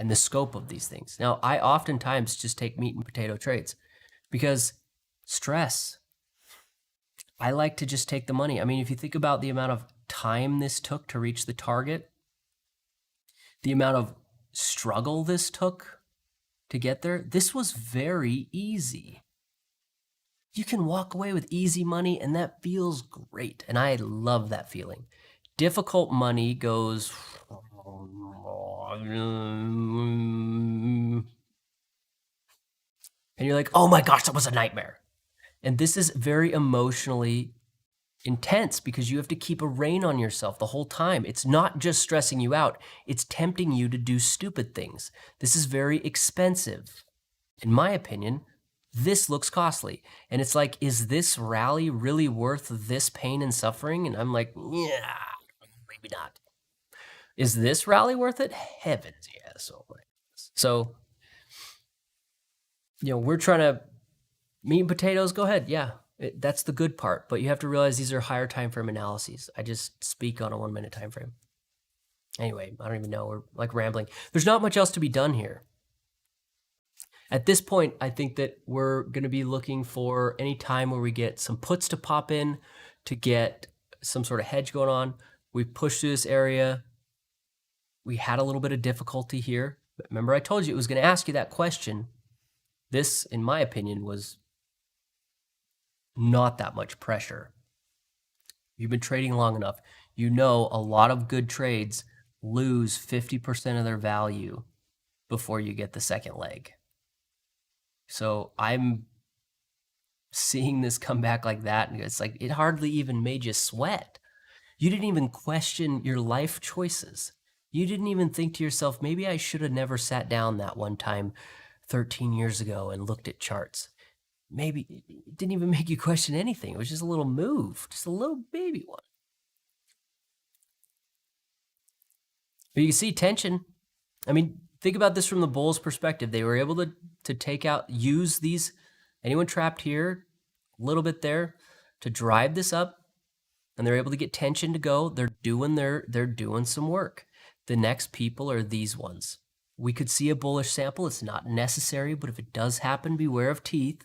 the scope of these things. Now, I oftentimes just take meat and potato trades because stress. I like to just take the money. I mean, if you think about the amount of time this took to reach the target, the amount of struggle this took to get there, this was very easy. You can walk away with easy money, and that feels great. And I love that feeling. Difficult money goes, and you're like, oh my gosh, that was a nightmare. And this is very emotionally intense because you have to keep a rein on yourself the whole time. It's not just stressing you out, it's tempting you to do stupid things. This is very expensive. In my opinion, this looks costly. And it's like, is this rally really worth this pain and suffering? And I'm like, yeah, maybe not. Is this rally worth it? Heavens, yes. Oh my goodness. So, we're trying to meat and potatoes. Go ahead. Yeah, that's the good part. But you have to realize these are higher time frame analyses. I just speak on a 1 minute time frame. Anyway, I don't even know. We're like rambling. There's not much else to be done here. At this point, I think that we're going to be looking for any time where we get some puts to pop in to get some sort of hedge going on. We pushed through this area. We had a little bit of difficulty here. But remember, I told you it was going to ask you that question. This, in my opinion, was not that much pressure. You've been trading long enough. You know a lot of good trades lose 50% of their value before you get the second leg. So I'm seeing this come back like that, and it's like it hardly even made you sweat. You didn't even question your life choices. You didn't even think to yourself, maybe I should have never sat down that one time 13 years ago and looked at charts. Maybe it didn't even make you question anything. It was just a little move, just a little baby one. But you can see tension. I mean, think about this from the bulls' perspective. They were able to take out, use these, anyone trapped here, a little bit there, to drive this up, and they're able to get tension to go. They're doing some work. The next people are these ones. We could see a bullish sample. It's not necessary, but if it does happen, beware of teeth.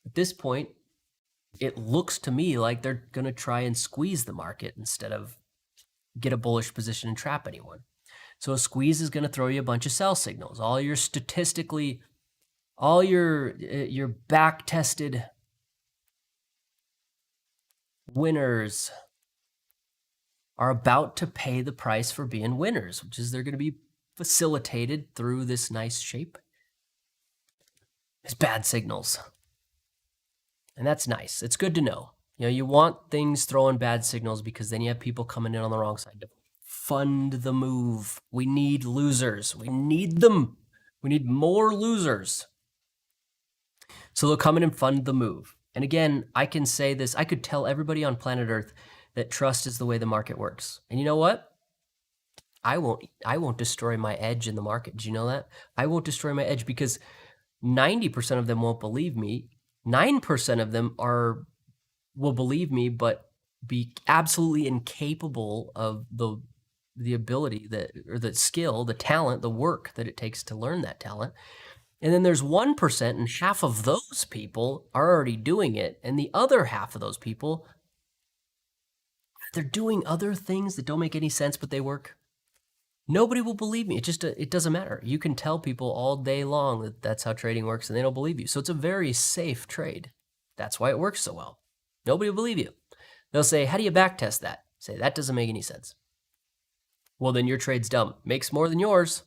At this point, it looks to me like they're going to try and squeeze the market instead of get a bullish position and trap anyone. So a squeeze is going to throw you a bunch of sell signals. All your back-tested winners are about to pay the price for being winners, which is they're going to be facilitated through this nice shape. It's bad signals. And that's nice. It's good to know. You want things throwing bad signals because then you have people coming in on the wrong side to fund the move. We need losers. We need them. We need more losers. So they'll come in and fund the move. And again, I can say this. I could tell everybody on planet Earth that trust is the way the market works. And you know what? I won't destroy my edge in the market. Did you know that? I won't destroy my edge because 90% of them won't believe me. 9% of them will believe me, but be absolutely incapable of the ability or the skill, the talent, the work that it takes to learn that talent. And then there's 1%, and half of those people are already doing it, and the other half of those people, they're doing other things that don't make any sense, but they work. Nobody will believe me. It doesn't matter. You can tell people all day long that that's how trading works, and they don't believe you. So it's a very safe trade. That's why it works so well. Nobody will believe you. They'll say, how do you backtest that? Say, that doesn't make any sense. Well, then your trade's dumb. Makes more than yours.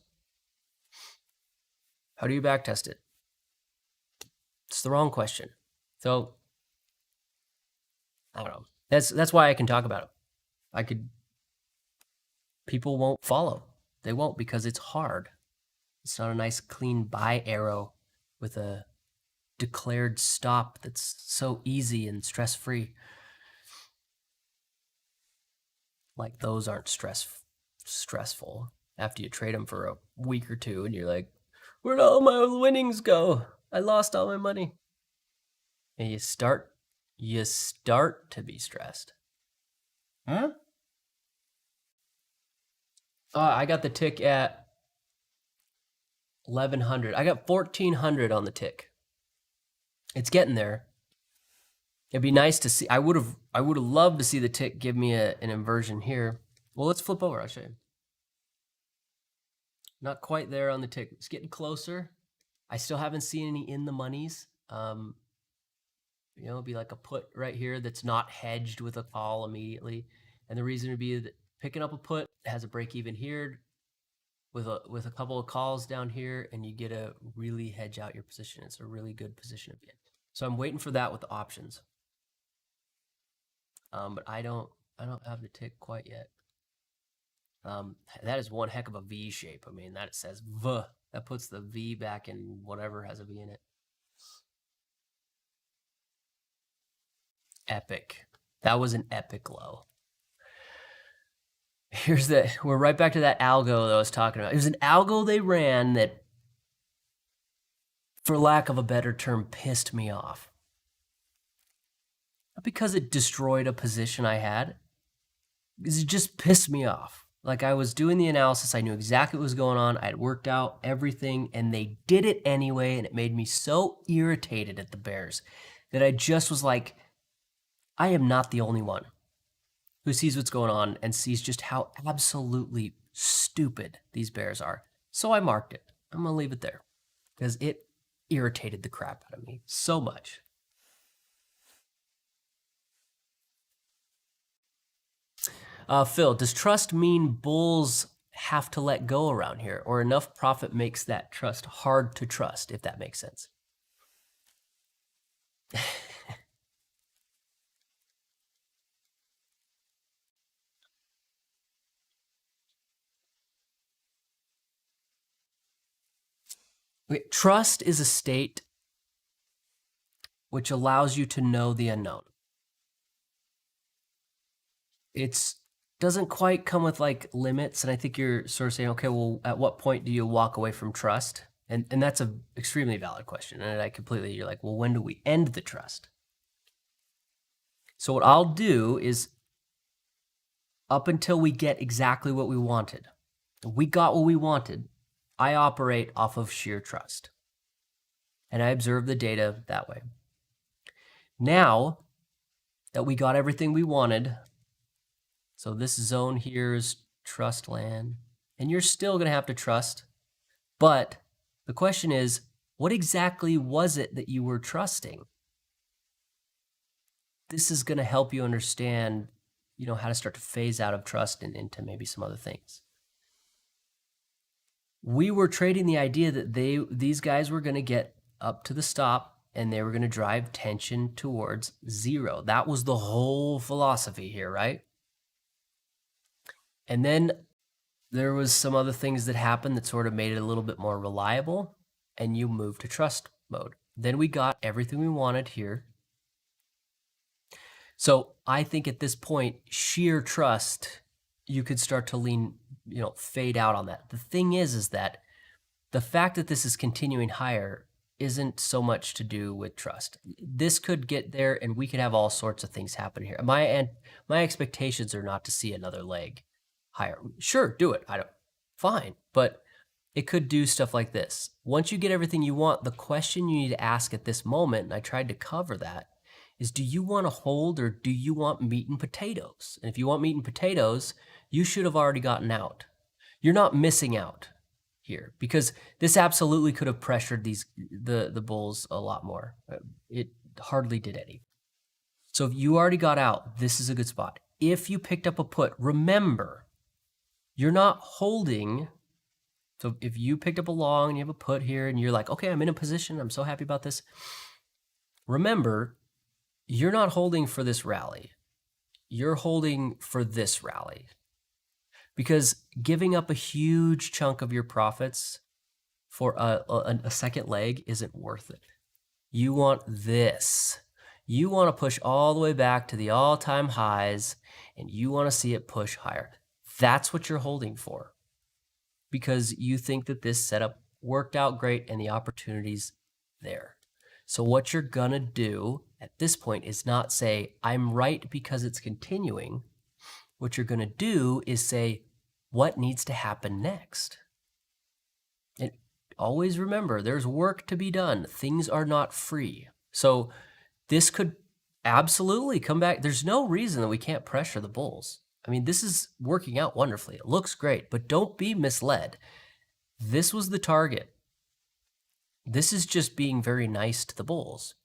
How do you backtest it? It's the wrong question. So, I don't know. That's why I can talk about it. People won't follow. They won't because it's hard. It's not a nice clean buy arrow with a declared stop that's so easy and stress-free. Like those aren't stressful after you trade them for a week or two and you're like, where'd all my winnings go? I lost all my money. And you start to be stressed. Huh? I got the tick at 1100. I got 1400 on the tick. It's getting there. It'd be nice to see. I would have loved to see the tick give me an inversion here. Well, let's flip over. I'll show you. Not quite there on the tick. It's getting closer. I still haven't seen any in the monies. It'd be like a put right here that's not hedged with a call immediately. And the reason would be that picking up a put has a break even here with a couple of calls down here, and you get to really hedge out your position. It's a really good position to be in. So I'm waiting for that with the options. But I don't have the tick quite yet. That is one heck of a V shape. I mean, that says V. That puts the V back in whatever has a V in it. Epic. That was an epic low. We're right back to that algo that I was talking about. It was an algo they ran that, for lack of a better term, pissed me off. Not because it destroyed a position I had, because it just pissed me off. Like, I was doing the analysis, I knew exactly what was going on, I had worked out everything, and they did it anyway, and it made me so irritated at the Bears that I just was like, I am not the only one who sees what's going on and sees just how absolutely stupid these Bears are. So I marked it. I'm going to leave it there because it irritated the crap out of me so much. Phil, does trust mean bulls have to let go around here, or enough profit makes that trust hard to trust, if that makes sense? Trust is a state which allows you to know the unknown. It doesn't quite come with like limits, and I think you're sort of saying, okay, well, at what point do you walk away from trust? And that's an extremely valid question, and you're like, well, when do we end the trust? So what I'll do is, up until we get exactly what we wanted, we got what we wanted, I operate off of sheer trust. And I observe the data that way. Now that we got everything we wanted, so this zone here is trust land, and you're still going to have to trust. But the question is, what exactly was it that you were trusting? This is going to help you understand, how to start to phase out of trust and into maybe some other things. We were trading the idea that these guys were going to get up to the stop and they were going to drive tension towards zero. That was the whole philosophy here, right? And then there was some other things that happened that sort of made it a little bit more reliable, and you moved to trust mode. Then we got everything we wanted here. So I think at this point, sheer trust, you could start to lean, fade out on that. The thing is that the fact that this is continuing higher isn't so much to do with trust. This could get there and we could have all sorts of things happen here. My expectations are not to see another leg higher. Sure, do it. Fine. But it could do stuff like this. Once you get everything you want, the question you need to ask at this moment, and I tried to cover that, is do you want to hold or do you want meat and potatoes? And if you want meat and potatoes, you should have already gotten out. You're not missing out here because this absolutely could have pressured the bulls a lot more. It hardly did any. So if you already got out, this is a good spot. If you picked up a put, remember, you're not holding. So if you picked up a long and you have a put here and you're like, okay, I'm in a position, I'm so happy about this. Remember, you're not holding for this rally. You're holding for this rally. Because giving up a huge chunk of your profits for a second leg isn't worth it. You want this. You want to push all the way back to the all-time highs, and you want to see it push higher. That's what you're holding for. Because you think that this setup worked out great and the opportunity's there. So what you're going to do at this point is not say, I'm right because it's continuing. What you're going to do is say, what needs to happen next? And always remember, there's work to be done. Things are not free. So this could absolutely come back. There's no reason that we can't pressure the bulls. I mean, this is working out wonderfully. It looks great, but don't be misled. This was the target. This is just being very nice to the bulls.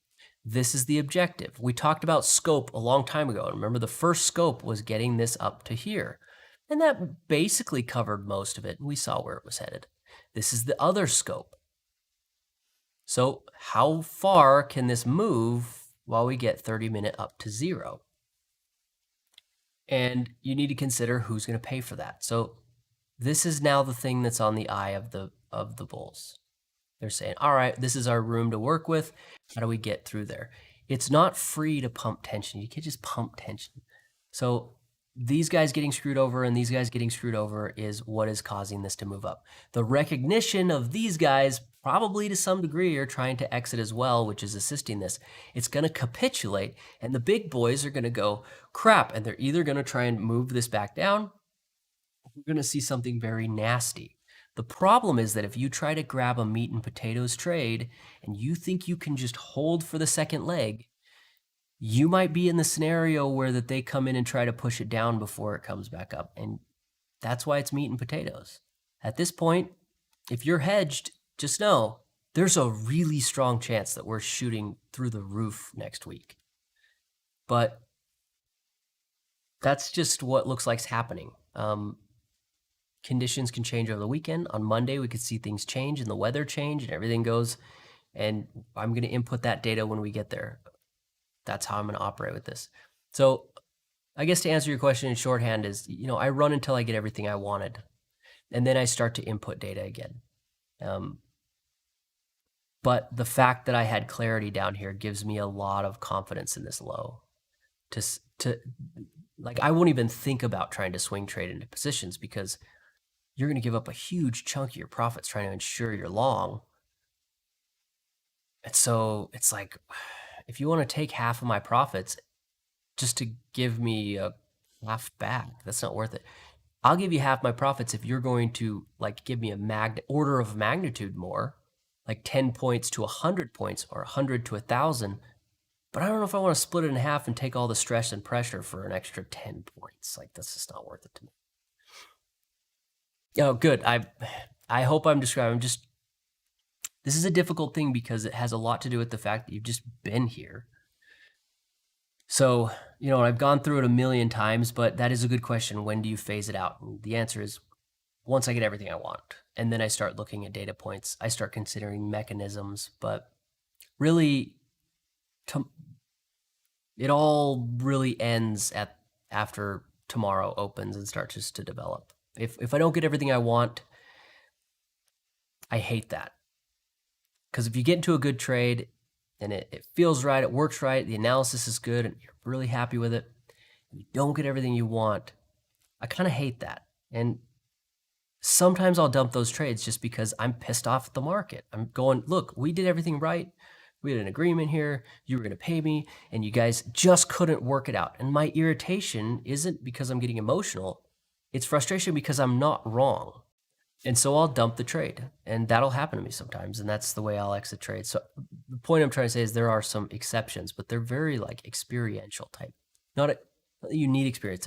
This is the objective. We talked about scope a long time ago. Remember, the first scope was getting this up to here. And that basically covered most of it. We saw where it was headed. This is the other scope. So how far can this move while we get 30-minute up to zero? And you need to consider who's going to pay for that. So this is now the thing that's on the eye of the bulls. They're saying, all right, this is our room to work with. How do we get through there? It's not free to pump tension. You can't just pump tension. So these guys getting screwed over and these guys getting screwed over is what is causing this to move up. The recognition of these guys, probably to some degree, are trying to exit as well, which is assisting this. It's going to capitulate, and the big boys are going to go, crap, and they're either going to try and move this back down, or we're going to see something very nasty. The problem is that if you try to grab a meat and potatoes trade and you think you can just hold for the second leg, you might be in the scenario where that they come in and try to push it down before it comes back up. And that's why it's meat and potatoes. At this point, if you're hedged, just know there's a really strong chance that we're shooting through the roof next week. But that's just what looks like's happening. Conditions can change over the weekend. On Monday, we could see things change and the weather change and everything goes. And I'm going to input that data when we get there. That's how I'm going to operate with this. So I guess to answer your question in shorthand is, I run until I get everything I wanted. And then I start to input data again. But the fact that I had clarity down here gives me a lot of confidence in this low. I won't even think about trying to swing trade into positions because you're going to give up a huge chunk of your profits trying to ensure you're long. And so it's like, if you want to take half of my profits just to give me a half back, that's not worth it. I'll give you half my profits if you're going to give me a order of magnitude more, like 10 points to 100 points or 100 to 1,000. But I don't know if I want to split it in half and take all the stress and pressure for an extra 10 points. That's just not worth it to me. Good. I hope I'm describing this is a difficult thing because it has a lot to do with the fact that you've just been here. So, I've gone through it a million times, but that is a good question. When do you phase it out? And the answer is once I get everything I want. And then I start looking at data points. I start considering mechanisms, but really, it all really ends after tomorrow opens and starts just to develop. If I don't get everything I want, I hate that. Because if you get into a good trade and it feels right, it works right, the analysis is good, and you're really happy with it, and you don't get everything you want, I kind of hate that. And sometimes I'll dump those trades just because I'm pissed off at the market. I'm going, look, we did everything right. We had an agreement here. You were going to pay me, and you guys just couldn't work it out. And my irritation isn't because I'm getting emotional. It's frustration because I'm not wrong. And so I'll dump the trade, and that'll happen to me sometimes, and that's the way I'll exit trades. So the point I'm trying to say is there are some exceptions, but they're very experiential type. Not a unique experience.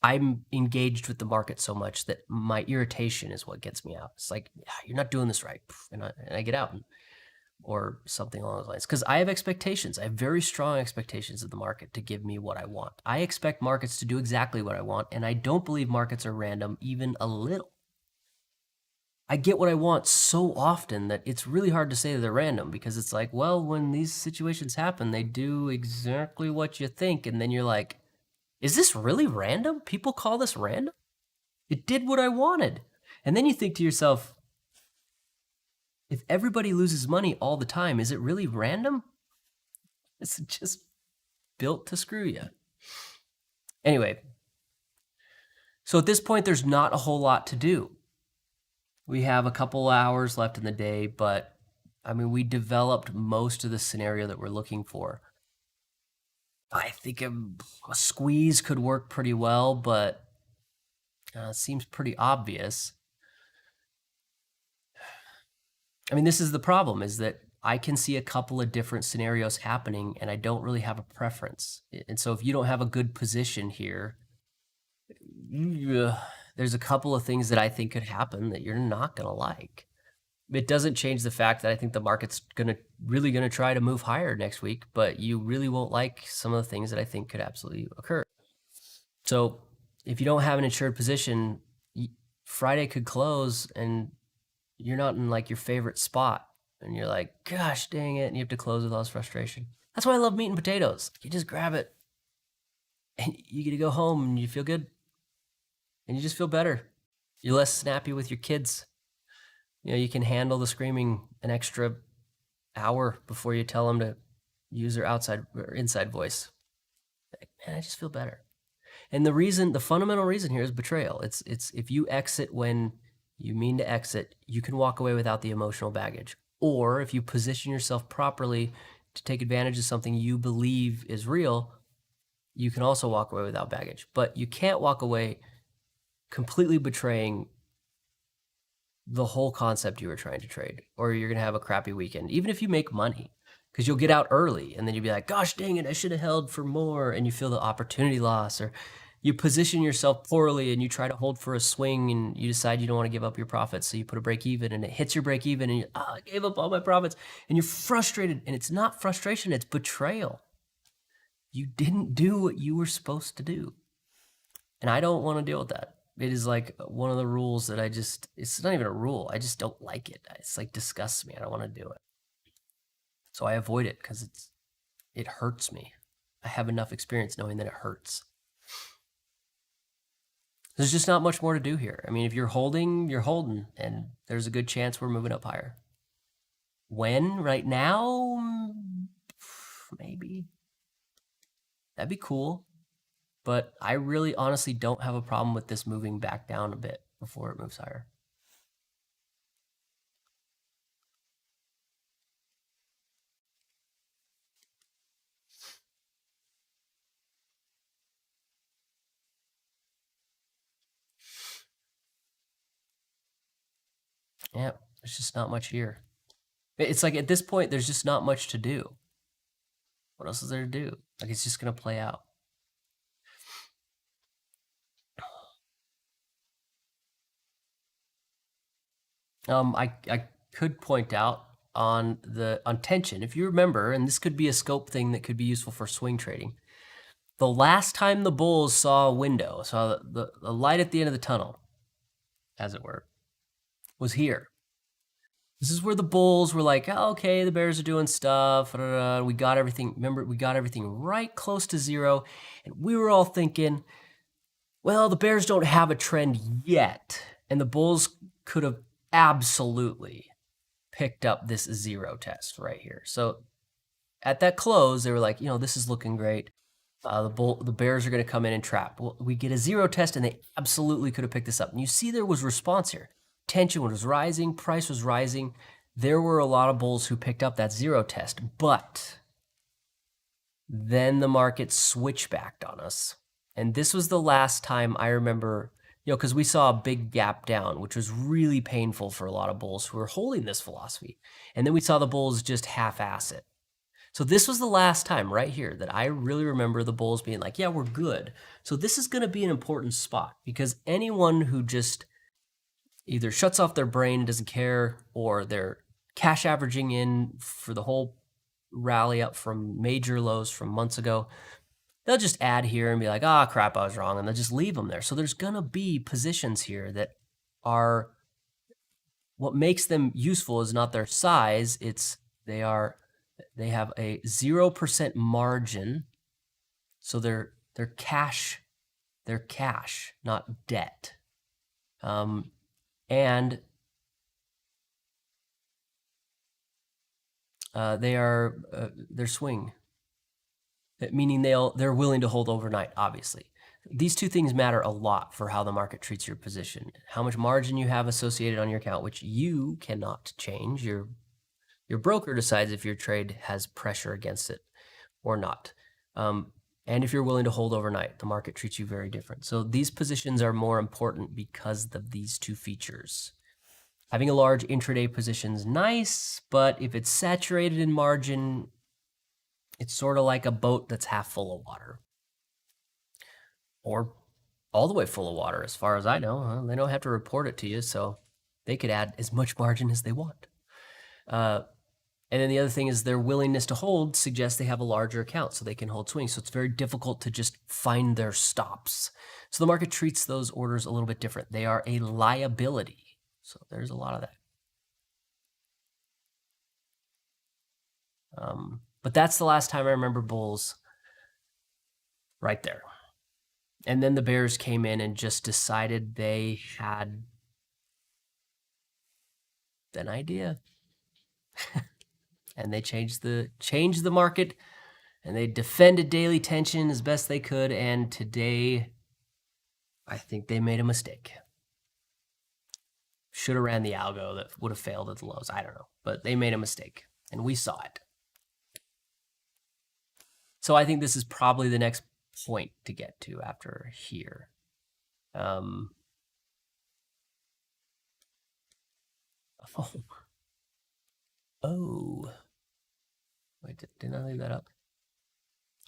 I'm engaged with the market so much that my irritation is what gets me out. It's like, you're not doing this right, and I get out, or something along those lines. Because I have expectations. I have very strong expectations of the market to give me what I want. I expect markets to do exactly what I want, and I don't believe markets are random even a little. I get what I want so often that it's really hard to say that they're random because it's like, well, when these situations happen, they do exactly what you think. And then you're like, is this really random? People call this random? It did what I wanted. And then you think to yourself, if everybody loses money all the time, is it really random? It's just built to screw you. Anyway, so at this point, there's not a whole lot to do. We have a couple hours left in the day, but we developed most of the scenario that we're looking for. I think a squeeze could work pretty well, but it seems pretty obvious. This is the problem, is that I can see a couple of different scenarios happening, and I don't really have a preference. And so if you don't have a good position here, there's a couple of things that I think could happen that you're not going to like. It doesn't change the fact that I think the market's really going to try to move higher next week, but you really won't like some of the things that I think could absolutely occur. So if you don't have an insured position, Friday could close and you're not in your favorite spot, and you're like, gosh dang it, and you have to close with all this frustration. That's why I love meat and potatoes. You just grab it, and you get to go home and you feel good and you just feel better. You're less snappy with your kids. You can handle the screaming an extra hour before you tell them to use their outside or inside voice. Like, man, I just feel better. And the fundamental reason here is betrayal. It's if you exit when you mean to exit, you can walk away without the emotional baggage. Or if you position yourself properly to take advantage of something you believe is real, you can also walk away without baggage. But you can't walk away completely betraying the whole concept you were trying to trade, or you're going to have a crappy weekend, even if you make money, because you'll get out early and then you'll be like, gosh, dang it, I should have held for more. And you feel the opportunity loss, or you position yourself poorly and you try to hold for a swing and you decide you don't want to give up your profits. So you put a break even and it hits your break even and you, I gave up all my profits, and you're frustrated. And it's not frustration, it's betrayal. You didn't do what you were supposed to do. And I don't want to deal with that. It is like one of the rules that it's not even a rule. I just don't like it. It's like disgusts me. I don't want to do it. So I avoid it because it hurts me. I have enough experience knowing that it hurts. There's just not much more to do here. I mean, if you're holding, you're holding, and there's a good chance we're moving up higher. When? Right now? Maybe. That'd be cool. But I really honestly don't have a problem with this moving back down a bit before it moves higher. Yeah, there's just not much here. It's like at this point, there's just not much to do. What else is there to do? Like, it's just going to play out. I could point out on tension, if you remember, and this could be a scope thing that could be useful for swing trading. The last time the bulls saw a window, saw the light at the end of the tunnel, as it were, was here. This is where the bulls were like, oh, okay, the bears are doing stuff. We got everything. Remember, we got everything right close to zero. And we were all thinking, well, the bears don't have a trend yet. And the bulls could have absolutely picked up this zero test right here. So at that close, they were like, this is looking great. The bears are going to come in and trap. Well, we get a zero test, and they absolutely could have picked this up. And you see there was response here. Tension was rising, price was rising. There were a lot of bulls who picked up that zero test, but then the market switchbacked on us. And this was the last time I remember, because we saw a big gap down, which was really painful for a lot of bulls who were holding this philosophy. And then we saw the bulls just half-ass it. So this was the last time right here that I really remember the bulls being like, yeah, we're good. So this is going to be an important spot, because anyone who just either shuts off their brain, doesn't care, or they're cash averaging in for the whole rally up from major lows from months ago, they'll just add here and be like, ah, crap, I was wrong, and they'll just leave them there. So there's going to be positions here that are, what makes them useful is not their size, it's they have a 0% margin. So they're cash, not debt. And they're swing, meaning they're willing to hold overnight, obviously. These two things matter a lot for how the market treats your position. How much margin you have associated on your account, which you cannot change. Your broker decides if your trade has pressure against it or not. And if you're willing to hold overnight, the market treats you very different. So these positions are more important because of these two features. Having a large intraday position is nice, but if it's saturated in margin, it's sort of like a boat that's half full of water. Or all the way full of water, as far as I know. They don't have to report it to you, so they could add as much margin as they want. And then the other thing is their willingness to hold suggests they have a larger account, so they can hold swings. So it's very difficult to just find their stops. So the market treats those orders a little bit different. They are a liability. So there's a lot of that. But that's the last time I remember bulls right there. And then the bears came in and just decided they had an idea. And they changed the market, and they defended daily tension as best they could. And today, I think they made a mistake. Should have ran the algo that would have failed at the lows. I don't know, but they made a mistake, and we saw it. So I think this is probably the next point to get to after here. Oh. Wait, didn't I leave that up?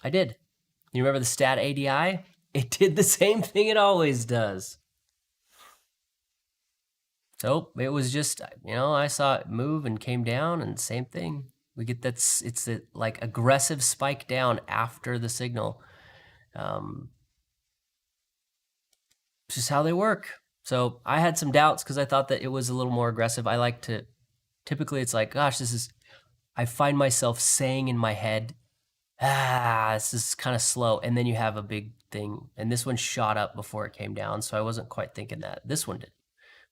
I did. You remember the stat ADI? It did the same thing it always does. So it was just, I saw it move and came down, and same thing. We get it's a like aggressive spike down after the signal. It's just how they work. So I had some doubts because I thought that it was a little more aggressive. I like to, typically it's like, gosh, I find myself saying in my head, this is kind of slow. And then you have a big thing. And this one shot up before it came down. So I wasn't quite thinking that. This one did.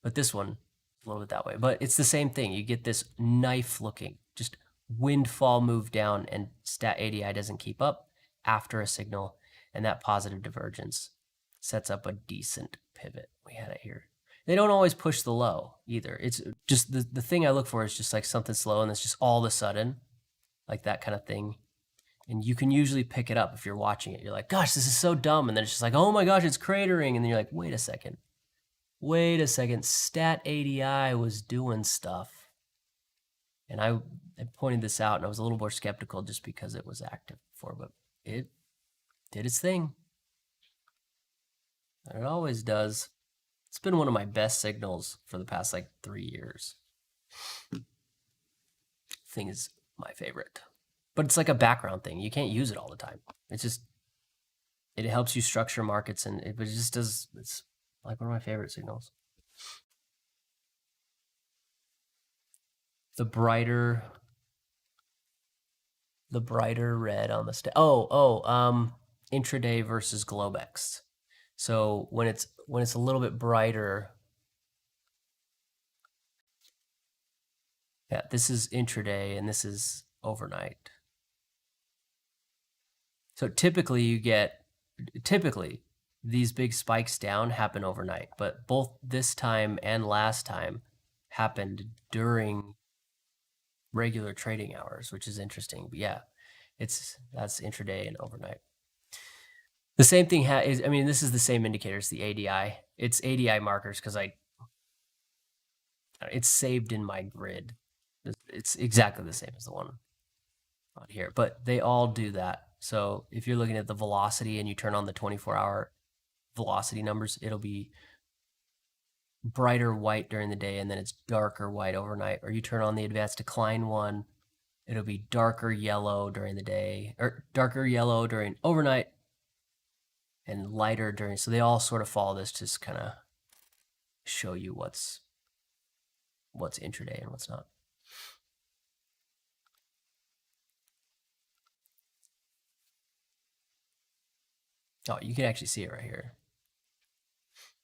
But this one, a little bit that way. But it's the same thing. You get this knife looking, just windfall move down, and stat ADI doesn't keep up after a signal. And that positive divergence sets up a decent pivot. We had it here. They don't always push the low either. It's just the thing I look for is just like something slow, and it's just all of a sudden, like that kind of thing. And you can usually pick it up if you're watching it. You're like, gosh, this is so dumb. And then it's just like, oh my gosh, it's cratering. And then you're like, wait a second. Stat ADI was doing stuff. And I pointed this out, and I was a little more skeptical just because it was active before, but it did its thing. It always does. It's been one of my best signals for the past like 3 years. Thing is my favorite. But it's like a background thing. You can't use it all the time. It's just, it helps you structure markets, and it just does, it's like one of my favorite signals. The brighter red on the intraday versus Globex. So when it's a little bit brighter, yeah, this is intraday and this is overnight. So typically these big spikes down happen overnight, but both this time and last time happened during regular trading hours, which is interesting. But yeah, that's intraday and overnight. The same thing this is the same indicators, the ADI. It's ADI markers because it's saved in my grid. It's exactly the same as the one on here, but they all do that. So if you're looking at the velocity and you turn on the 24-hour velocity numbers, it'll be brighter white during the day, and then it's darker white overnight. Or you turn on the advanced decline one, it'll be darker yellow during the day, or darker yellow during overnight, and lighter during. So they all sort of follow this, just kind of show you what's intraday and what's not. Oh, you can actually see it right here.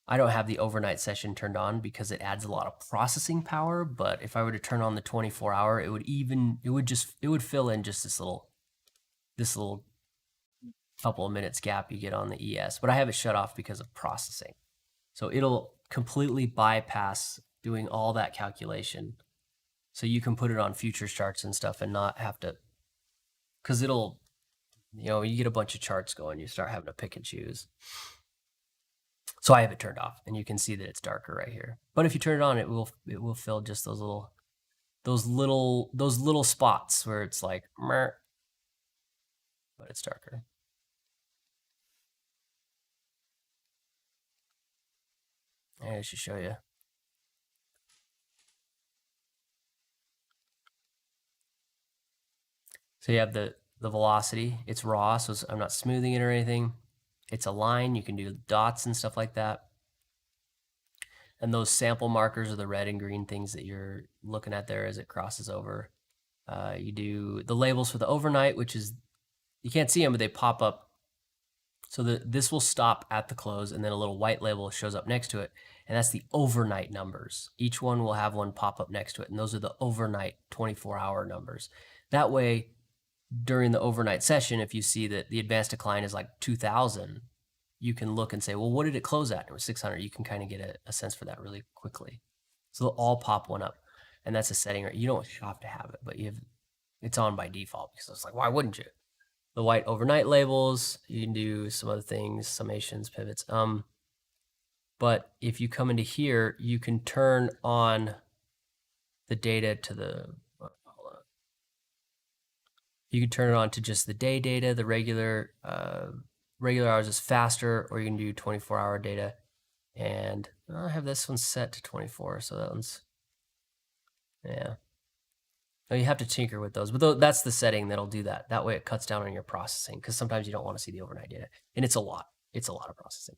I don't have the overnight session turned on because it adds a lot of processing power, but if I were to turn on the 24-hour, it would fill in just this little couple of minutes gap you get on the ES, but I have it shut off because of processing. So it'll completely bypass doing all that calculation. So you can put it on futures charts and stuff and not have to, because it'll, you get a bunch of charts going, you start having to pick and choose. So I have it turned off, and you can see that it's darker right here. But if you turn it on, it will fill just those little spots where it's like, meh, but it's darker. I should show you. So you have the velocity. It's raw, so I'm not smoothing it or anything. It's a line. You can do dots and stuff like that. And those sample markers are the red and green things that you're looking at there as it crosses over. You do the labels for the overnight, which is, you can't see them, but they pop up So this will stop at the close, and then a little white label shows up next to it, and that's the overnight numbers. Each one will have one pop up next to it, and those are the overnight 24-hour numbers. That way, during the overnight session, if you see that the advanced decline is like 2,000, you can look and say, well, what did it close at? It was 600. You can kind of get a sense for that really quickly. So they'll all pop one up, and that's a setting. You don't have to have it, but it's on by default because it's like, why wouldn't you? The white overnight labels, you can do some other things, summations, pivots. But if you come into here, you can turn on the data to the, hold on. You can turn it on to just the day data, the regular hours is faster, or you can do 24-hour data. And I have this one set to 24, so that one's, yeah. No, you have to tinker with those, but that's the setting that'll do that. That way it cuts down on your processing, because sometimes you don't want to see the overnight data, and it's a lot. It's a lot of processing.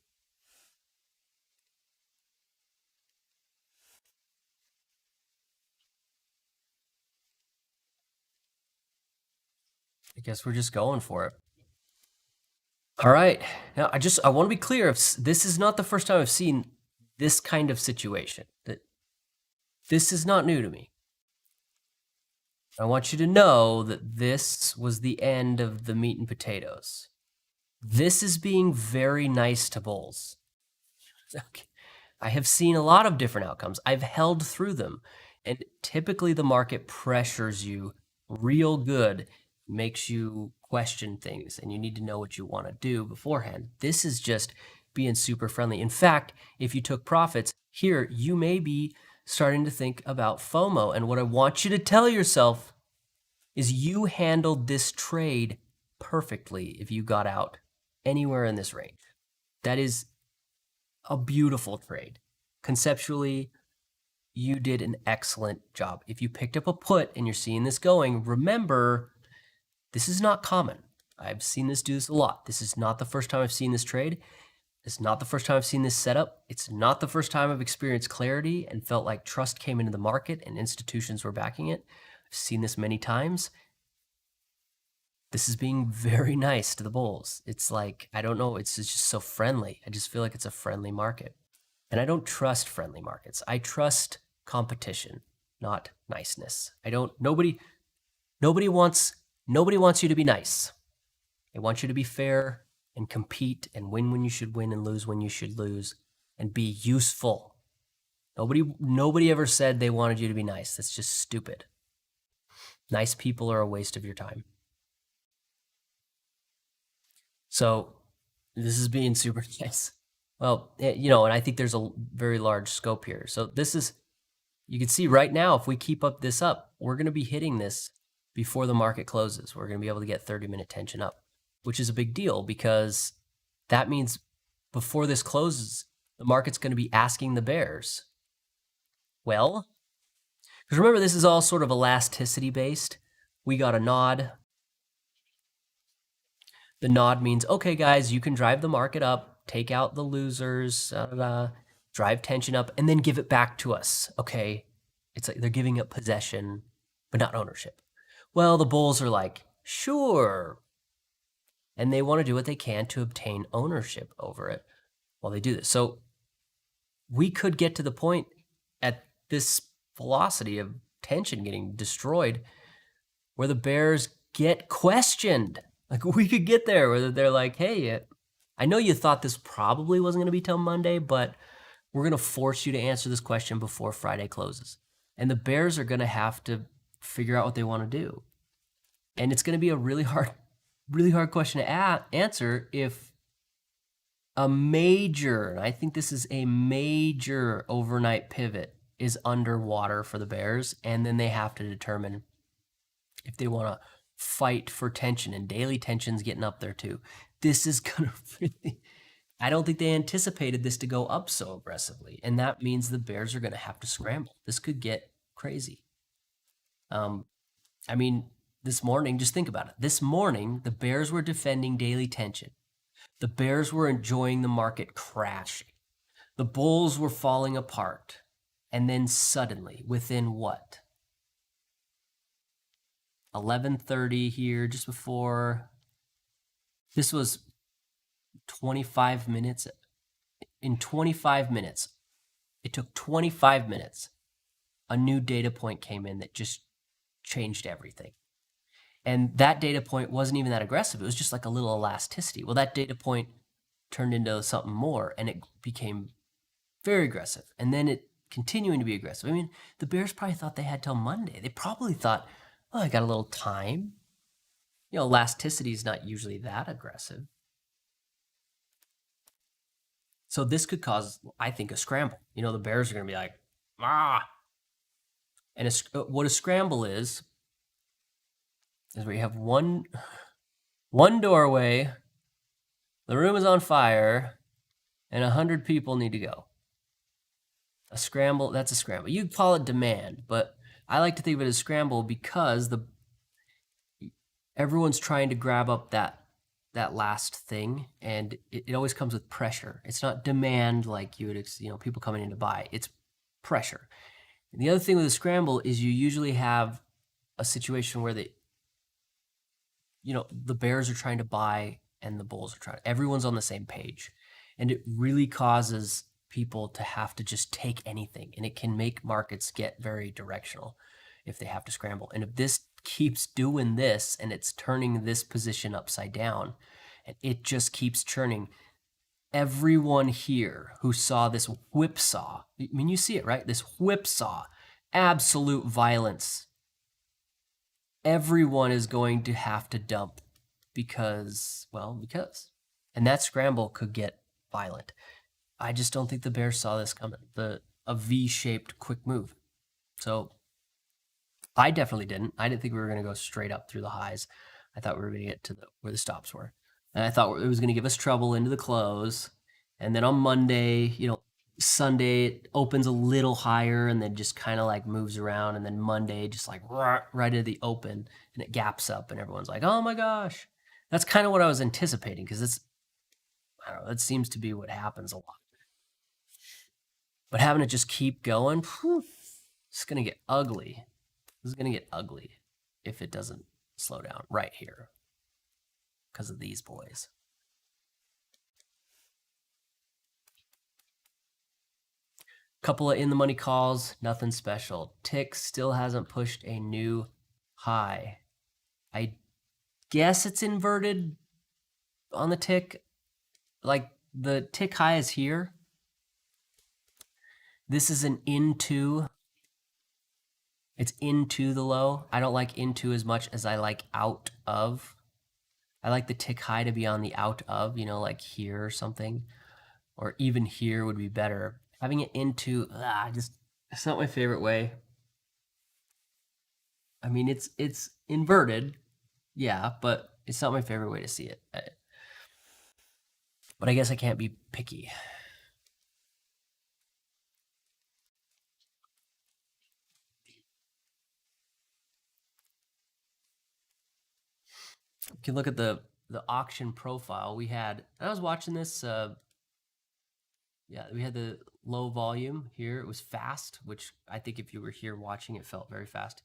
I guess we're just going for it. All right. Now, I want to be clear. If this is not the first time I've seen this kind of situation. This is not new to me. I want you to know that this was the end of the meat and potatoes. This is being very nice to bulls. Okay. I have seen a lot of different outcomes. I've held through them. And typically the market pressures you real good, makes you question things, and you need to know what you want to do beforehand. This is just being super friendly. In fact, if you took profits here, you may be starting to think about FOMO. And what I want you to tell yourself is you handled this trade perfectly if you got out anywhere in this range. That is a beautiful trade. Conceptually, you did an excellent job. If you picked up a put and you're seeing this going, remember, this is not common. I've seen this do this a lot. This is not the first time I've seen this trade. It's not the first time I've seen this setup. It's not the first time I've experienced clarity and felt like trust came into the market and institutions were backing it. I've seen this many times. This is being very nice to the bulls. It's like, I don't know, it's just so friendly. I just feel like it's a friendly market. And I don't trust friendly markets. I trust competition, not niceness. Nobody wants you to be nice. They want you to be fair and compete and win when you should win and lose when you should lose and be useful. Nobody ever said they wanted you to be nice. That's just stupid. Nice people are a waste of your time. So this is being super nice. Well, and I think there's a very large scope here. So you can see right now, if we keep up this up, we're going to be hitting this before the market closes. We're going to be able to get 30-minute tension up, which is a big deal because that means before this closes, the market's going to be asking the bears, well, because remember, this is all sort of elasticity based. We got a nod. The nod means, okay, guys, you can drive the market up, take out the losers, drive tension up, and then give it back to us, okay? It's like they're giving up possession, but not ownership. Well, the bulls are like, sure. And they want to do what they can to obtain ownership over it while they do this. So we could get to the point at this velocity of tension getting destroyed where the bears get questioned. Like, we could get there where they're like, hey, I know you thought this probably wasn't going to be till Monday, but we're going to force you to answer this question before Friday closes. And the bears are going to have to figure out what they want to do. And it's going to be a really hard question to answer if a major, and I think this is a major overnight pivot, is underwater for the bears, and then they have to determine if they want to fight for tension, and daily tension's getting up there too. This is gonna really, I don't think they anticipated this to go up so aggressively, and that means the bears are gonna have to scramble. This could get crazy. I mean, this morning, just think about it. This morning, the bears were defending daily tension. The bears were enjoying the market crashing. The bulls were falling apart. And then suddenly, within what? 11:30 here, just before. This was 25 minutes. In 25 minutes, it took 25 minutes. A new data point came in that just changed everything. And that data point wasn't even that aggressive. It was just like a little elasticity. Well, that data point turned into something more, and it became very aggressive. And then it continuing to be aggressive. I mean, the bears probably thought they had till Monday. They probably thought, oh, I got a little time. You know, elasticity is not usually that aggressive. So this could cause, I think, a scramble. You know, the bears are going to be like, ah. And what a scramble is where you have one doorway, the room is on fire, and 100 people need to go. A scramble, that's a scramble. You call it demand, but I like to think of it as scramble because everyone's trying to grab up that last thing, and it always comes with pressure. It's not demand like you would, you know, people coming in to buy. It's pressure. And the other thing with a scramble is you usually have a situation where the bears are trying to buy and the bulls are trying. Everyone's on the same page, and it really causes people to have to just take anything, and it can make markets get very directional if they have to scramble. And if this keeps doing this and it's turning this position upside down and it just keeps churning, everyone here who saw this whipsaw, I mean, you see it, right? This whipsaw, absolute violence. Everyone is going to have to dump because. And that scramble could get violent. I just don't think the bears saw this coming, a V-shaped quick move. So I definitely didn't. I didn't think we were going to go straight up through the highs. I thought we were going to get to where the stops were. And I thought it was going to give us trouble into the close. And then on Monday, Sunday, it opens a little higher and then just kind of like moves around. And then Monday, just like right into the open, and it gaps up and everyone's like, oh my gosh. That's kind of what I was anticipating, because I don't know, that seems to be what happens a lot. But having it just keep going, it's going to get ugly. This is going to get ugly if it doesn't slow down right here because of these boys. Couple of in-the-money calls, nothing special. Tick still hasn't pushed a new high. I guess it's inverted on the tick. Like the tick high is here. This is an into. It's into the low. I don't like into as much as I like out of. I like the tick high to be on the out of, like here or something. Or even here would be better. Having it into, it's not my favorite way. I mean, it's inverted, yeah, but it's not my favorite way to see it. But I guess I can't be picky. You can look at the auction profile we had. I was watching this. We had the low volume here. It was fast, which I think if you were here watching, it felt very fast.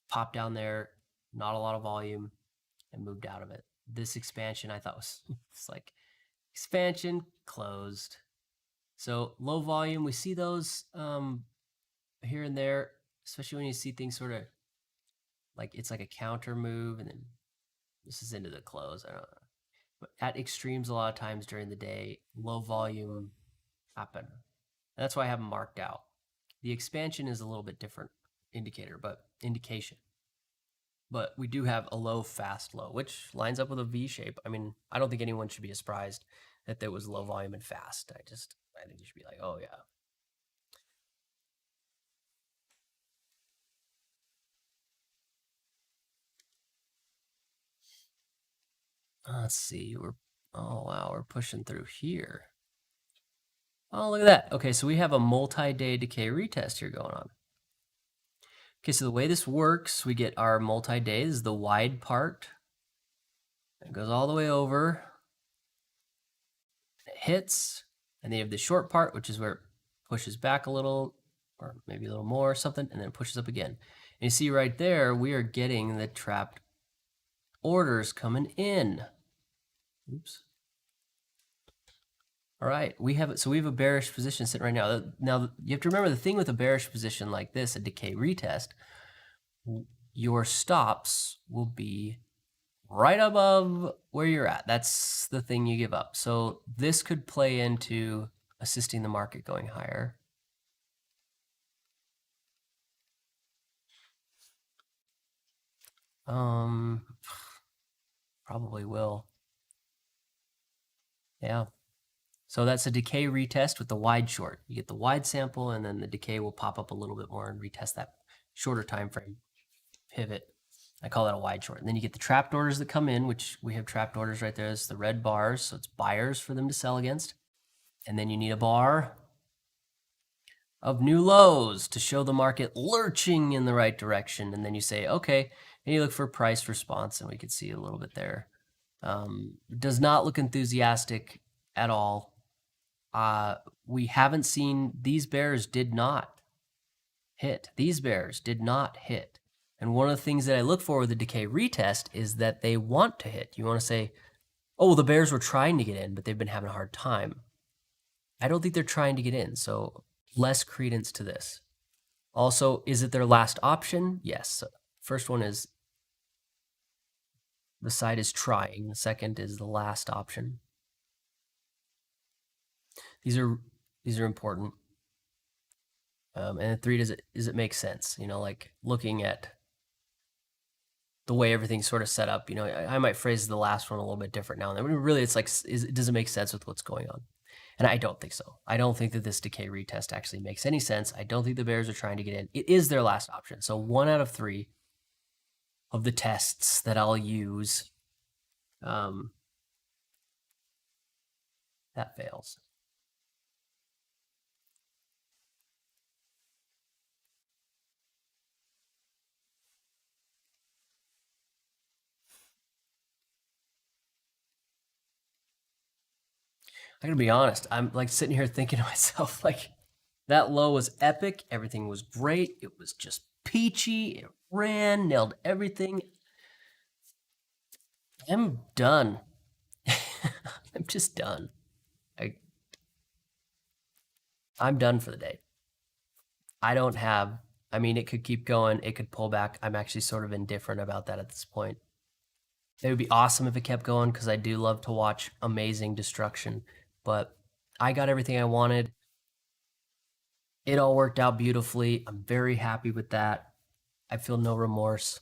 Popped down there, not a lot of volume, and moved out of it. This expansion I thought was like expansion closed. So low volume, we see those here and there, especially when you see things sort of like it's like a counter move, and then this is into the close. I don't know. But at extremes, a lot of times during the day, low volume happen. And that's why I have them marked out. The expansion is a little bit different indication. But we do have a low, fast low, which lines up with a V shape. I mean, I don't think anyone should be surprised that there was low volume and fast. I think you should be like, oh yeah. Let's see. We're pushing through here. Oh, look at that. Okay, so we have a multi-day decay retest here going on. Okay, so the way this works, we get our multi-day. This is the wide part. It goes all the way over. It hits. And then you have the short part, which is where it pushes back a little, or maybe a little more or something, and then it pushes up again. And you see right there, we are getting the trapped orders coming in. Oops. All right, we have a bearish position sitting right now. Now you have to remember the thing with a bearish position like this, a decay retest, your stops will be right above where you're at. That's the thing you give up. So this could play into assisting the market going higher. Probably will. Yeah. So that's a decay retest with the wide short. You get the wide sample, and then the decay will pop up a little bit more and retest that shorter time frame pivot. I call that a wide short. And then you get the trapped orders that come in, which we have trapped orders right there. It's the red bars, so it's buyers for them to sell against. And then you need a bar of new lows to show the market lurching in the right direction. And then you say, okay, and you look for price response, and we can see a little bit there. Does not look enthusiastic at all. We haven't seen, these bears did not hit. These bears did not hit. And one of the things that I look for with the decay retest is that they want to hit. You want to say, oh, the bears were trying to get in, but they've been having a hard time. I don't think they're trying to get in, so less credence to this. Also, is it their last option? Yes. First one is the side is trying. The second is the last option. These are important. And three, does it make sense? You know, like looking at the way everything's sort of set up. You know, I might phrase the last one a little bit different now and then. But really, it's like, does it make sense with what's going on? And I don't think so. I don't think that this decay retest actually makes any sense. I don't think the bears are trying to get in. It is their last option. So 1 out of 3 of the tests that I'll use, that fails. I gotta be honest. I'm like sitting here thinking to myself, like, that low was epic. Everything was great. It was just peachy. It ran, nailed everything. I'm done. I'm just done. I'm done for the day. I don't have, I mean, it could keep going. It could pull back. I'm actually sort of indifferent about that at this point. It would be awesome if it kept going because I do love to watch amazing destruction. But I got everything I wanted. It all worked out beautifully. I'm very happy with that. I feel no remorse.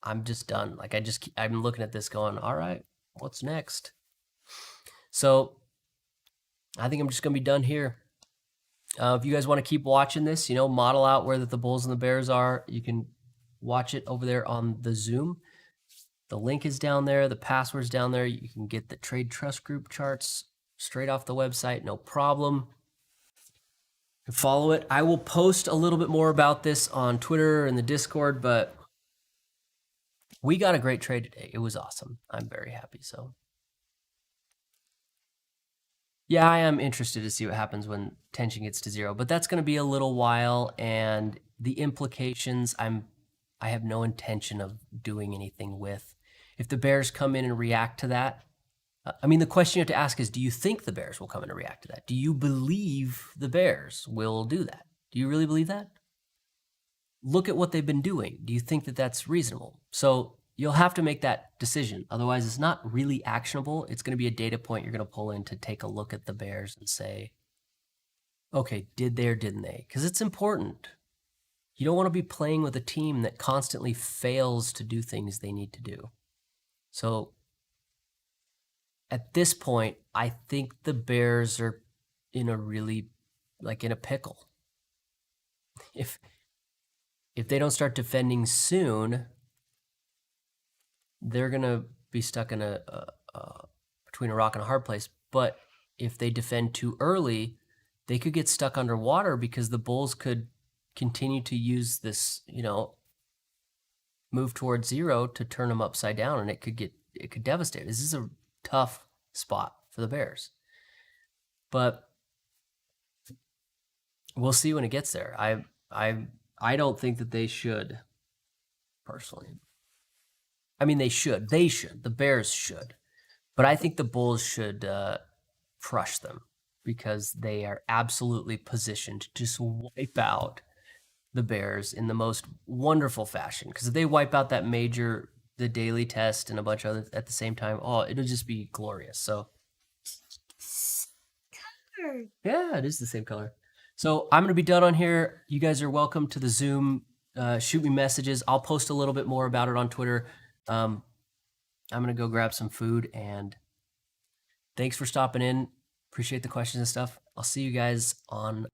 I'm just done. Like I'm looking at this going, all right, what's next? So I think I'm just gonna be done here. If you guys want to keep watching this, you know, model out where the bulls and the bears are, you can watch it over there on the Zoom. The link is down there. The password's down there. You can get the Trade Trust Group charts straight off the website, no problem. Follow it. I will post a little bit more about this on Twitter and the Discord, but we got a great trade today. It was awesome. I'm very happy. So yeah, I am interested to see what happens when tension gets to 0, but that's going to be a little while, and the implications I have no intention of doing anything with. If the bears come in and react to that, I mean, the question you have to ask is, do you think the bears will come in and react to that? Do you believe the bears will do that? Do you really believe that? Look at what they've been doing. Do you think that that's reasonable? So you'll have to make that decision. Otherwise, it's not really actionable. It's going to be a data point you're going to pull in to take a look at the bears and say, okay, did they or didn't they? Because it's important. You don't want to be playing with a team that constantly fails to do things they need to do. So at this point, I think the bears are in a really, like, in a pickle. If they don't start defending soon, they're going to be stuck in between a rock and a hard place. But if they defend too early, they could get stuck underwater because the bulls could continue to use this, you know, move towards 0 to turn them upside down, and it could devastate. This is a tough spot for the bears. But we'll see when it gets there. I don't think that they should, personally. I mean, they should. The bears should. But I think the bulls should crush them because they are absolutely positioned to just wipe out the Bears in the most wonderful fashion. Because if they wipe out that major, the daily test, and a bunch of others at the same time, oh, it'll just be glorious. So, yeah, it is the same color. So I'm going to be done on here. You guys are welcome to the Zoom. Shoot me messages. I'll post a little bit more about it on Twitter. I'm going to go grab some food, and thanks for stopping in. Appreciate the questions and stuff. I'll see you guys on